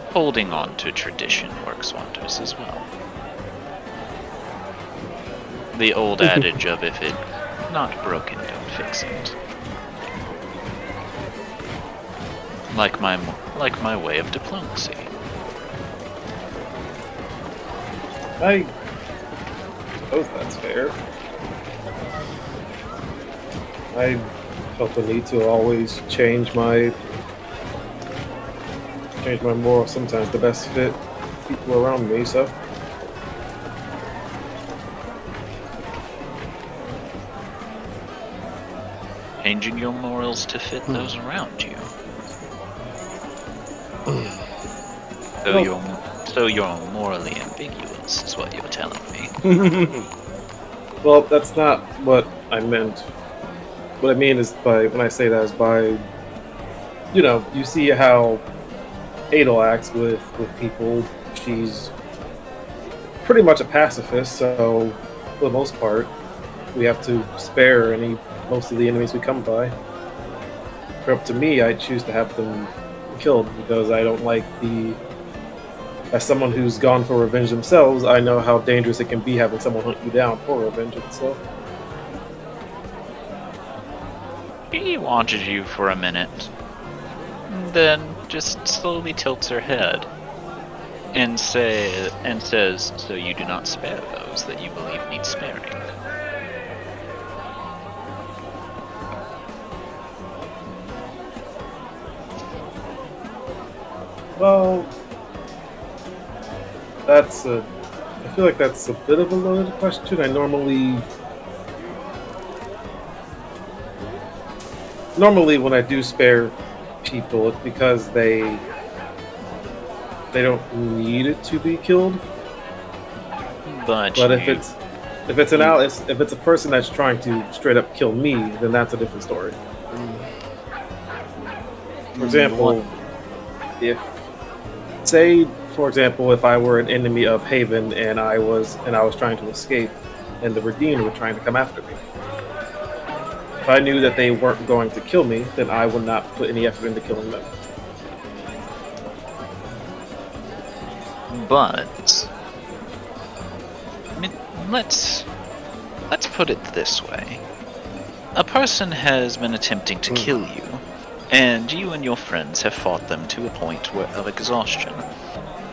holding on to tradition works wonders as well. The old adage of if it's not broken, don't fix it. Like my way of diplomacy. I suppose that's fair. I felt the need to always change my moral, sometimes the best fit people around me, so. Changing your morals to fit those around you. So you're morally ambiguous, is what you're telling me. Well, that's not what I meant. What I mean is when I say that is by, you see how Adel acts with people. She's pretty much a pacifist, so for the most part, we have to spare most of the enemies we come by. For up to me, I choose to have them killed because I don't like as someone who's gone for revenge themselves, I know how dangerous it can be having someone hunt you down for revenge itself. She watches you for a minute, then just slowly tilts her head and says, "So you do not spare those that you believe need sparing." Well, I feel feel like that's a bit of a loaded question. I normally when I do spare people, it's because they don't need it to be killed. But if it's a person that's trying to straight up kill me, then that's a different story. For example, if I were an enemy of Haven and I was trying to escape, and the Redeemed were trying to come after me, if I knew that they weren't going to kill me, then I would not put any effort into killing them. But I mean, let's put it this way: a person has been attempting to kill you, and you and your friends have fought them to a point of exhaustion.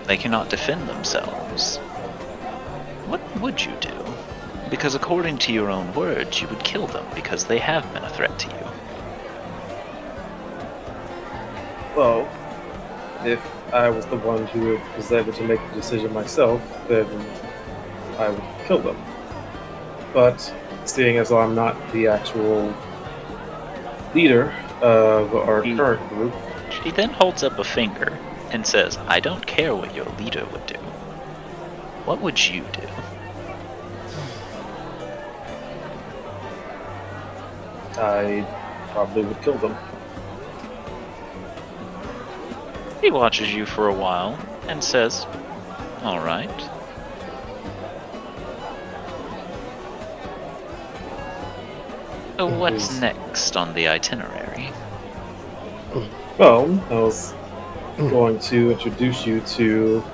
They cannot defend themselves. What would you do? Because according to your own words, you would kill them because they have been a threat to you. Well, if I was the one who was able to make the decision myself, then I would kill them. But seeing as though I'm not the actual leader of our current group, She then holds up a finger and says, "I don't care what your leader would do. What would you do?" I probably would kill them. He watches you for a while and says, "All right." So what's next on the itinerary? Well, I was going to introduce you to...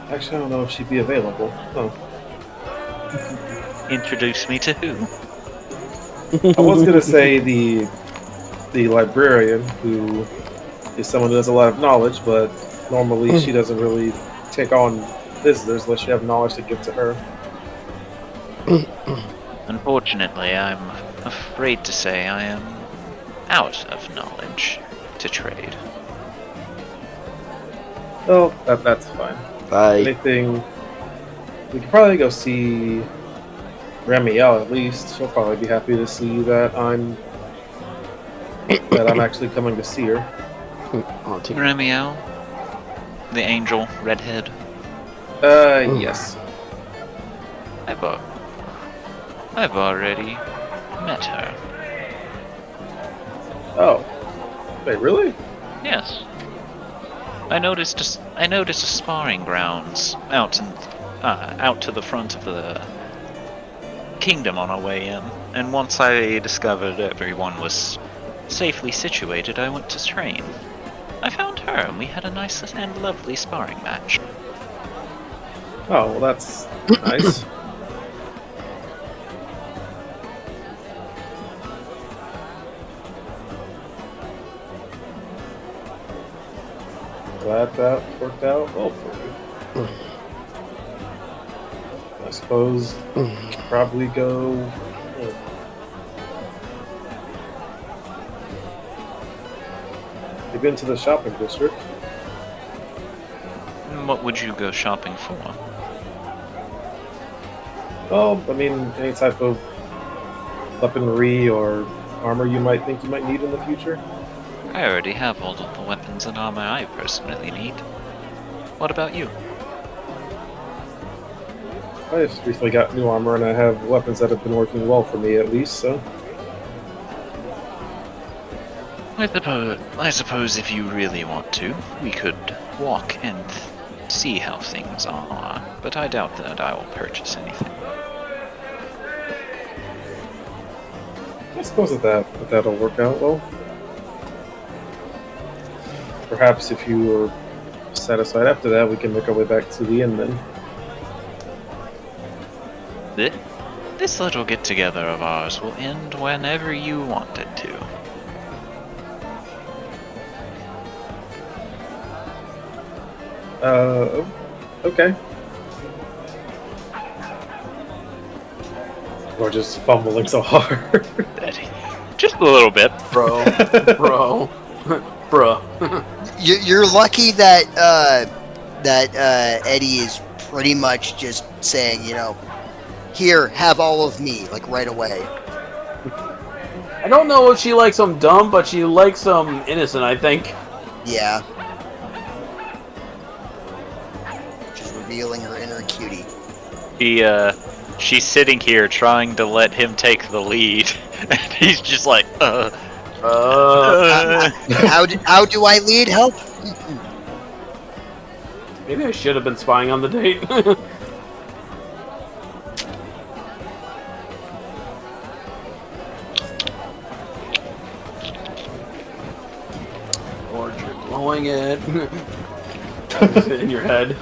Actually, I don't know if she'd be available. Oh. Introduce me to who? I was going to say the librarian, who is someone who has a lot of knowledge, but normally she doesn't really take on visitors unless you have knowledge to give to her. Unfortunately, I'm afraid to say I am out of knowledge to trade. Oh, that's fine. Bye. Anything, we could probably go see Ramiel at least. She'll probably be happy to see that I'm actually coming to see her. Ramiel? The angel, redhead? Yes. I've already met her. Oh. Wait, really? Yes. I noticed a sparring grounds out to the front of the kingdom on our way in, and once I discovered everyone was safely situated, I went to train. I found her, and we had a nice and lovely sparring match. Oh, well, that's nice. Glad that worked out well for you. I suppose you could probably go... You've been to the shopping district. What would you go shopping for? Well, I mean, any type of weaponry or armor you might think you might need in the future. I already have all of the weapons and armor I personally need. What about you? I just recently got new armor and I have weapons that have been working well for me at least, so... I suppose if you really want to, we could walk and see how things are, but I doubt that I will purchase anything. I suppose that'll work out well. Perhaps if you are satisfied after that, we can make our way back to the inn then. This little get-together of ours will end whenever you want it to. Okay. Or just fumbling so hard. Just a little bit. Bro. You're lucky that that Eddie is pretty much just saying, here, have all of me, like right away. I don't know if she likes him dumb, but she likes him innocent, I think. Yeah. She's revealing her inner cutie. She's sitting here trying to let him take the lead, and he's just like, How do I lead? Help? Maybe I should have been spying on the date. George, you're blowing it. In your head.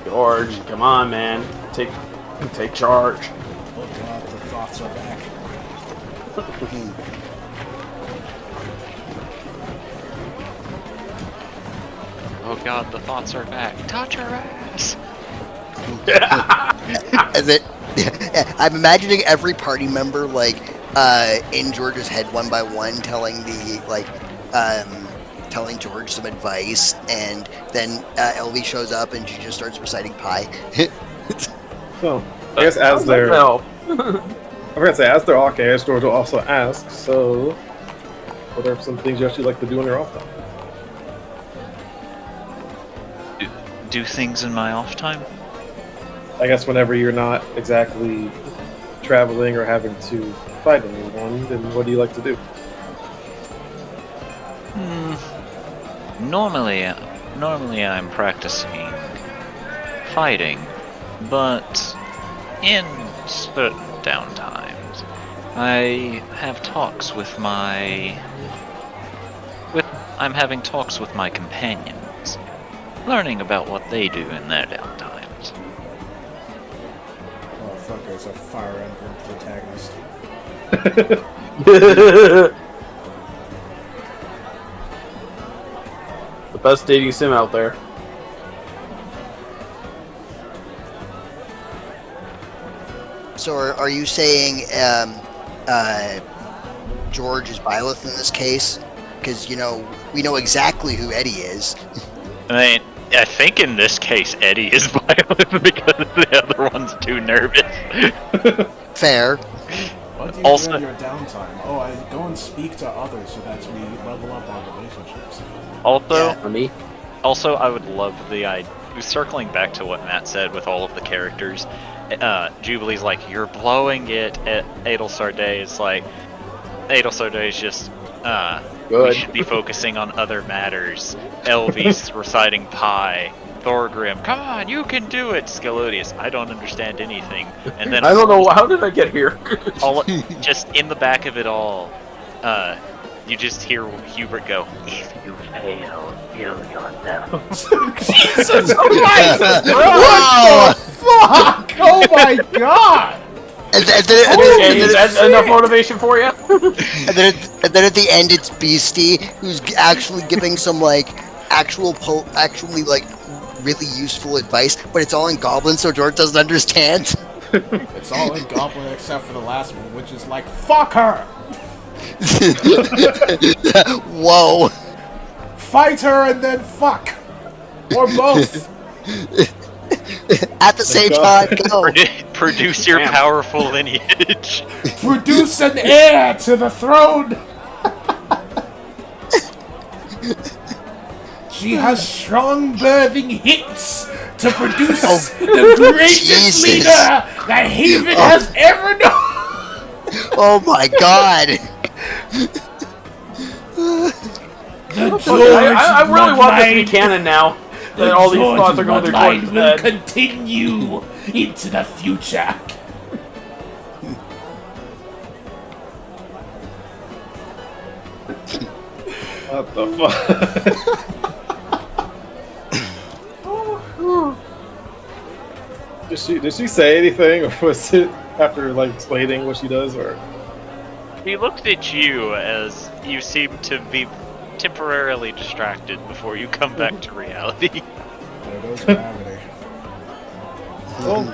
George, come on, man. Take charge. Oh god, the thoughts are back. oh god, the thoughts are back. Touch her ass. I'm imagining every party member in George's head one by one, telling telling George some advice, and then LV shows up and she just starts reciting pie. So, I guess as they're talking, I guess George will also ask, so what are some things you actually like to do in your off time? Do things in my off time? I guess whenever you're not exactly traveling or having to fight anyone, then what do you like to do? Normally I'm practicing fighting, but in certain downtimes, I have talks with I'm having talks with my companions, learning about what they do in their downtimes. Oh fuck, there's a Fire Emblem protagonist. The best dating sim out there. So are you saying George is Byleth in this case? Because, we know exactly who Eddie is. I mean, I think in this case Eddie is violent because the other one's too nervous. Fair. What do you Also- do in your downtime? Oh, I go and speak to others so that we level up our relationships. Also, For me? I would love the idea. Circling back to what Matt said with all of the characters, Jubilee's like, you're blowing it at Adelsarday. It's like, Adelsarday's just, we Good. should be focusing on other matters. Elvi's reciting pie. Thorgrim, come on, you can do it. Scalodius, I don't understand anything. And then I don't know, how did I get here? just in the back of it all, you just hear Hubert go, if you fail, kill yourself. Jesus Christ! Wow! Fuck! Oh my god! And then Is that enough motivation for you? and then at the end, it's Beastie, who's actually giving some actually really useful advice, but it's all in Goblin, so George doesn't understand. It's all in Goblin except for the last one, which is like, fuck her! Whoa! Fight her and then fuck! Or both! At the same time, go. Produce your Damn. powerful lineage. Produce an heir to the throne! She has strong birthing hips to produce the greatest Jesus. leader that Haven has ever known! Oh my god! I really want this to be canon now. That all these thoughts are going through George's will head. continue into the future. What the fuck? Did she say anything, or was it after explaining what she does, or? He looked at you as you seem to be temporarily distracted before you come back to reality. There goes gravity. Well,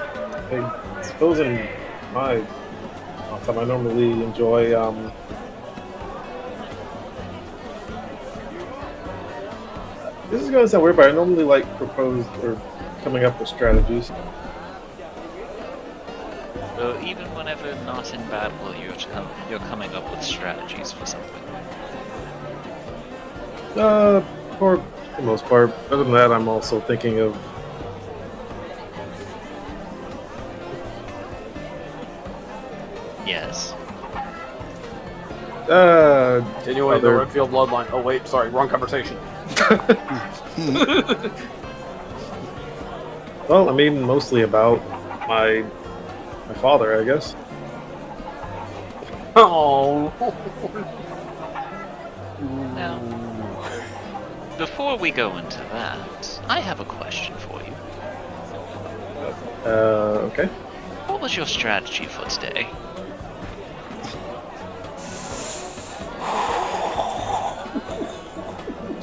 I suppose in my time I normally enjoy This is gonna sound weird, but I normally like propose or coming up with strategies. So even whenever not in battle, you're coming up with strategies for something. For the most part. Other than that, I'm also thinking of Yes. Continuing the Redfield bloodline. Oh wait, sorry, wrong conversation. Well, I mean, mostly about my father, I guess. Oh. Now, before we go into that, I have a question for you. Okay. What was your strategy for today?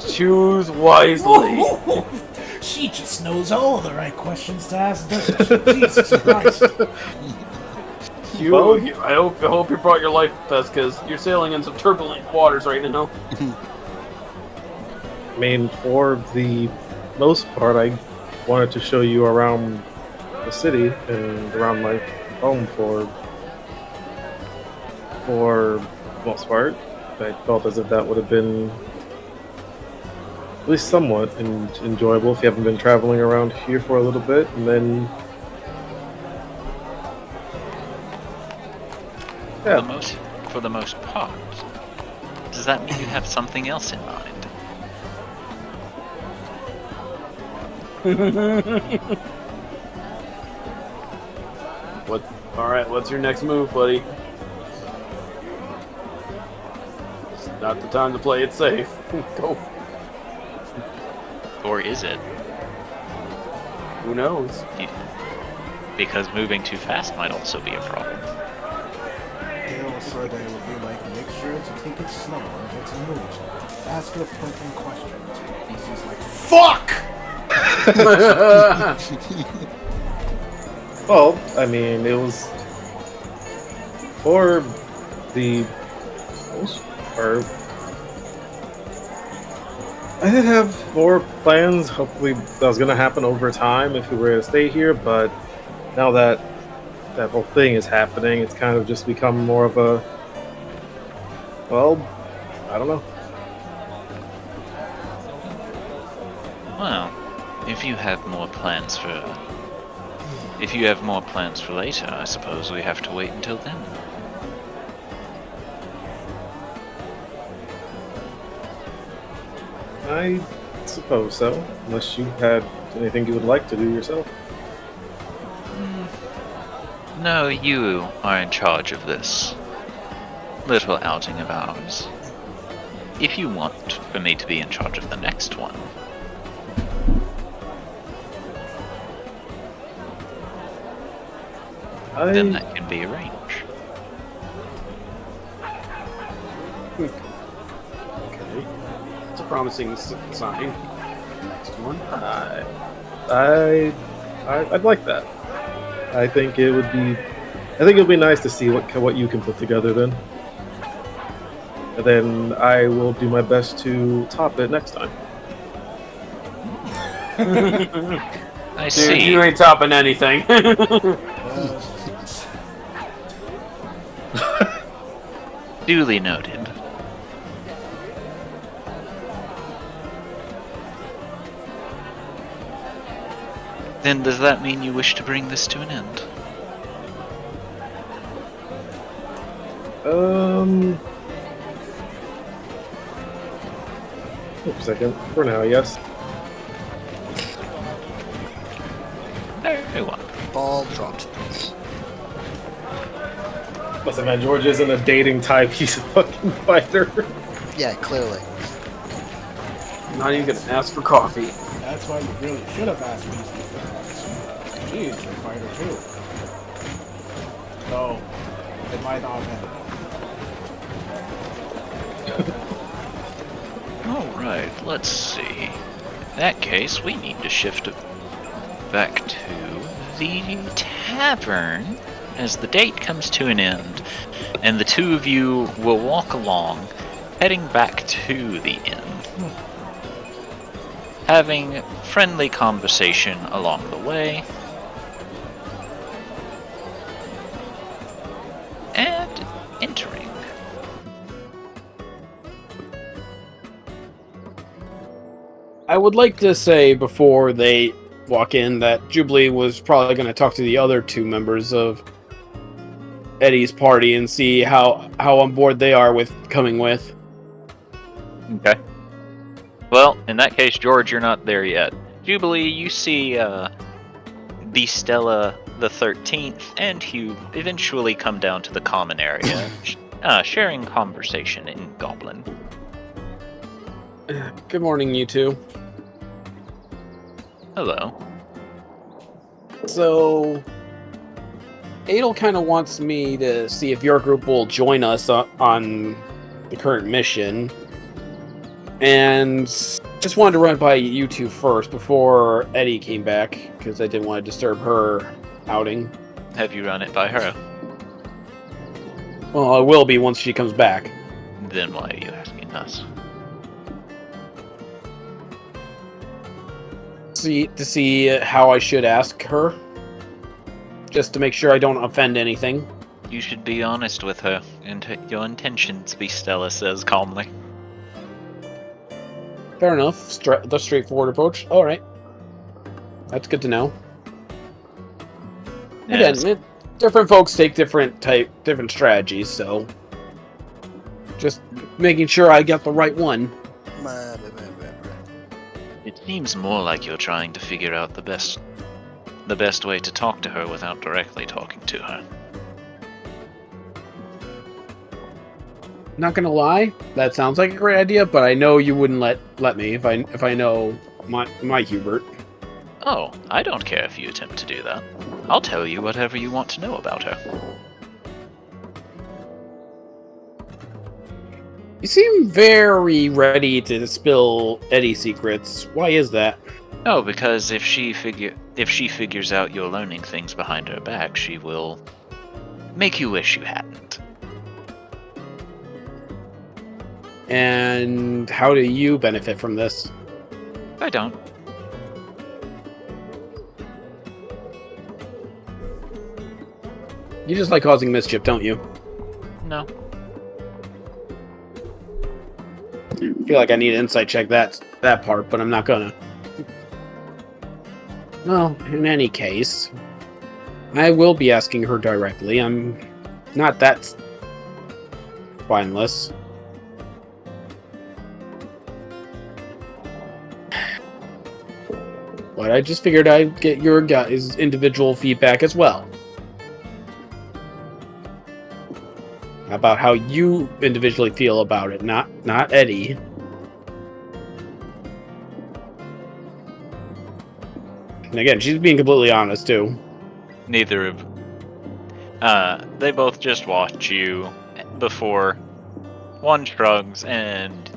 Choose wisely. She just knows all the right questions to ask, doesn't she? Jesus Christ. I hope you brought your life vest, because you're sailing in some turbulent waters right now. I mean, for the most part, I wanted to show you around the city and around my home for the most part. I felt as if that would have been at least somewhat enjoyable if you haven't been traveling around here for a little bit, and then For the most part. Does that mean you have something else in mind? Alright, what's your next move, buddy? It's not the time to play it safe. Go. Or is it? Who knows? Because moving too fast might also be a problem. Dale said they would be like, make sure to take it slow and get to moves. Ask her freaking questions. He's like, fuck! well, I mean, it was for the most part. I did have more plans. Hopefully, that was going to happen over time if we were to stay here. But now that that whole thing is happening, it's kind of just become more of a, well, I don't know. Well, if you have more plans for later, I suppose we have to wait until then. I suppose so, unless you had anything you would like to do yourself. No, you are in charge of this little outing of ours. If you want for me to be in charge of the next one, then that can be arranged. Okay. It's a promising sign. Next one. I'd like that. I think it would be nice to see what you can put together then. And then I will do my best to top it next time. I see. Dude, you ain't topping anything. Duly noted. Then does that mean you wish to bring this to an end? Wait a second. For now, yes. Very well. Ball dropped. Listen, man, George isn't a dating type. He's a fucking fighter. Yeah, clearly. Not even gonna ask for coffee. That's why you really should have asked me before. She is a fighter too. So, it might not have Alright, let's see. In that case, we need to shift back to the tavern as the date comes to an end, and the two of you will walk along, heading back to the inn. having friendly conversation along the way, and entering. I would like to say before they walk in that Jubilee was probably going to talk to the other two members of Eddie's party and see how on board they are with coming with. Okay. Well, in that case, George, you're not there yet. Jubilee, you see Stella the 13th and Hugh eventually come down to the common area, sharing conversation in Goblin. Good morning, you two. Hello. So, Adel kind of wants me to see if your group will join us on the current mission. And just wanted to run by you two first before Eddie came back, because I didn't want to disturb her outing. Have you run it by her? Well, I will be once she comes back. Then why are you asking us? To see how I should ask her. Just to make sure I don't offend anything. You should be honest with her, and your intentions, Stella says calmly. Fair enough. The straightforward approach. Alright. That's good to know. Yes. Again, different folks take different strategies, so just making sure I get the right one. It seems more like you're trying to figure out the best way to talk to her without directly talking to her. Not gonna lie, that sounds like a great idea, but I know you wouldn't let me if I know my Hubert. Oh, I don't care if you attempt to do that. I'll tell you whatever you want to know about her. You seem very ready to spill Eddie's secrets. Why is that? Oh, because if she figures out you're learning things behind her back, she will make you wish you hadn't. And how do you benefit from this? I don't. You just like causing mischief, don't you? No. I feel like I need to insight check that part, but I'm not gonna. Well, in any case, I will be asking her directly. I'm not that spineless. But I just figured I'd get your guys' individual feedback as well. About how you individually feel about it, not Eddie. And again, she's being completely honest too. Neither of... they both just watch you before one shrugs and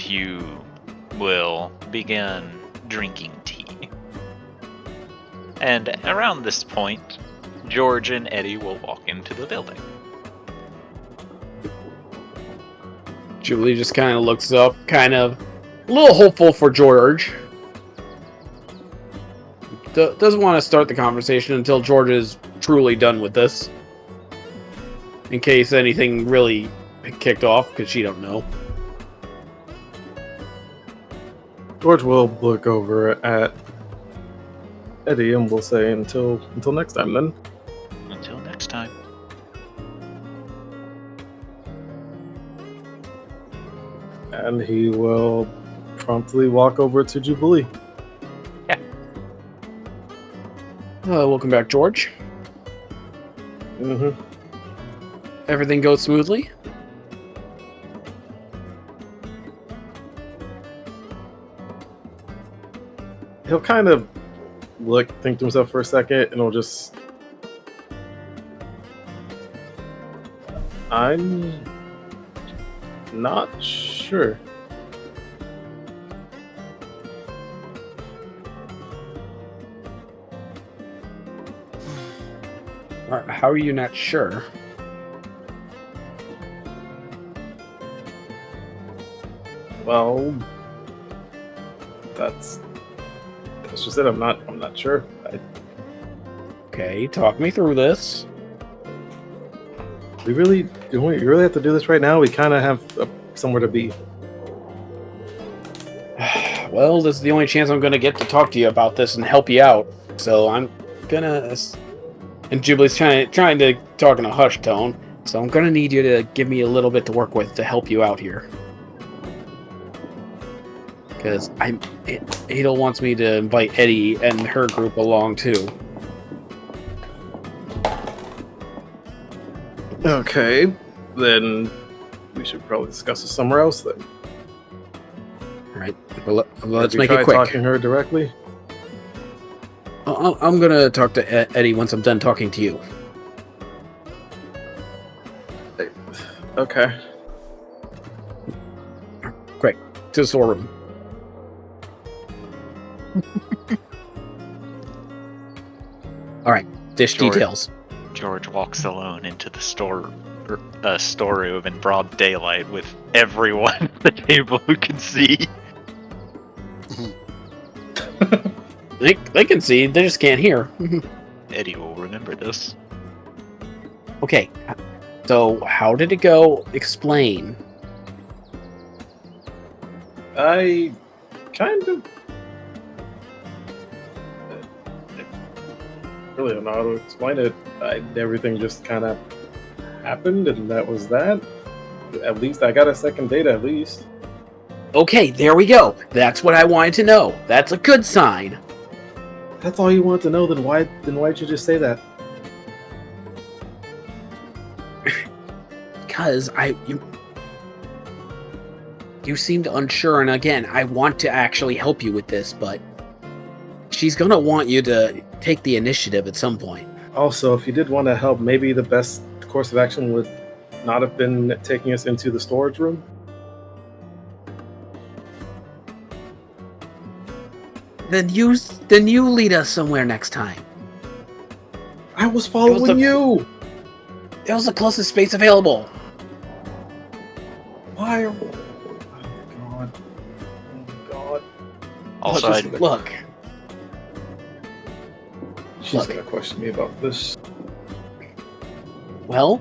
you will begin drinking tea. And around this point, George and Eddie will walk into the building. Julie just kind of looks up, kind of a little hopeful for George. Doesn't want to start the conversation until George is truly done with this. In case anything really kicked off, because she don't know. George will look over at Eddie and will say, until next time then. Until next time. And he will promptly walk over to Jubilee. Yeah. Welcome back, George. Mm-hmm. Everything goes smoothly? He'll kind of think to himself for a second, and he'll just... I'm not sure. How are you not sure? Well, that's just it. I'm not sure. Okay, talk me through this. Do we really have to do this right now? We kind of have somewhere to be. Well, this is the only chance I'm gonna get to talk to you about this and help you out. So I'm gonna. And Jubilee's trying to talk in a hushed tone. So I'm gonna need you to give me a little bit to work with to help you out here. Because Adel wants me to invite Eddie and her group along too. Okay, then we should probably discuss this somewhere else. Then. All right. Well, let's Have you make it tried quick. Talking to her directly. I'm gonna talk to Eddie once I'm done talking to you. Okay. Quick, to the storeroom. All right, dish George. details. George walks alone into the storeroom in broad daylight with everyone at the table who can see. They can see, they just can't hear. Eddie will remember this. Okay, so how did it go? Explain. I kind of really don't know how to explain it. Everything just kind of happened, and that was that. At least I got a second date, at least. Okay, there we go. That's what I wanted to know. That's a good sign. That's all you wanted to know. Then why'd you just say that? Because you seemed unsure, and again, I want to actually help you with this, but she's gonna want you to take the initiative at some point. Also, if you did want to help, maybe the best course of action would not have been taking us into the storage room. Then you lead us somewhere next time. I was following you. It was the closest space available. Why? Oh my god. Oh my god. Also, Look. She's gonna question me about this. Well,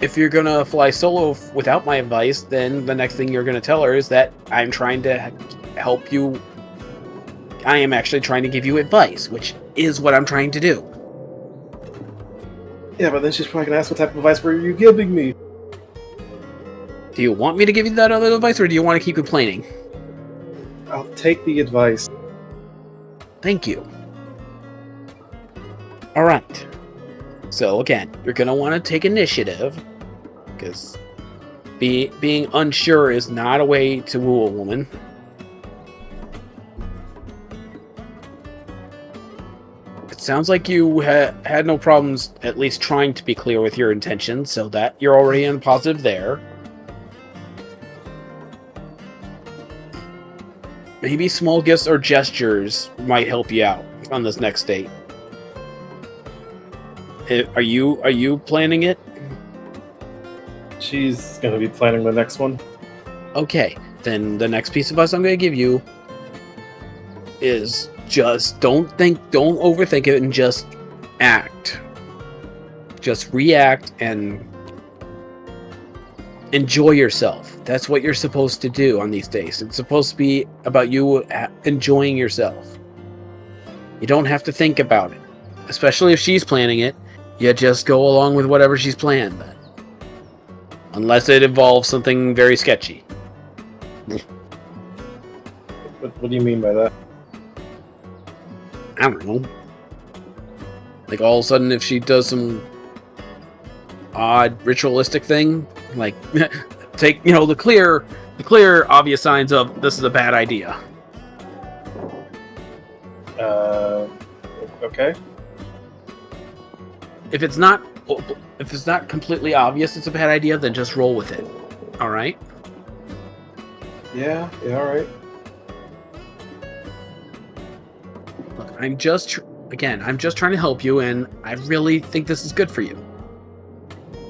if you're gonna fly solo without my advice, then the next thing you're gonna tell her is that I'm trying to help you. I am actually trying to give you advice, which is what I'm trying to do. Yeah, but then she's probably gonna ask what type of advice were you giving me? Do you want me to give you that other advice, or do you want to keep complaining? I'll take the advice. Thank you. Alright. So again, you're gonna want to take initiative, because being unsure is not a way to woo a woman. It sounds like you had no problems at least trying to be clear with your intentions, so that you're already in positive there. Maybe small gifts or gestures might help you out on this next date. Are you planning it? She's gonna be planning the next one. Okay, then the next piece of advice I'm going to give you is just don't overthink it, and just act. Just react and enjoy yourself. That's what you're supposed to do on these days. It's supposed to be about you enjoying yourself. You don't have to think about it, especially if she's planning it. You just go along with whatever she's planned, then. Unless it involves something very sketchy. What do you mean by that? I don't know. Like all of a sudden, if she does some odd ritualistic thing, like take the clear obvious signs of this is a bad idea. Okay. If it's not completely obvious it's a bad idea, then just roll with it. All right. Yeah, all right. Look, I'm just trying to help you, and I really think this is good for you.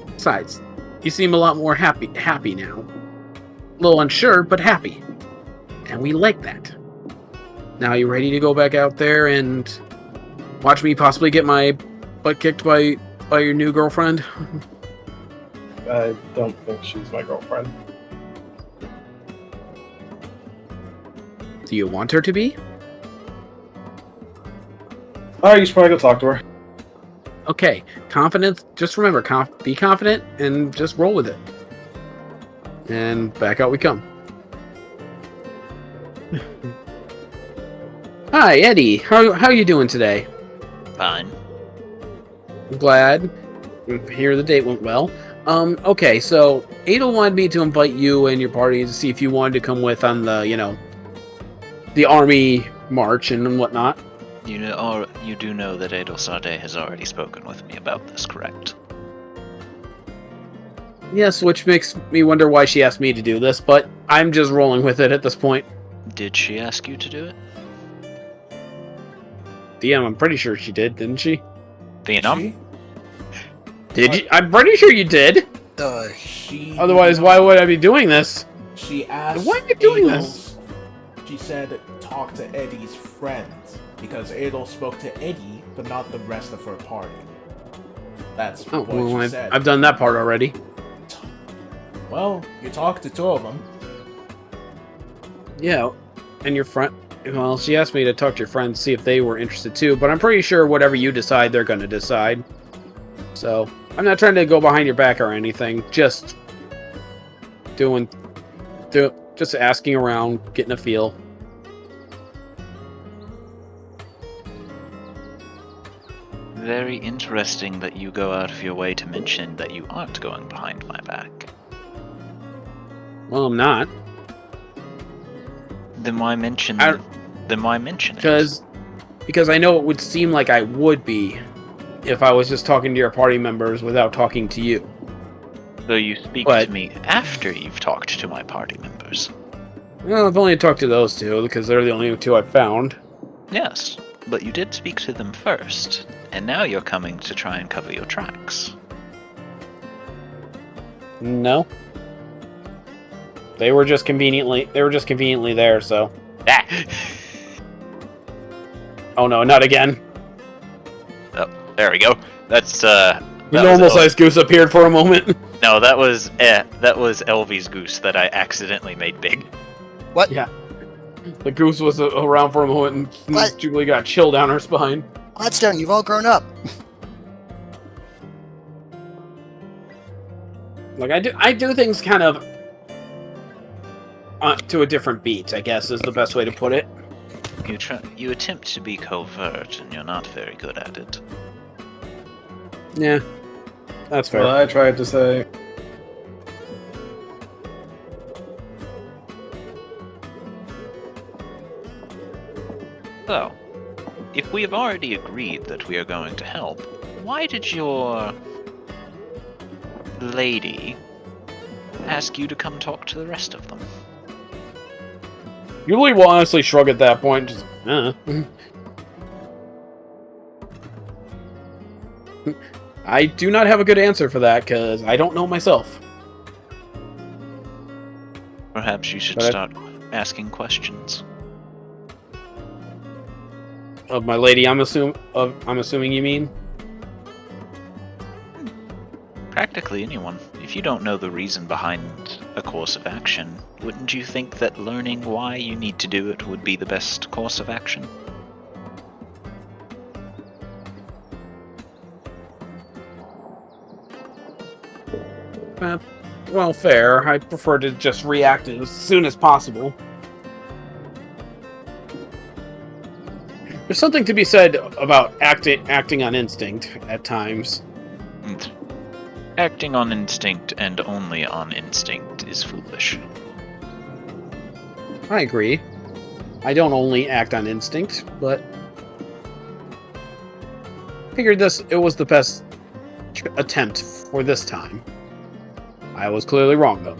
Besides, you seem a lot more happy now. a little unsure, but happy. And we like that. Now, you ready to go back out there and watch me possibly get my butt kicked by your new girlfriend? I don't think she's my girlfriend. Do you want her to be? Alright, you should probably go talk to her. Okay, confidence. Just remember, be confident and just roll with it. And back out we come. Hi, Eddie. How you doing today? Fine. I'm glad. Hear the date went well. Okay, so Adel wanted me to invite you and your party to see if you wanted to come with on the, the army march and whatnot. You do know that Adel Sade has already spoken with me about this, correct? Yes, which makes me wonder why she asked me to do this, but I'm just rolling with it at this point. Did she ask you to do it? DM, I'm pretty sure she did, didn't she? Phenom? Did you? I'm pretty sure you did. She. Otherwise, why would I be doing this? She asked. Why are you doing Adel- this? She said, "Talk to Eddie's friends," because Adel spoke to Eddie, but not the rest of her party. That's Oh, what well, she said. I've done that part already. Well, you talked to two of them. Yeah, and your friend. Well, she asked me to talk to your friends, see if they were interested too, but I'm pretty sure whatever you decide, they're going to decide. So, I'm not trying to go behind your back or anything, just just asking around, getting a feel. Very interesting that you go out of your way to mention that you aren't going behind my back. Well, I'm not. Then why mention I- Then why mention it? Because I know it would seem like I would be if I was just talking to your party members without talking to you. So you speak But- to me after you've talked to my party members. Well, I've only talked to those two because they're the only two I've found. Yes, but you did speak to them first, and now you're coming to try and cover your tracks. No. They were just conveniently there, so. Ah! Oh no, not again. Oh, there we go. That's The that normal was sized goose appeared for a moment. No, that was Elvie's goose that I accidentally made big. What? Yeah. The goose was around for a moment and What? Jubilee got chill down her spine. Gladstone, you've all grown up. Like I do things kind of to a different beat, I guess is the best way to put it. You attempt to be covert, and you're not very good at it. Yeah. That's fair. Well, I tried to say. So, if we have already agreed that we are going to help, why did your lady ask you to come talk to the rest of them? Jubilee will honestly shrug at that point. Just, I do not have a good answer for that because I don't know myself. Perhaps you should But start asking questions. Of my lady, I'm assuming you mean? Practically anyone. If you don't know the reason behind a course of action, wouldn't you think that learning why you need to do it would be the best course of action? Well, fair. I prefer to just react as soon as possible. There's something to be said about acting on instinct at times. And acting on instinct and only on instinct is foolish. I agree. I don't only act on instinct, but figured it was the best attempt for this time. I was clearly wrong though.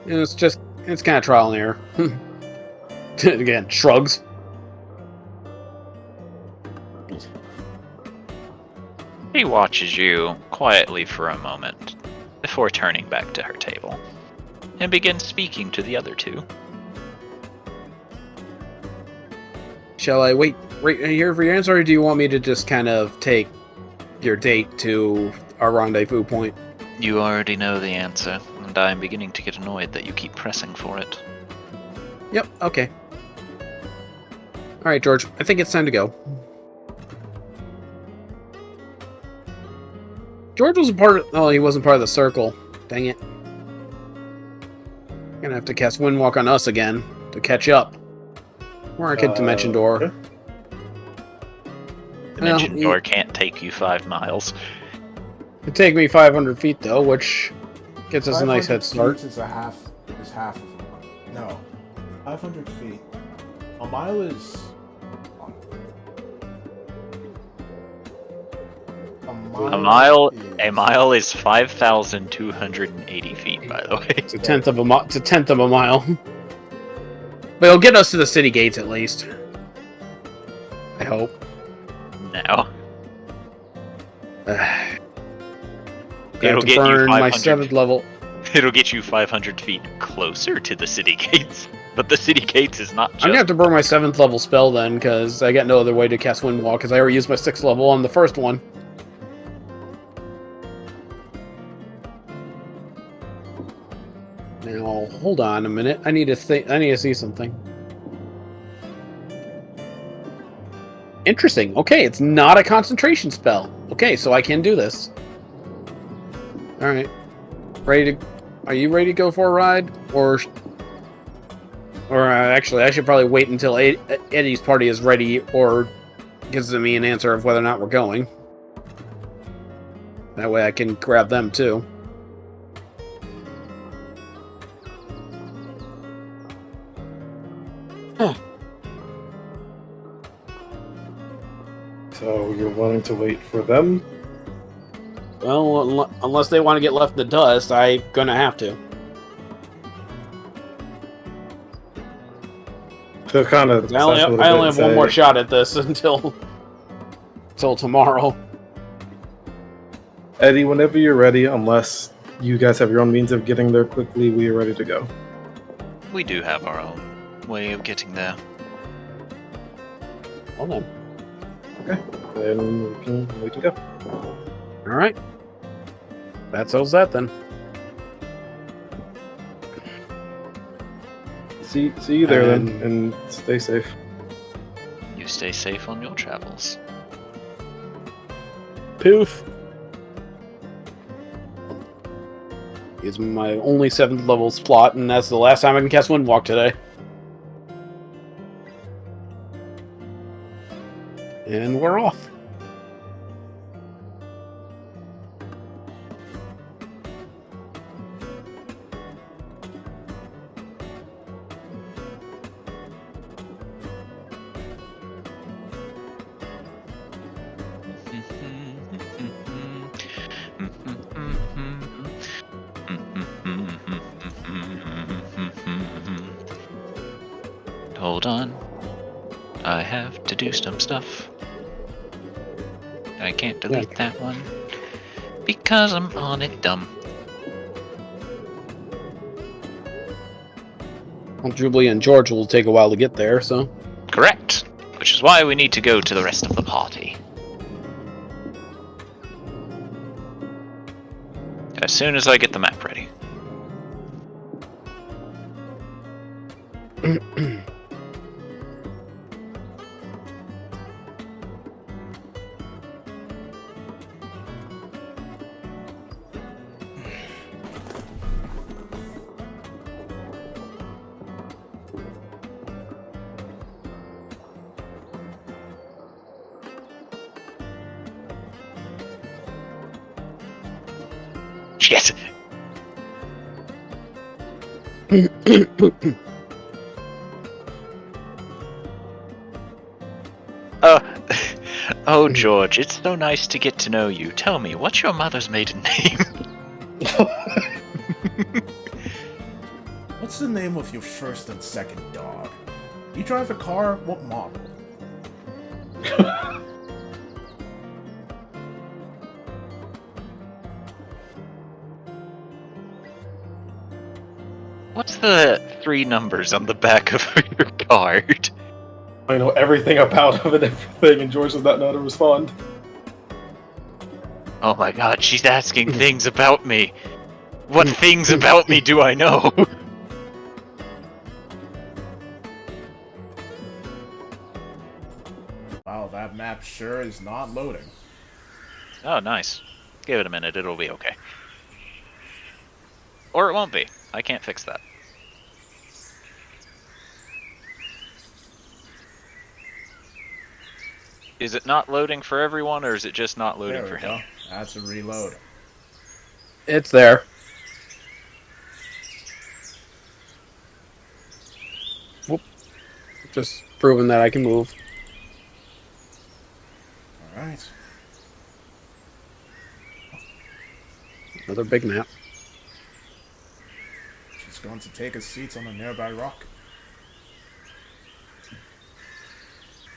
And it's kind of trial and error. Again, shrugs. He watches you quietly for a moment, before turning back to her table, and begins speaking to the other two. Shall I wait right here for your answer, or do you want me to just kind of take your date to our rendezvous point? You already know the answer, and I am beginning to get annoyed that you keep pressing for it. Yep, okay. Alright, George, I think it's time to go. George was a part of... Oh, he wasn't part of the circle. Dang it. Gonna have to cast Windwalk on us again to catch up. Or I could Dimension Door. Okay. Dimension Door can't take you 5 miles. It'd take me 500 feet, though, which gets us a nice 500 head start. feet is half of a mile. No. 500 feet. A mile is... A mile is 5,280 feet, by the way. It's a tenth of a mile. But it'll get us to the city gates at least. I hope. No. It'll get you burn my 500 7th level. It'll get you 500 feet closer to the city gates. But the city gates is not just... I'm gonna have to burn my 7th level spell then, because I got no other way to cast Windwalk, because I already used my 6th level on the first one. Now, hold on a minute. I need to see something. Interesting. Okay, it's not a concentration spell. Okay, so I can do this. Alright. Are you ready to go for a ride? Or actually, I should probably wait until Eddie's party is ready, or gives me an answer of whether or not we're going. That way I can grab them too. So you're willing to wait for them? Well, unless they want to get left in the dust, I'm gonna have to. So kind of. I only have one more shot at this until tomorrow. Eddie, whenever you're ready, unless you guys have your own means of getting there quickly, we are ready to go. We do have our own way of getting there. Hold on. Okay, then we can go. All right. That settles that then. See you there then, and stay safe. You stay safe on your travels. Poof. Is my only 7th level slot, and that's the last time I can cast Windwalk today. And we're off. Hold on. I have to do some stuff. I can't delete that one because I'm on it dumb. Well, Jubilee and George will take a while to get there, so... Correct. Which is why we need to go to the rest of the party. As soon as I get the map ready. Shit! Oh, George, it's so nice to get to know you. Tell me, what's your mother's maiden name? What's the name of your first and second dog? You drive a car? What model? What's the 3 numbers on the back of your card? I know everything about him and everything, and George does not know how to respond. Oh my god, she's asking things about me. What things about me do I know? Wow, that map sure is not loading. Oh, nice. Give it a minute, it'll be okay. Or it won't be. I can't fix that. Is it not loading for everyone, or is it just not loading There for we him? go. That's a reload. It's there. Whoop. Just proving that I can move. Alright. Another big map. She's going to take a seat on a nearby rock.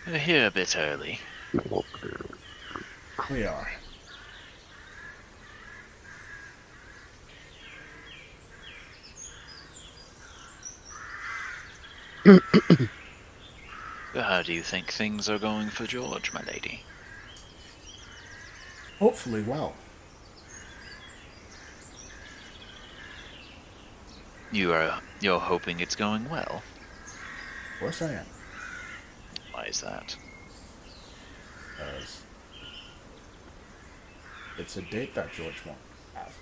We're here a bit early. We are. How do you think things are going for George, my lady? Hopefully well. You're hoping it's going well? Of course I am. Why is that? Because it's a date that George won't have.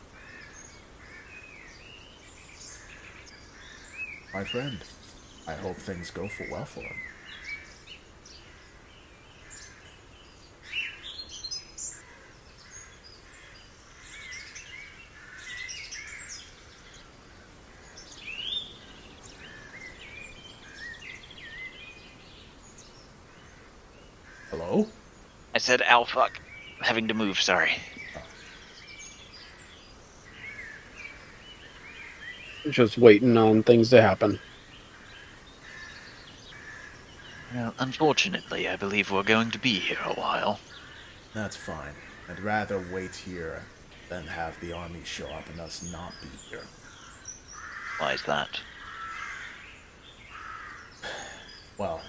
My friend, I hope things go well for him. Hello? I said, ow, fuck. Having to move, sorry. Just waiting on things to happen. Well, unfortunately, I believe we're going to be here a while. That's fine. I'd rather wait here than have the army show up and us not be here. Why is that? Well,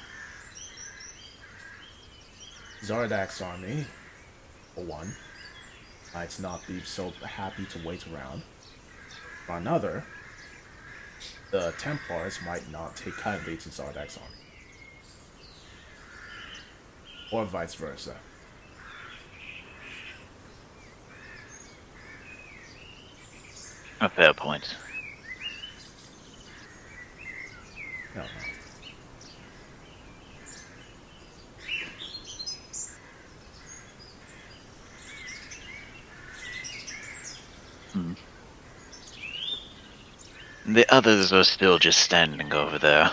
Zardak's army, for one, might not be so happy to wait around. For another, the Templars might not take kindly to Zardak's army. Or vice versa. A fair point. No. The others are still just standing over there.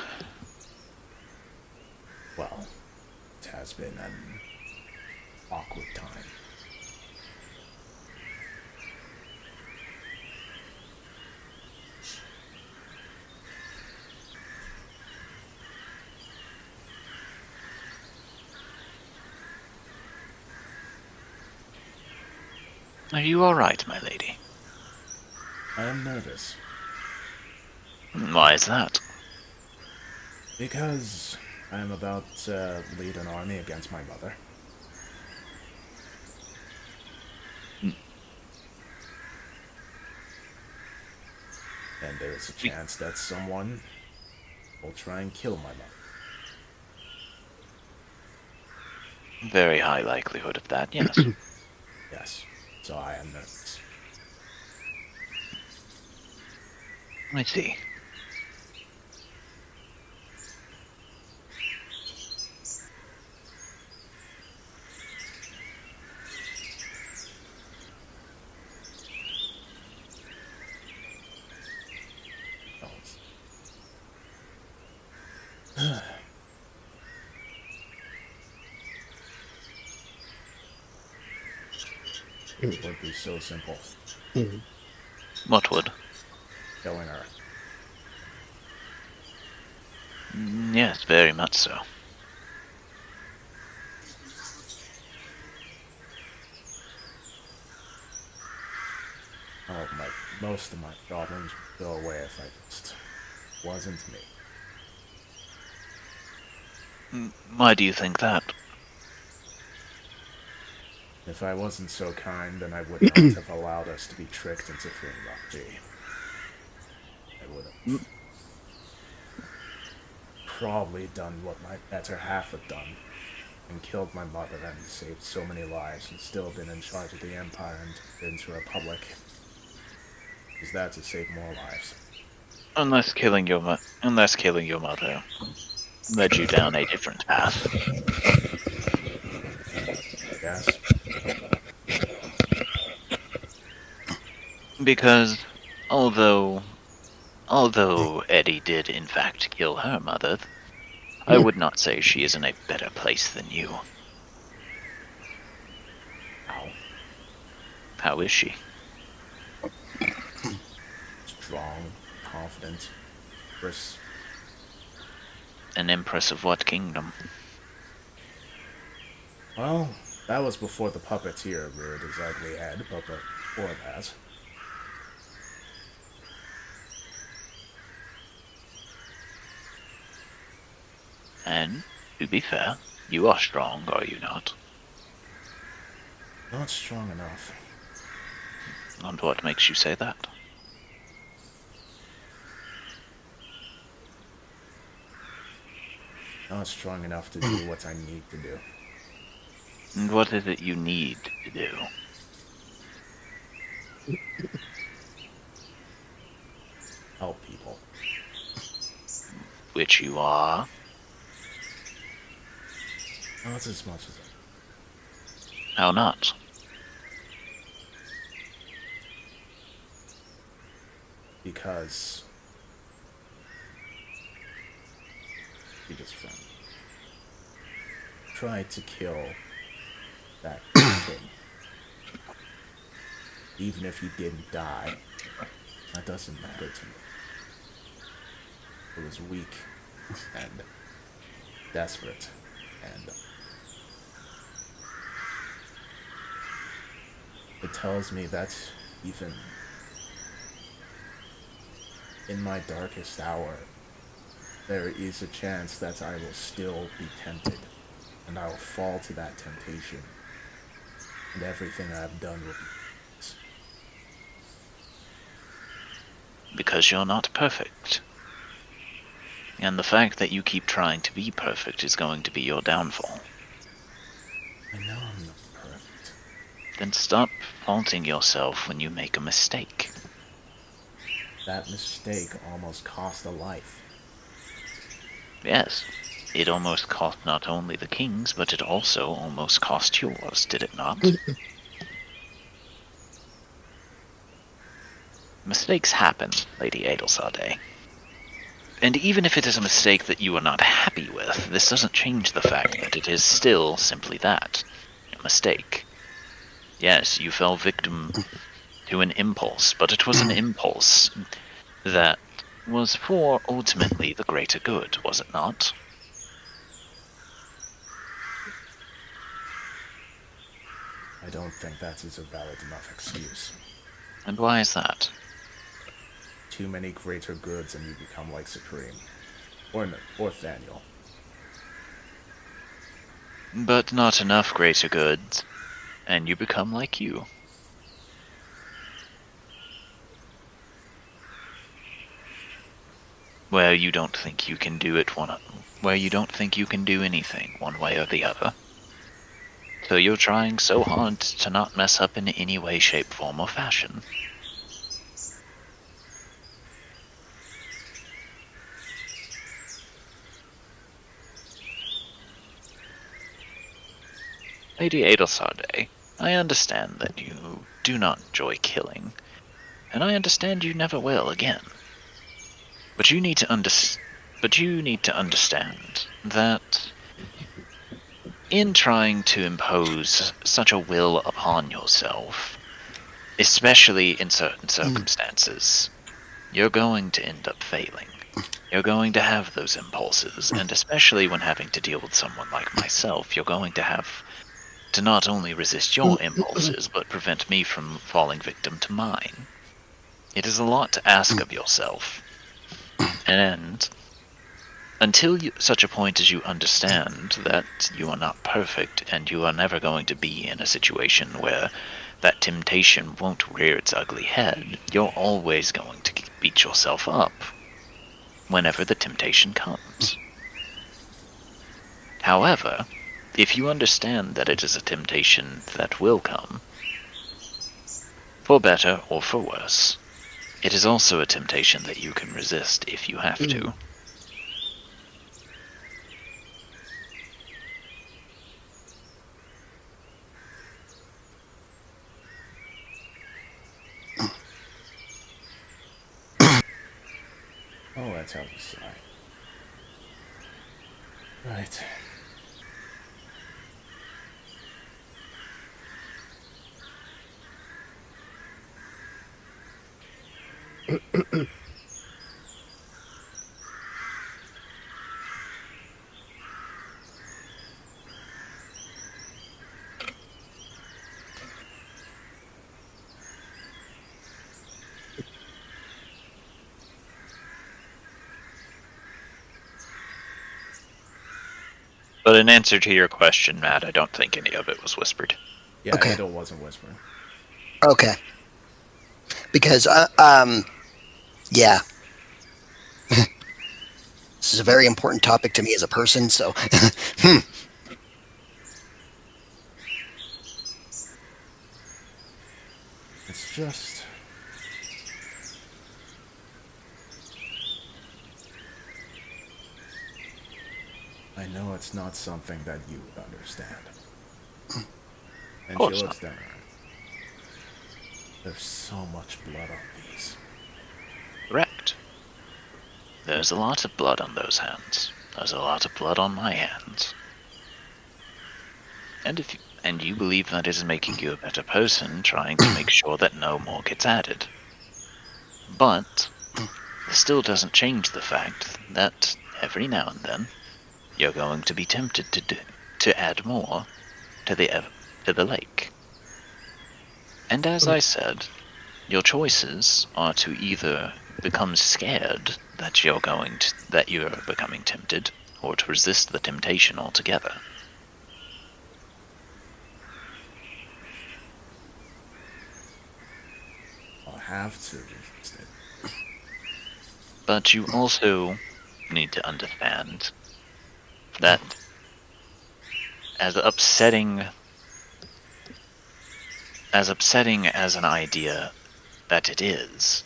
Well, it has been an awkward time. Are you alright, my lady? I am nervous. Why is that? Because I am about to lead an army against my mother. And there is a chance that someone will try and kill my mother. Very high likelihood of that, yes. Yes, so I am nervous. I see. It would be so simple. What would? Killing her. Yes, very much so. Oh, most of my problems would go away if I just wasn't me. Why do you think that? If I wasn't so kind, then I would not have allowed us to be tricked into freeing Rocky. I would have probably done what my better half had done, and killed my mother and saved so many lives, and still been in charge of the Empire and into a republic. Is that to save more lives? Unless killing your mother led you down a different path. Yes. Because although Eddie did in fact kill her mother, I would not say she is in a better place than you. How is she? Strong, confident, empress. An empress of what kingdom? Well, that was before the puppeteer reared his ugly head, but before that. And, to be fair, you are strong, are you not? Not strong enough. And what makes you say that? Not strong enough to do what I need to do. And what is it you need to do? Help people. Which you are? Not as much as How not? because biggest friend tried to kill that kid. Even if he didn't die, that doesn't matter to me. It was weak and desperate, and it tells me that even in my darkest hour, there is a chance that I will still be tempted, and I will fall to that temptation, and everything I have done will be useless. Because you're not perfect. And the fact that you keep trying to be perfect is going to be your downfall. I know I'm not perfect. Then stop faulting yourself when you make a mistake. That mistake almost cost a life. Yes, it almost cost not only the king's, but it also almost cost yours, did it not? Mistakes happen, Lady Adelsade. And even if it is a mistake that you are not happy with, this doesn't change the fact that it is still simply that, a mistake. Yes, you fell victim to an impulse, but it was an impulse that was for ultimately the greater good, was it not? I don't think that is a valid enough excuse. And why is that? Too many greater goods and you become like Supreme. Or Nathaniel. But not enough greater goods, and you become like you. Where you don't think you can do where you don't think you can do anything one way or the other. So you're trying so hard to not mess up in any way, shape, form, or fashion. Lady Adelsade, I understand that you do not enjoy killing, and I understand you never will again. But you need to understand that in trying to impose such a will upon yourself, especially in certain circumstances, you're going to end up failing. You're going to have those impulses, and especially when having to deal with someone like myself, you're going to have to not only resist your impulses, but prevent me from falling victim to mine. It is a lot to ask of yourself. And until such a point as you understand that you are not perfect and you are never going to be in a situation where that temptation won't rear its ugly head, you're always going to beat yourself up whenever the temptation comes. However, if you understand that it is a temptation that will come, for better or for worse, it is also a temptation that you can resist if you have to. Oh, that's how you sigh. Right. But in answer to your question, Matt, I don't think any of it was whispered. Yeah, Okay. Adel wasn't whispering. Okay. Because, yeah. This is a very important topic to me as a person, so. It's just... I know it's not something that you would understand. And she looks down at her. There's so much blood on these. Correct. There's a lot of blood on those hands. There's a lot of blood on my hands. And you believe that is making you a better person, trying to make sure that no more gets added. But this still doesn't change the fact that every now and then you're going to be tempted to add more to the lake. And as I said, your choices are to either become scared that you're becoming tempted, or to resist the temptation altogether. I'll have to resist it. But you also need to understand that as upsetting as an idea that it is,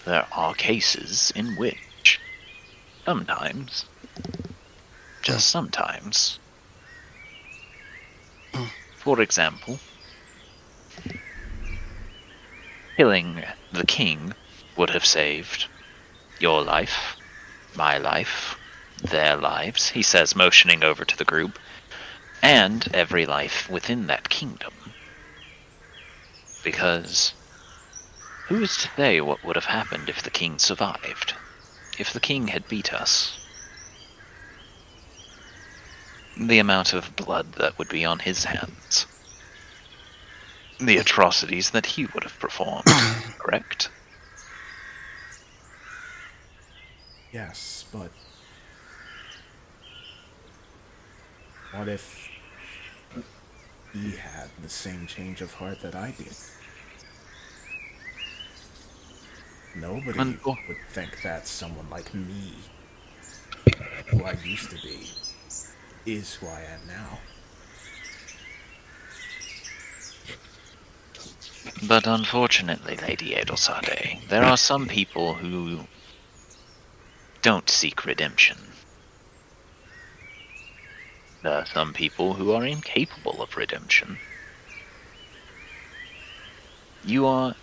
there are cases in which sometimes, just sometimes, for example, killing the king would have saved your life, my life, their lives, he says, motioning over to the group, and every life within that kingdom. Because who is to say what would have happened if the king survived? If the king had beat us? The amount of blood that would be on his hands. The atrocities that he would have performed, correct? Yes, but... what if he had the same change of heart that I did? Nobody would think that someone like me, who I used to be, is who I am now. But unfortunately, Lady Adelsade, there are some people who don't seek redemption. There are some people who are incapable of redemption. You are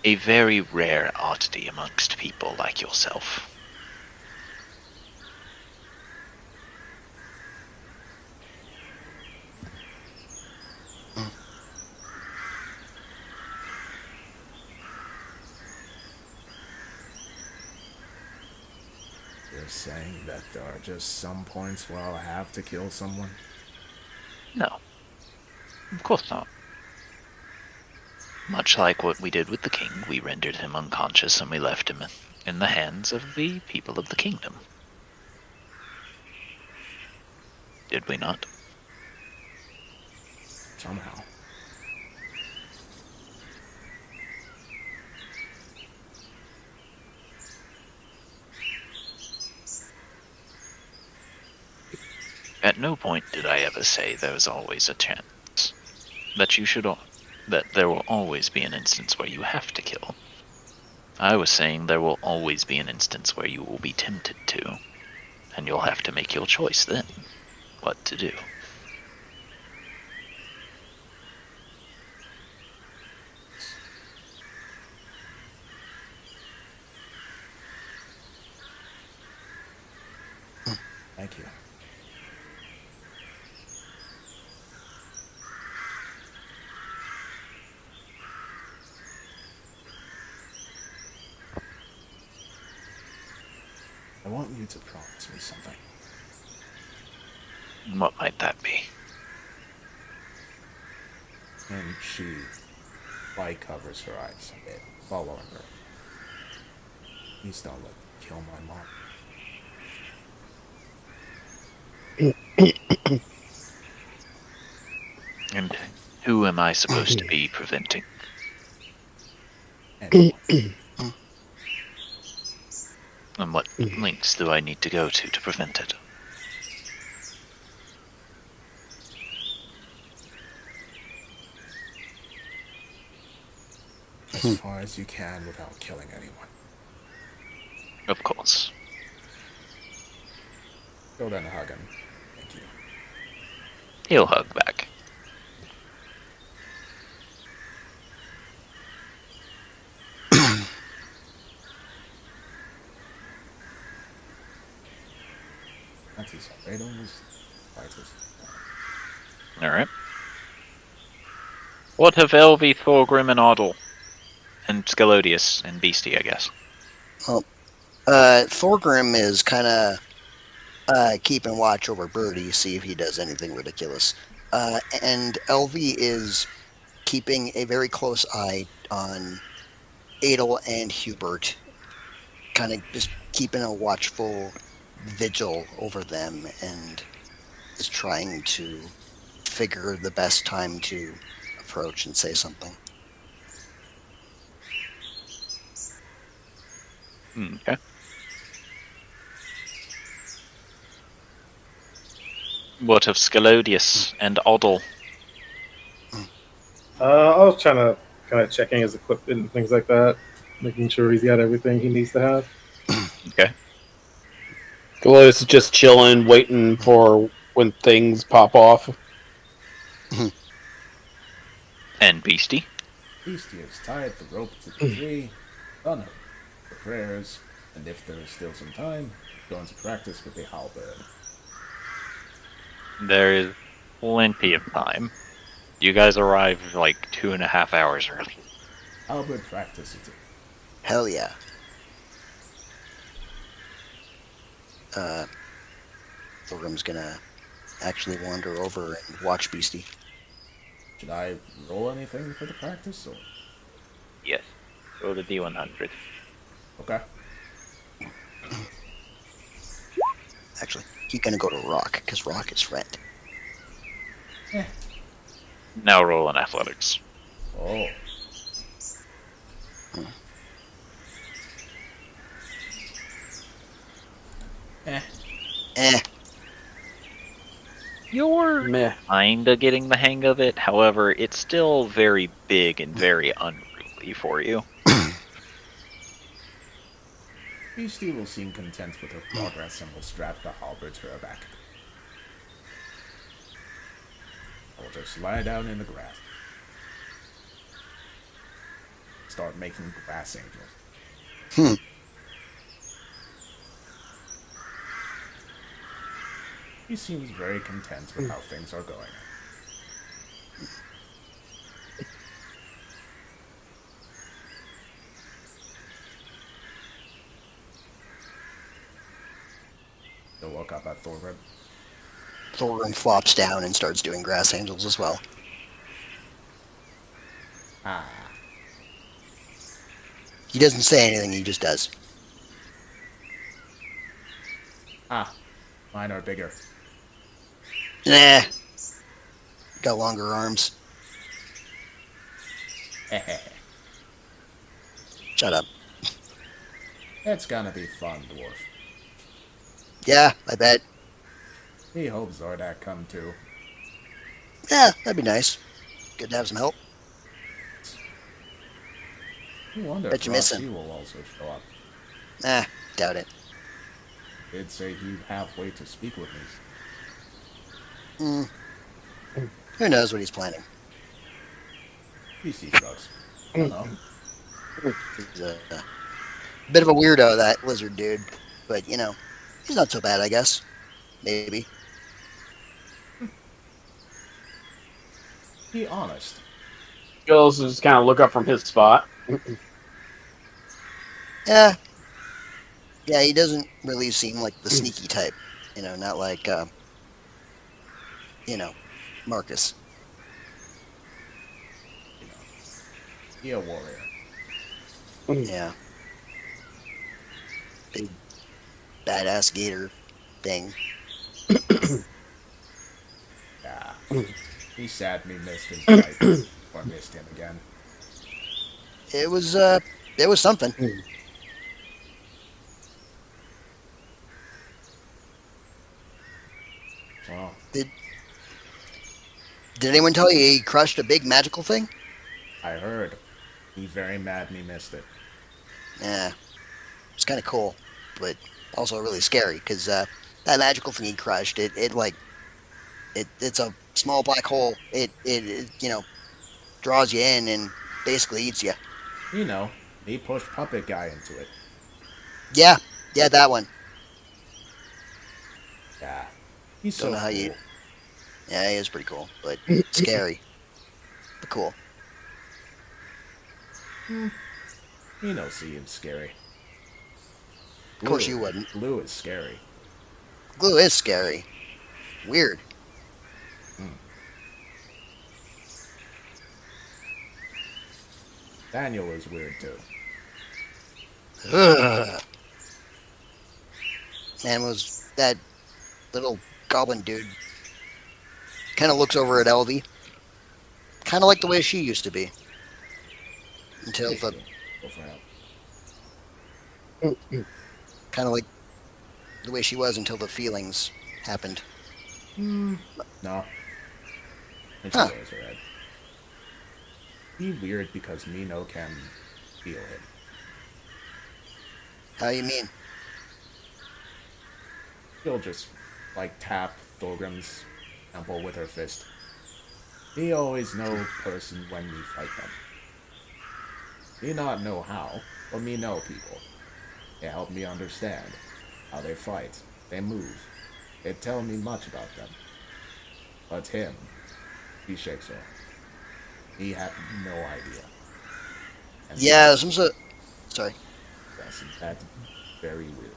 a very rare oddity amongst people like yourself. You're saying that there are just some points where I'll have to kill someone? No. Of course not. Much like what we did with the king, we rendered him unconscious and we left him in the hands of the people of the kingdom. Did we not? Somehow. At no point did I ever say there was always a chance. That there will always be an instance where you have to kill. I was saying there will always be an instance where you will be tempted to, and you'll have to make your choice then, what to do. Thank you. I want you to promise me something. What might that be? And she, light covers her eyes a bit, following her. Please don't let them kill my mom. And who am I supposed to be preventing? Anyone. And what lengths do I need to go to prevent it? As far as you can without killing anyone. Of course. Go down and hug him. Thank you. He'll hug back. That is right on this fighters. Alright. What of Elvi, Thorgrim, and Oddle? And Scalodius, and Beastie, I guess. Well, Thorgrim is kind of keeping watch over Birdie, see if he does anything ridiculous. And Elvi is keeping a very close eye on Adel and Hubert, kind of just keeping a watchful vigil over them, and is trying to figure the best time to approach and say something. Okay. What of Scalodius and Oddle? I was trying to kind of checking his equipment and things like that, making sure he's got everything he needs to have. Okay. Galois is just chilling, waiting for when things pop off. And Beastie? Beastie has tied the rope to the tree, done her prayers, and if there is still some time, going to practice with the halberd. There is plenty of time. You guys arrived like 2.5 hours early. Halberd practice it. Hell yeah. Thorgrim's gonna actually wander over and watch Beastie. Should I roll anything for the practice, or? Yes. Roll the D100. Okay. Actually, he's gonna go to Rock, because Rock is friend. Now roll in athletics. Oh. Eh. You're Meh. kinda getting the hang of it, however, it's still very big and very unruly for you. Beastie will seem content with her progress and will strap the halberd to her back. I will just lie down in the grass. Start making grass angels. He seems very content with how things are going. He'll look up at Thorgrim. Thorgrim flops down and starts doing grass angels as well. Ah. He doesn't say anything, he just does. Ah, mine are bigger. Nah. Got longer arms. Shut up. It's gonna be fun, dwarf. Yeah, I bet. We hope Zordak come too. Yeah, that'd be nice. Good to have some help. I wonder Bet if you miss him. Roxy will also show up. Nah, doubt it. Did say he'd halfway to speak with me. Hmm. Who knows what he's planning? PC shrugs. I don't know. He's a bit of a weirdo, that lizard dude. But, he's not so bad, I guess. Maybe. Be honest. Goes to just kind of look up from his spot. Yeah. Yeah, he doesn't really seem like the sneaky type. Not like, Marcus. Be a warrior. Yeah. Big, badass gator thing. Yeah. He sad me missed his fight. Or missed him again. It was something. Well, Did anyone tell you he crushed a big magical thing? I heard. He's very mad me missed it. Yeah. It's kind of cool, but also really scary, because that magical thing he crushed, it's a small black hole. It draws you in and basically eats you. He pushed Puppet Guy into it. Yeah, that one. Yeah. He's Don't so know how cool. you. Yeah, he is pretty cool, but scary. But cool. Seems scary. Of course you wouldn't. Blue is scary. Glue is scary. Weird. Daniel is weird too. Ugh. Man, was that little goblin dude. Kind of looks over at Elvie. Kind of like the way she used to be. Until the. Go for help. Kind of like the way she was until the feelings happened. No. And she Huh. wears her head. Be weird because Mino can feel him. How you mean? She'll just, tap Thorgrim's temple with her fist. He always know person when we fight them. Me not know how, but me know people. They help me understand how they fight, they move. They tell me much about them. But him, he shakes her. He had no idea. And Yeah, sorry. that's very weird.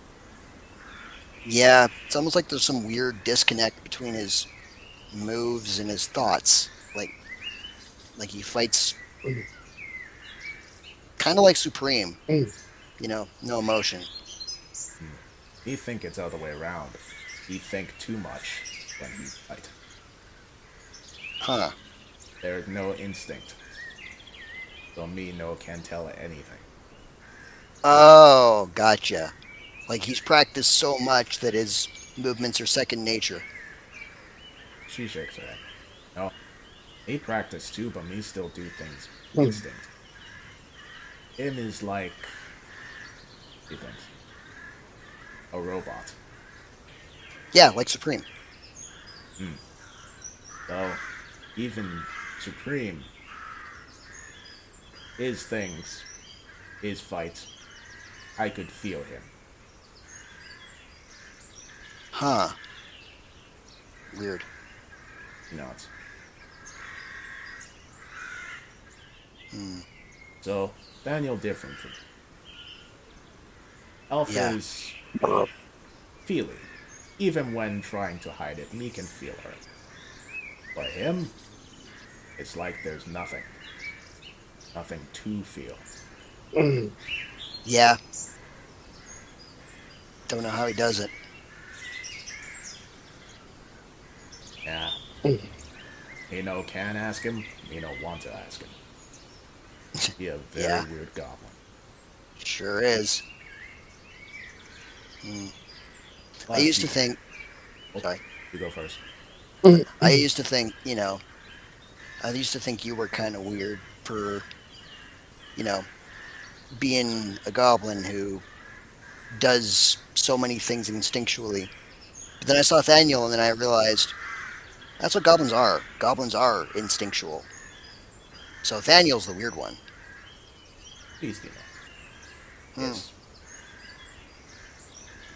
Yeah, it's almost like there's some weird disconnect between his moves and his thoughts. Like he fights kind of like Supreme. No emotion. He think it's other way around. He think too much when he fight. Huh. There's no instinct. So me no can tell anything. Oh, gotcha. Like he's practiced so much that his movements are second nature. She shakes her head. No. Me practice too, but me still do things instinct. Him is like he thinks. A robot. Yeah, like Supreme. So even Supreme, his things, his fights, I could feel him. Huh. Weird. He nods. Hmm. So Daniel different from Alpha Yeah. is feeling. Even when trying to hide it, me can feel her. But him, it's like there's nothing. Nothing to feel. Yeah. Don't know how he does it. Yeah. Mino can ask him. Mino want to ask him. He a very Yeah. weird goblin. Sure is. Hmm. I But used to you, think. oh, Sorry. you go first. I used to think, I used to think you were kind of weird for, you know, being a goblin who does so many things instinctually. But then I saw Thaniel, and then I realized that's what goblins are. Goblins are instinctual. So Thaniel's the weird one. Please, Dino. Hmm. Yes.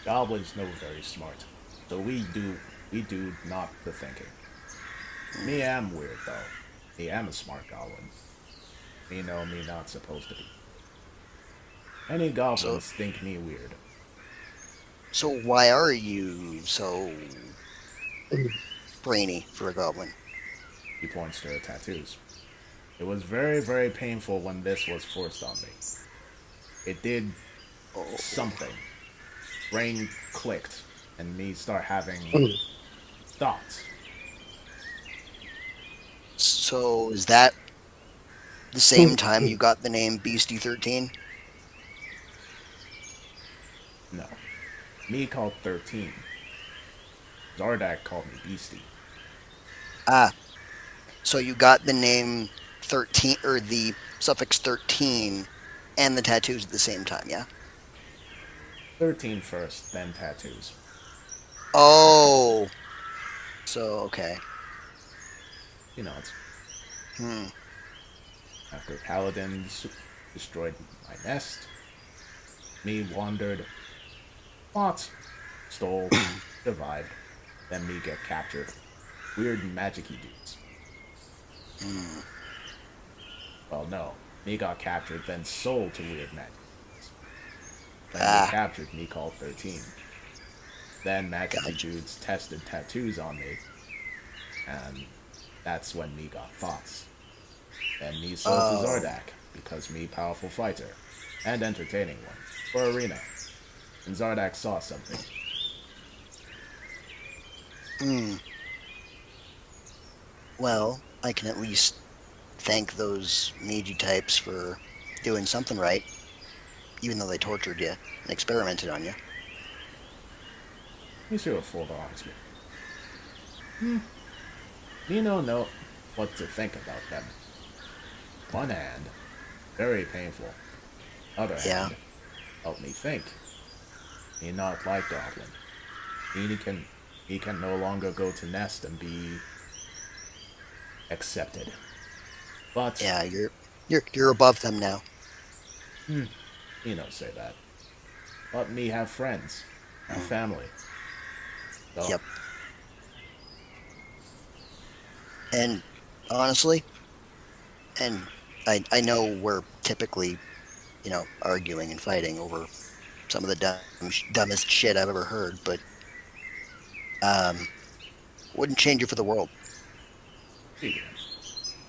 Goblins know very smart. So we do not the thinking. Me am weird though. Me am a smart goblin. Me know me not supposed to be. Many So, goblins think me weird. so why are you so brainy for a goblin? He points to her tattoos. It was very, very painful when this was forced on me. It did Oh. something. Brain clicked, and me start having thoughts. So is that the same time you got the name Beastie 13? No. Me called 13. Zardak called me Beastie. Ah, so you got the name 13 or the suffix 13 and the tattoos at the same time, yeah? 13 first, then tattoos. Oh, so okay. You know, it's Hmm. after paladins destroyed my nest. Me wandered, fought, stole, survived. Then me get captured. Weird magic-y dudes. Hmm. Well, no. Me got captured, then sold to weird magic. Then they Ah, captured me called 13. Then magic gotcha. dudes tested tattoos on me, and that's when me got thoughts. Then me sold to Oh. Zardak, because me powerful fighter, and entertaining one, for arena. And Zardak saw something. Hmm. Well, I can at least thank those Meiji types for doing something right, even though they tortured you and experimented on you. You should have fooled honestly. Me no know what to think about them. One hand, very painful. Other Yeah. hand, help me think. Me not like Goblin. He can no longer go to Nest and be accepted. But Yeah, you're above them now. he no say that. But me have friends, have family. So Yep. And honestly, and I know we're typically, arguing and fighting over some of the dumbest shit I've ever heard, but um, wouldn't change it for the world.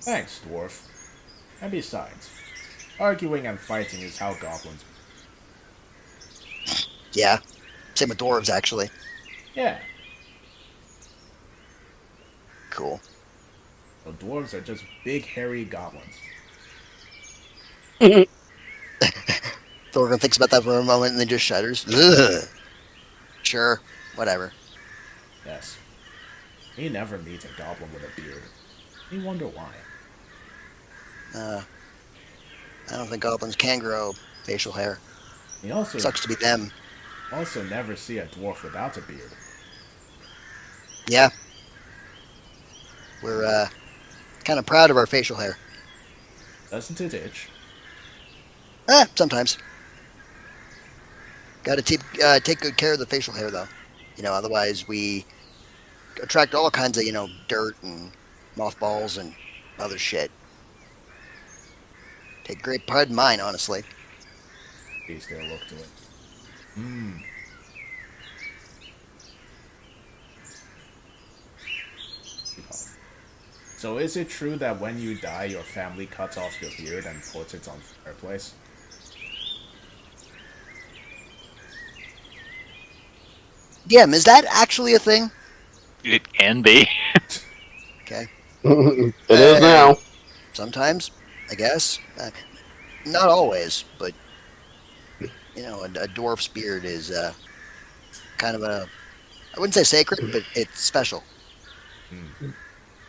thanks, dwarf. And besides, arguing and fighting is how goblins. Yeah, same with dwarves, actually. Yeah, Cool. so dwarves are just big hairy goblins. Thorgrim thinks about that for a moment and then just shudders. Ugh. Sure, whatever. Yes. He never meets a goblin with a beard. He wonder why. I don't think goblins can grow facial hair. He also Sucks to be them. never see a dwarf without a beard. Yeah, we're kind of proud of our facial hair. Doesn't it itch? Sometimes. Got to take good care of the facial hair, though. Otherwise we attract all kinds of, dirt and mothballs and other shit. Take great pride in mine, honestly. He still look to it. So is it true that when you die, your family cuts off your beard and puts it on the fireplace? Yeah, is that actually a thing? It can be. Okay. It is now. Sometimes, I guess. Not always, but a dwarf's beard is kind of I wouldn't say sacred, but it's special. Me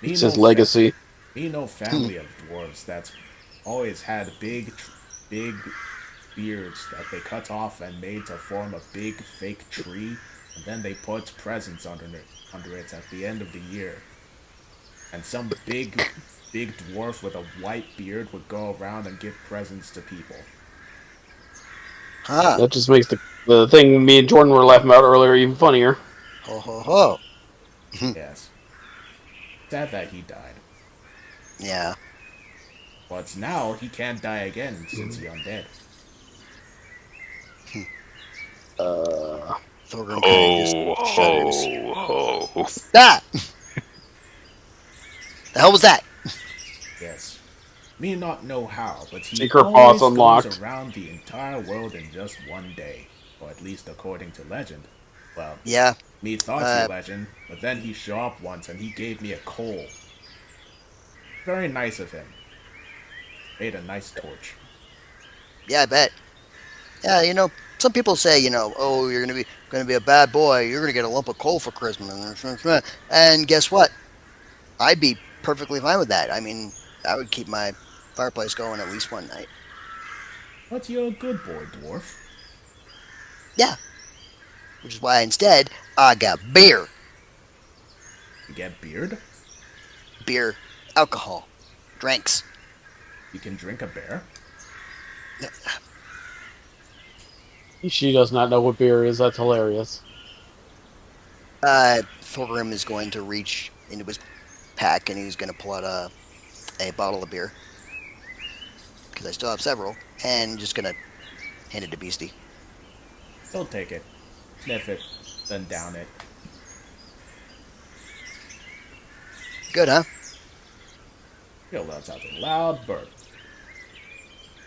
It's no his legacy. Me no family of dwarves that's always had big beards that they cut off and made to form a big fake tree, and then they put presents under it at the end of the year. And some big dwarf with a white beard would go around and give presents to people. Huh. That just makes the thing me and Jordan were laughing about earlier even funnier. Ho ho ho. Yes. Sad that he died. Yeah. But now he can't die again since he's undead. Thorgrim kind of just shudders. Ho. Ah! The hell was that? Yes. Me not know how, but he Secret always boss unlocked. goes around the entire world in just one day. Or at least according to legend. Well, Yeah. me thought he legend, but then he show up once and he gave me a coal. Very nice of him. Made a nice torch. Yeah, I bet. Yeah, some people say, oh, you're gonna be a bad boy. You're gonna get a lump of coal for Christmas. And guess what? I'd be perfectly fine with that. I mean, I would keep my fireplace going at least one night. But you're a good boy, dwarf. Yeah. Which is why instead I got beer. You get beard? Beer, alcohol, drinks. You can drink a bear? She does not know what beer is. That's hilarious. Thorgrim is going to reach into his pack and he's going to pull out a bottle of beer. Because I still have several. And just going to hand it to Beastie. He'll take it. Sniff it. Then down it. Good, huh? He'll let out a loud burp.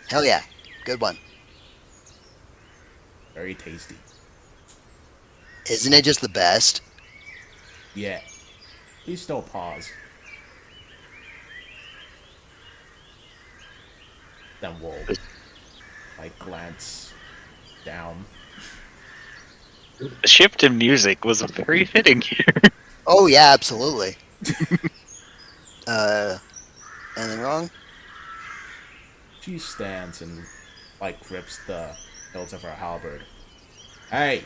Hell yeah. Good one. Very tasty. Isn't it just the best? Yeah. Please still pause. Then we'll glance down. The shift in music was very fitting here. Oh yeah, absolutely. Anything wrong? She stands and grips the hilt of her halberd. Hey!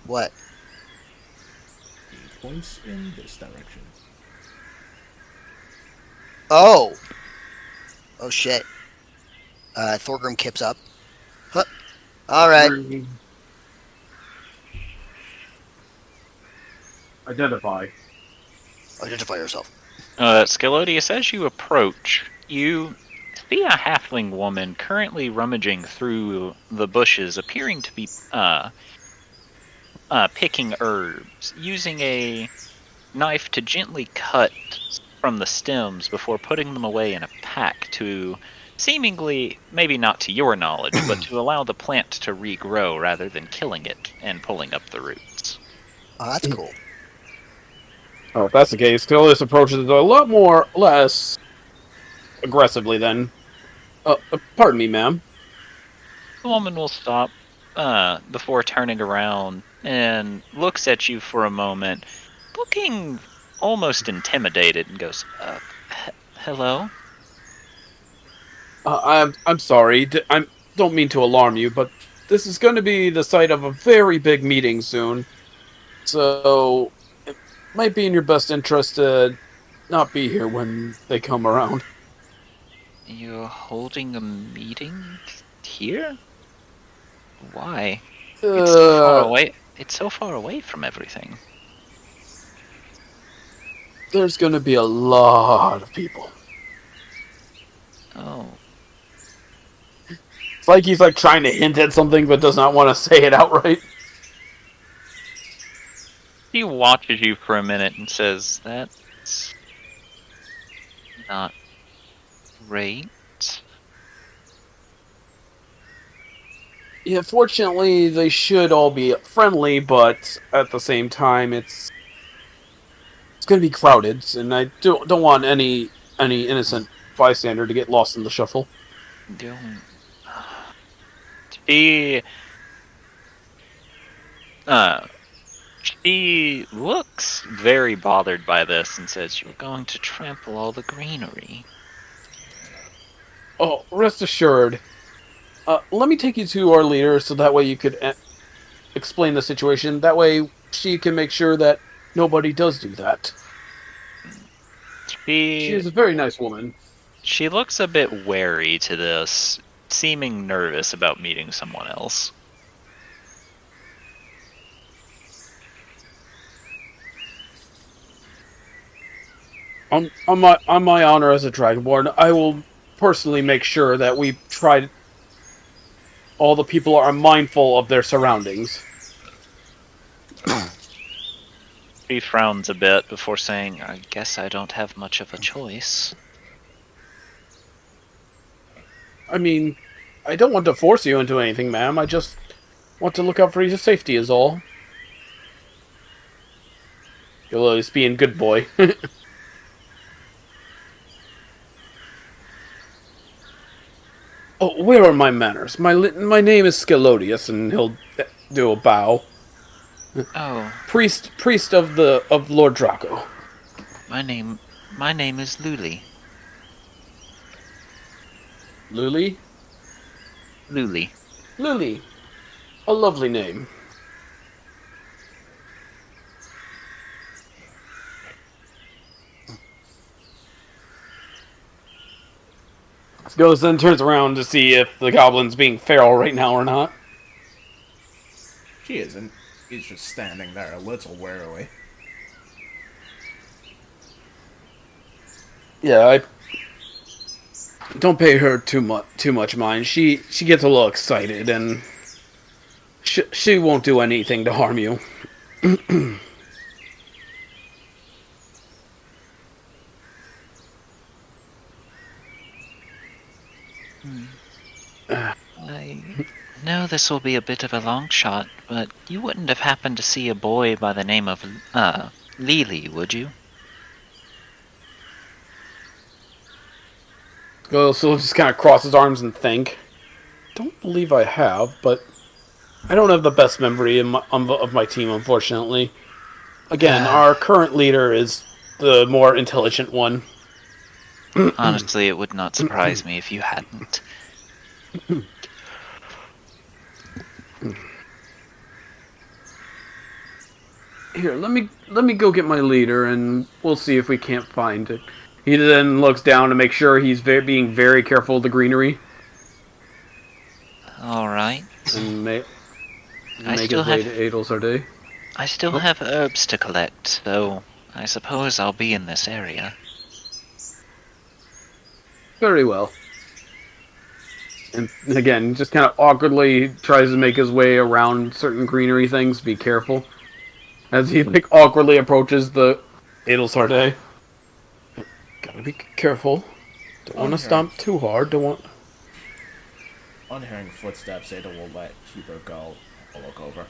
What? He points in this direction. Oh! Oh shit. Thorgrim kips up. Huh. Alright. Identify. Identify yourself. Scalodius, as you approach, you see a halfling woman currently rummaging through the bushes, appearing to be picking herbs, using a knife to gently cut from the stems before putting them away in a pack to seemingly, maybe not to your knowledge, but to allow the plant to regrow rather than killing it and pulling up the roots. Oh, that's cool. Oh, if that's the case, Scalius approaches it a lot less aggressively then. Pardon me, ma'am. The woman will stop before turning around and looks at you for a moment, looking almost intimidated, and goes, hello? I'm sorry. I don't mean to alarm you, but this is going to be the site of a very big meeting soon. So, it might be in your best interest to not be here when they come around. You're holding a meeting here? Why? It's so far away. It's so far away from everything. There's going to be a lot of people. Oh. It's like he's trying to hint at something but does not want to say it outright. He watches you for a minute and says, that's not great. Yeah, fortunately, they should all be friendly, but at the same time, it's It's going to be crowded, and I don't want any innocent bystander to get lost in the shuffle. Don't. She. She looks very bothered by this and says, "You're going to trample all the greenery." Oh, rest assured. Let me take you to our leader so that way you could explain the situation. That way she can make sure that nobody does do that. She is a very nice woman. She looks a bit wary to this, seeming nervous about meeting someone else. On my honor as a Dragonborn, I will personally make sure that we try. All the people are mindful of their surroundings. She frowns a bit before saying, "I guess I don't have much of a choice." I mean, I don't want to force you into anything, ma'am. I just want to look out for your safety is all. You'll always be a good boy. Oh, where are my manners? My name is Scalodius, and he'll do a bow. Oh, Priest of Lord Draco. my name is Luli. Luli? Luli. Luli. A lovely name. Goes then turns around to see if the goblin's being feral right now or not. She isn't. He's just standing there a little warily. Yeah, I don't pay her too much mind. She gets a little excited, and she won't do anything to harm you. I know this will be a bit of a long shot, but you wouldn't have happened to see a boy by the name of, Lily, would you? So he'll just kind of cross his arms and think. Don't believe I have, but I don't have the best memory of my team, unfortunately. Again, our current leader is the more intelligent one. Honestly, it would not surprise me if you hadn't. Here, let me go get my leader, and we'll see if we can't find it. He then looks down to make sure he's being very careful of the greenery. Alright. And make I his still way have- to Adelsarday. I still have herbs to collect, so I suppose I'll be in this area. Very well. And again, just kind of awkwardly tries to make his way around certain greenery things. Be careful. As he awkwardly approaches the Adelsarday. Gotta be careful. Don't want to stomp too hard. Don't want... On hearing footsteps, Ada will let Hubert go. I'll look over.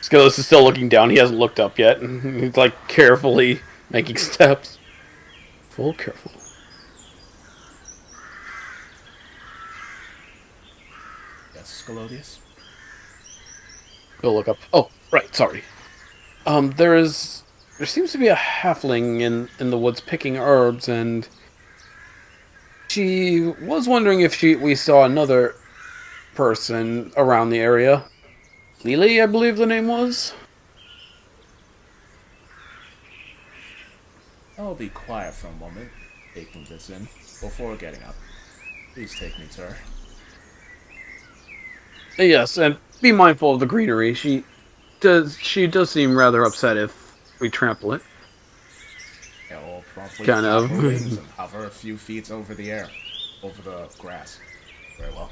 Skillis is still looking down. He hasn't looked up yet. He's carefully making steps. Full careful. Yes, Scalodius? Go look up. Oh, right. Sorry. There seems to be a halfling in the woods picking herbs, and she was wondering if we saw another person around the area. Lily, I believe the name was. I'll be quiet for a moment, taking this in, before getting up. Please take me to her. Yes, and be mindful of the greenery. She does seem rather upset if we trample it. I will promptly Kind flap of. her wings and hover a few feet over the air, over the grass. Very well.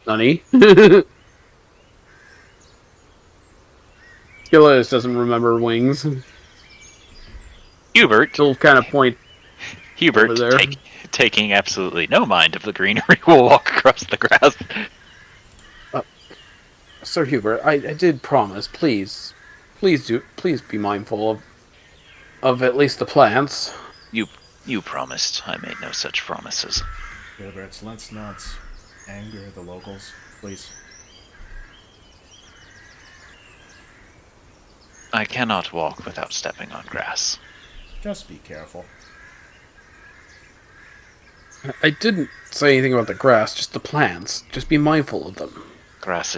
Nani? Skillis doesn't remember wings. Hubert, He'll kind of point Hubert, over there. taking absolutely no mind of the greenery, will walk across the grass. Sir Hubert, I did promise. Please be mindful of at least the plants. You promised. I made no such promises. Gilberts, let's not anger the locals, please. I cannot walk without stepping on grass. Just be careful. I didn't say anything about the grass, just the plants. Just be mindful of them. Grass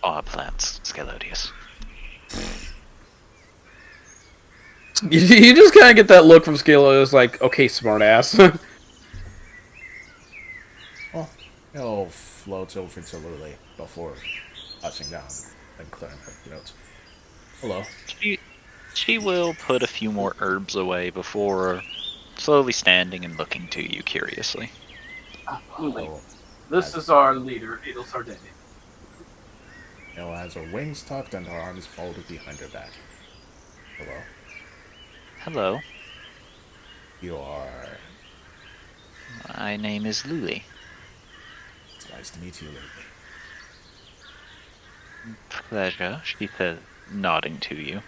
are plants, Scalodius. You just kind of get that look from Scalo. It's like, okay, smartass. Well, he'll float over to Lily before touching down and clearing her throat. Hello. She will put a few more herbs away before slowly standing and looking to you curiously. Oh, This is our leader, Adel Sardane. Ella has her wings tucked and her arms folded behind her back. Hello. Hello, You are... my name is Luli. It's nice to meet you, Lily. Pleasure, she said, nodding to you.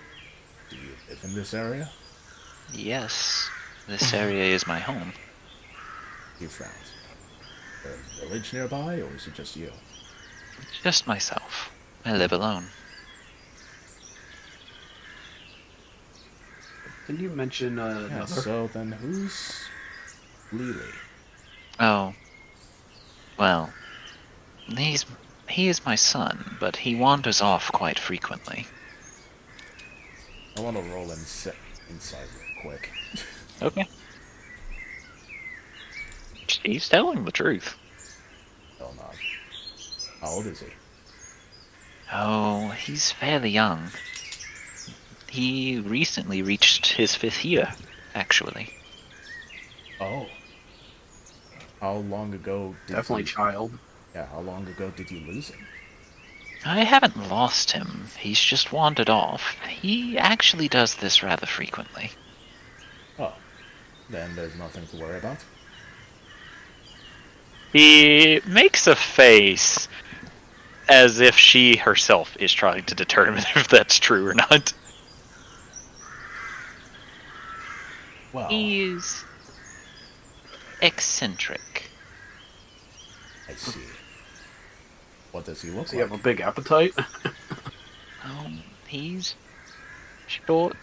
Do you live in this area? Yes, this area is my home. He frowns. A village nearby, or is it just you? Just myself. I live alone. Did you mention Yeah, another? so then who's Lily? Oh, well, he is my son, but he wanders off quite frequently. I want to roll inside real quick. Okay. He's telling the truth. Hell not. How old is he? Oh, he's fairly young. He recently reached his 5th year, actually. Oh. How long ago did Definitely you... child. Yeah, how long ago did you lose him? I haven't lost him. He's just wandered off. He actually does this rather frequently. Oh. Then there's nothing to worry about? He makes a face as if she herself is trying to determine if that's true or not. Well, He's eccentric. I see. What does he look Does he like? have a big appetite? He's short,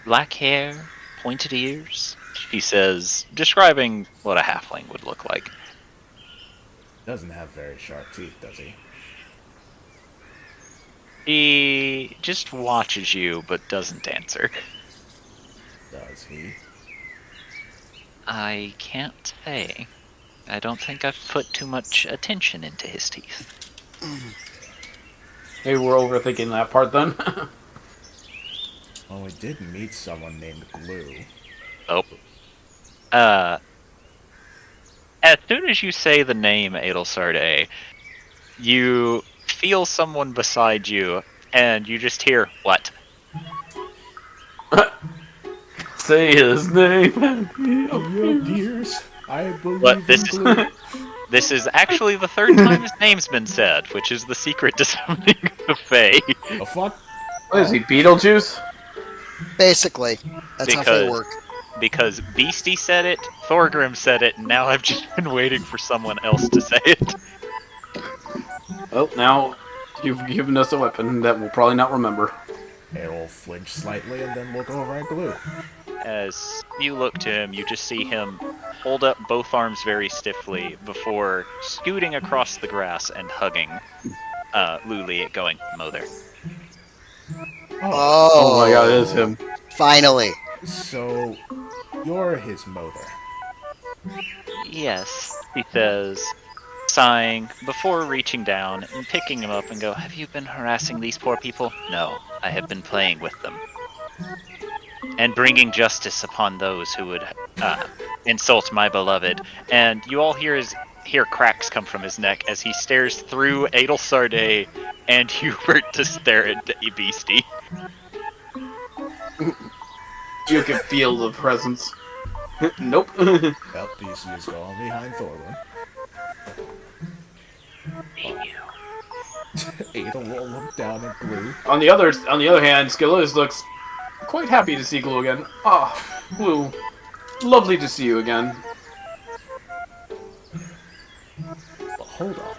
black hair, pointed ears, she says, describing what a halfling would look like. Doesn't have very sharp teeth, does he? He just watches you, but doesn't answer. Does he? I can't say. I don't think I've put too much attention into his teeth. Maybe we're overthinking that part then. Well, we did meet someone named Glue. Oh. As soon as you say the name Adelsarde, you feel someone beside you, and you just hear, what? Say his name. Oh, dears. I believe But in this Glue. This is actually the 3rd time his name's been said, which is the secret to summoning the Fae. The fuck? What is he, Beetlejuice? Basically, that's how they Because- work. Because Beastie said it, Thorgrim said it, and now I've just been waiting for someone else to say it. Well, now you've given us a weapon that we'll probably not remember. They will flinch slightly and then look over at Glue. As you look to him, you just see him hold up both arms very stiffly before scooting across the grass and hugging Luli, going, Möether. Oh my god, it is him. Finally. So, you're his Möether. Yes, he says, sighing, before reaching down and picking him up and go, have you been harassing these poor people? No, I have been playing with them. And bringing justice upon those who would insult my beloved. And you all hear cracks come from his neck as he stares through Adelsarde and Hubert to stare at the Beastie. You can feel the presence. Nope. Well, DC is going behind Thorgrim. Ada will look down at Glue. On the other hand, Skillus looks quite happy to see Glue again. Ah, Glue, lovely to see you again. But hold on.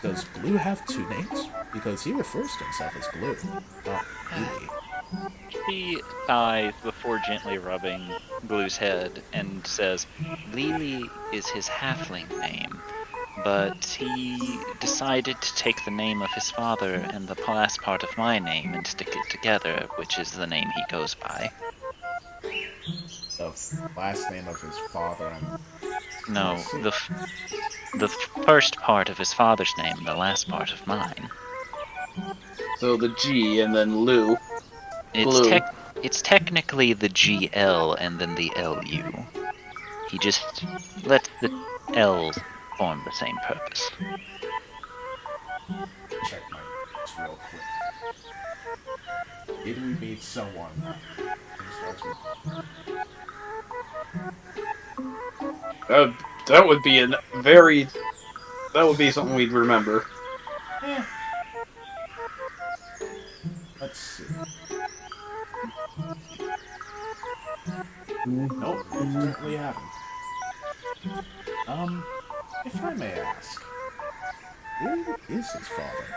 Does Glue have two names? Because he refers to himself as Glue, not Lily. He sighs before gently rubbing Glue's head and says, Lily is his halfling name, but he decided to take the name of his father and the last part of my name and stick it together, which is the name he goes by. The last name of his father and... No, the first part of his father's name and the last part of mine. So the G and then Lou. It's technically the GL and then the LU. He just lets the L's form the same purpose. Check my notes real quick. Did we meet someone who starts with... That would be something we'd remember. Let's see. Nope, certainly haven't. If I may ask, who is his father?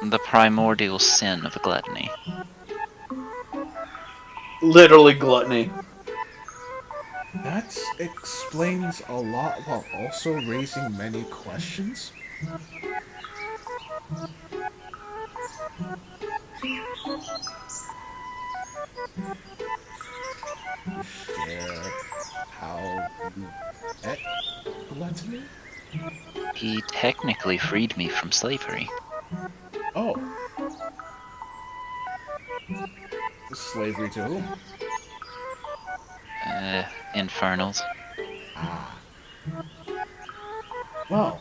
The primordial sin of gluttony. Literally gluttony. That explains a lot while also raising many questions. Share how you met gluttony? He technically freed me from slavery. Oh. Slavery to whom? Infernals. Ah. Well,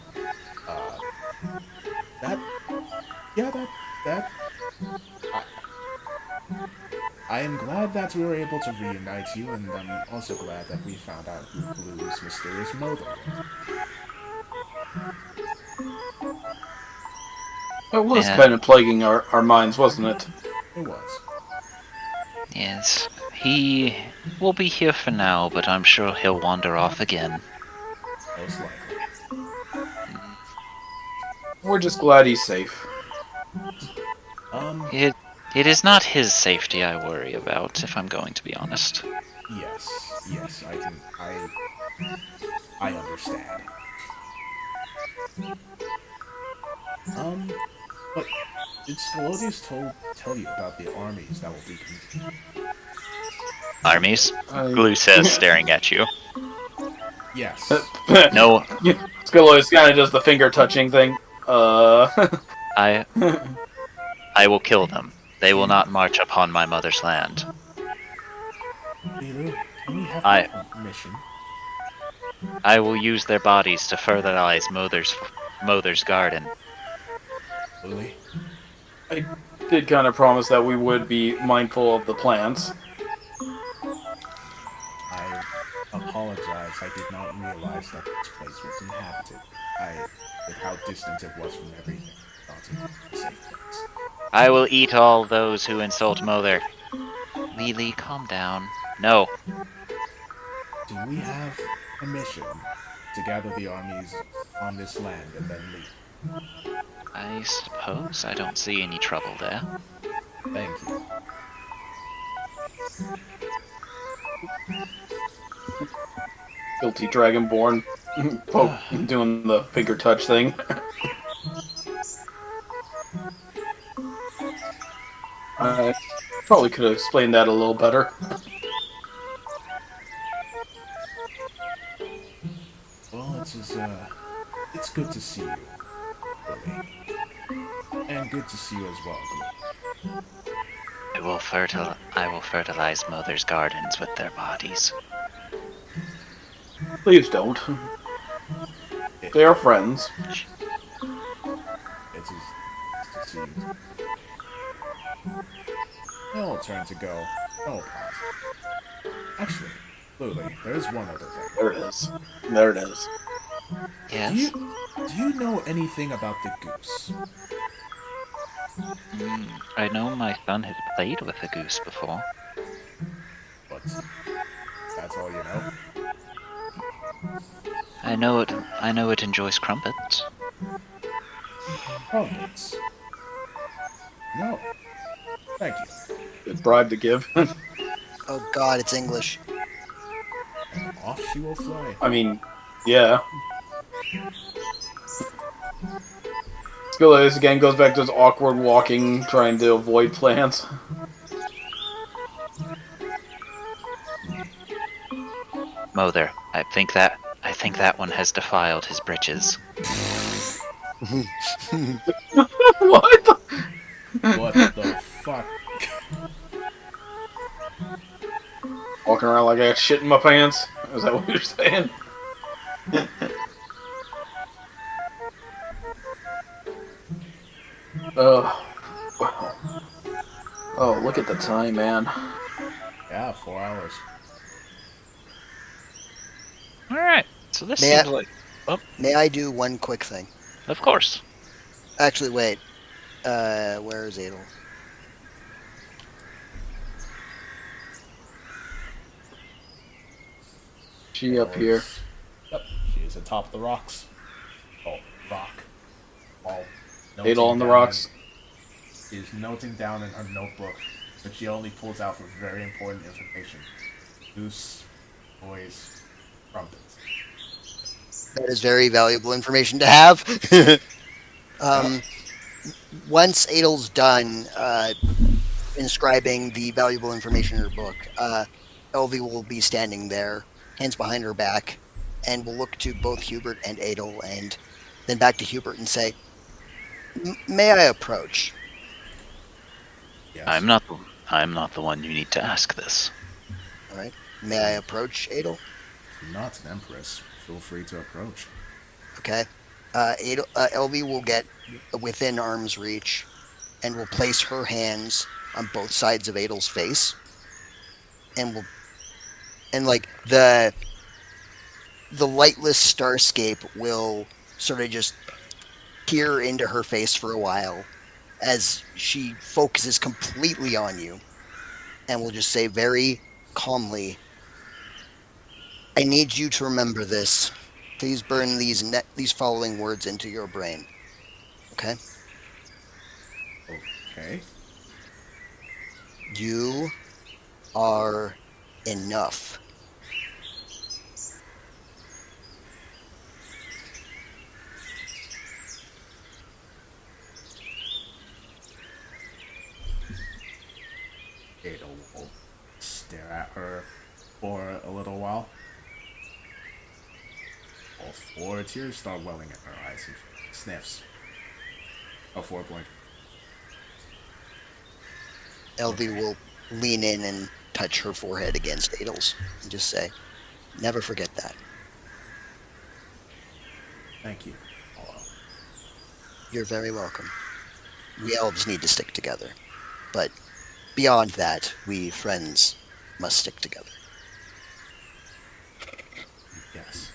I am glad that we were able to reunite you, and I'm also glad that we found out who Blue's mysterious Möether was. It was kind of plaguing our minds, wasn't it? It was. Yes, he will be here for now, but I'm sure he'll wander off again. Most likely. We're just glad he's safe. It is not his safety I worry about, if I'm going to be honest. Yes, I understand. But did Scalodius tell you about the armies that will be Armies? Glue says, staring at you. Yes. No. Scalodius kind of does the finger touching thing. I will kill them. They will not march upon my mother's land. Lilu, can we have a mission? I will use their bodies to fertilize Möether's garden. Lily? I did kind of promise that we would be mindful of the plants. I apologize. I did not realize that this place was inhabited. With how distant it was from everything. Thought it was a safe place. I will eat all those who insult Möether. Lily, calm down. No. Do we have a mission to gather the armies on this land and then leave? I suppose I don't see any trouble there. Thank you. Guilty Dragonborn. Doing the finger touch thing. I probably could have explained that a little better. Well, it's good to see you, Lily. And good to see you as well, Glue. I will fertilize Möether's gardens with their bodies. Please don't. They are friends. It's to see you. I'll turn to go. Oh, pause. Actually, Lily, there's one other thing. There it is. There it is. Yes. Do you know anything about the goose? I know my son has played with a goose before. But that's all you know? I know it enjoys crumpets. Crumpets. No. Thank you. Good bribe to give. Oh God, it's English. And off she will fly. I mean, yeah. This again goes back to his awkward walking, trying to avoid plants. Möether, I think that one has defiled his breeches. What? What the fuck? Walking around like I got shit in my pants? Is that what you're saying? Wow. Oh, look at the time, man. Yeah, 4 hours. Alright, so this May seems I- like... May I do one quick thing? Of course. Actually, wait. Where is Adel? She up here. Yep, she is atop the rocks. Oh, rock. All Adel on the rocks. Is noting down in her notebook, but she only pulls out for very important information. Goose, boys, trumpets. That is very valuable information to have. Once Adel's done inscribing the valuable information in her book, Elvie will be standing there, hands behind her back, and will look to both Hubert and Adel, and then back to Hubert and say, "May I approach?" Yes. I'm not the one you need to ask this. All right. May I approach, Adel? I'm not an empress. Feel free to approach. Okay. Elvie will get within arm's reach and will place her hands on both sides of Adel's face, and like the lightless starscape will sort of just peer into her face for a while as she focuses completely on you, and will just say very calmly, "I need you to remember this. Please burn these following words into your brain." Okay? Okay. You are enough. Adel will stare at her for a little while. All 4 tears start welling in her eyes. He sniffs. Oh, 4 blink. Elvie will lean in and touch her forehead against Adel's and just say, "Never forget that." Thank you. You're very welcome. We elves need to stick together. But beyond that, we friends must stick together. Yes.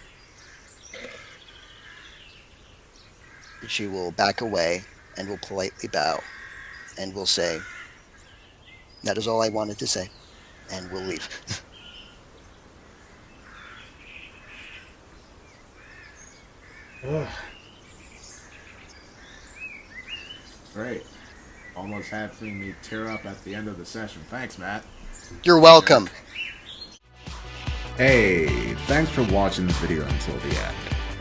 She will back away and will politely bow and will say, "That is all I wanted to say," and will leave. Great. Almost having me tear up at the end of the session. Thanks, Matt. You're welcome. Hey, thanks for watching the video until the end.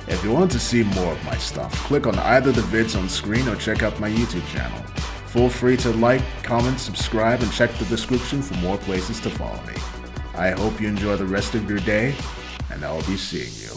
If you want to see more of my stuff, click on either the vids on screen or check out my YouTube channel. Feel free to like, comment, subscribe, and check the description for more places to follow me. I hope you enjoy the rest of your day, and I'll be seeing you.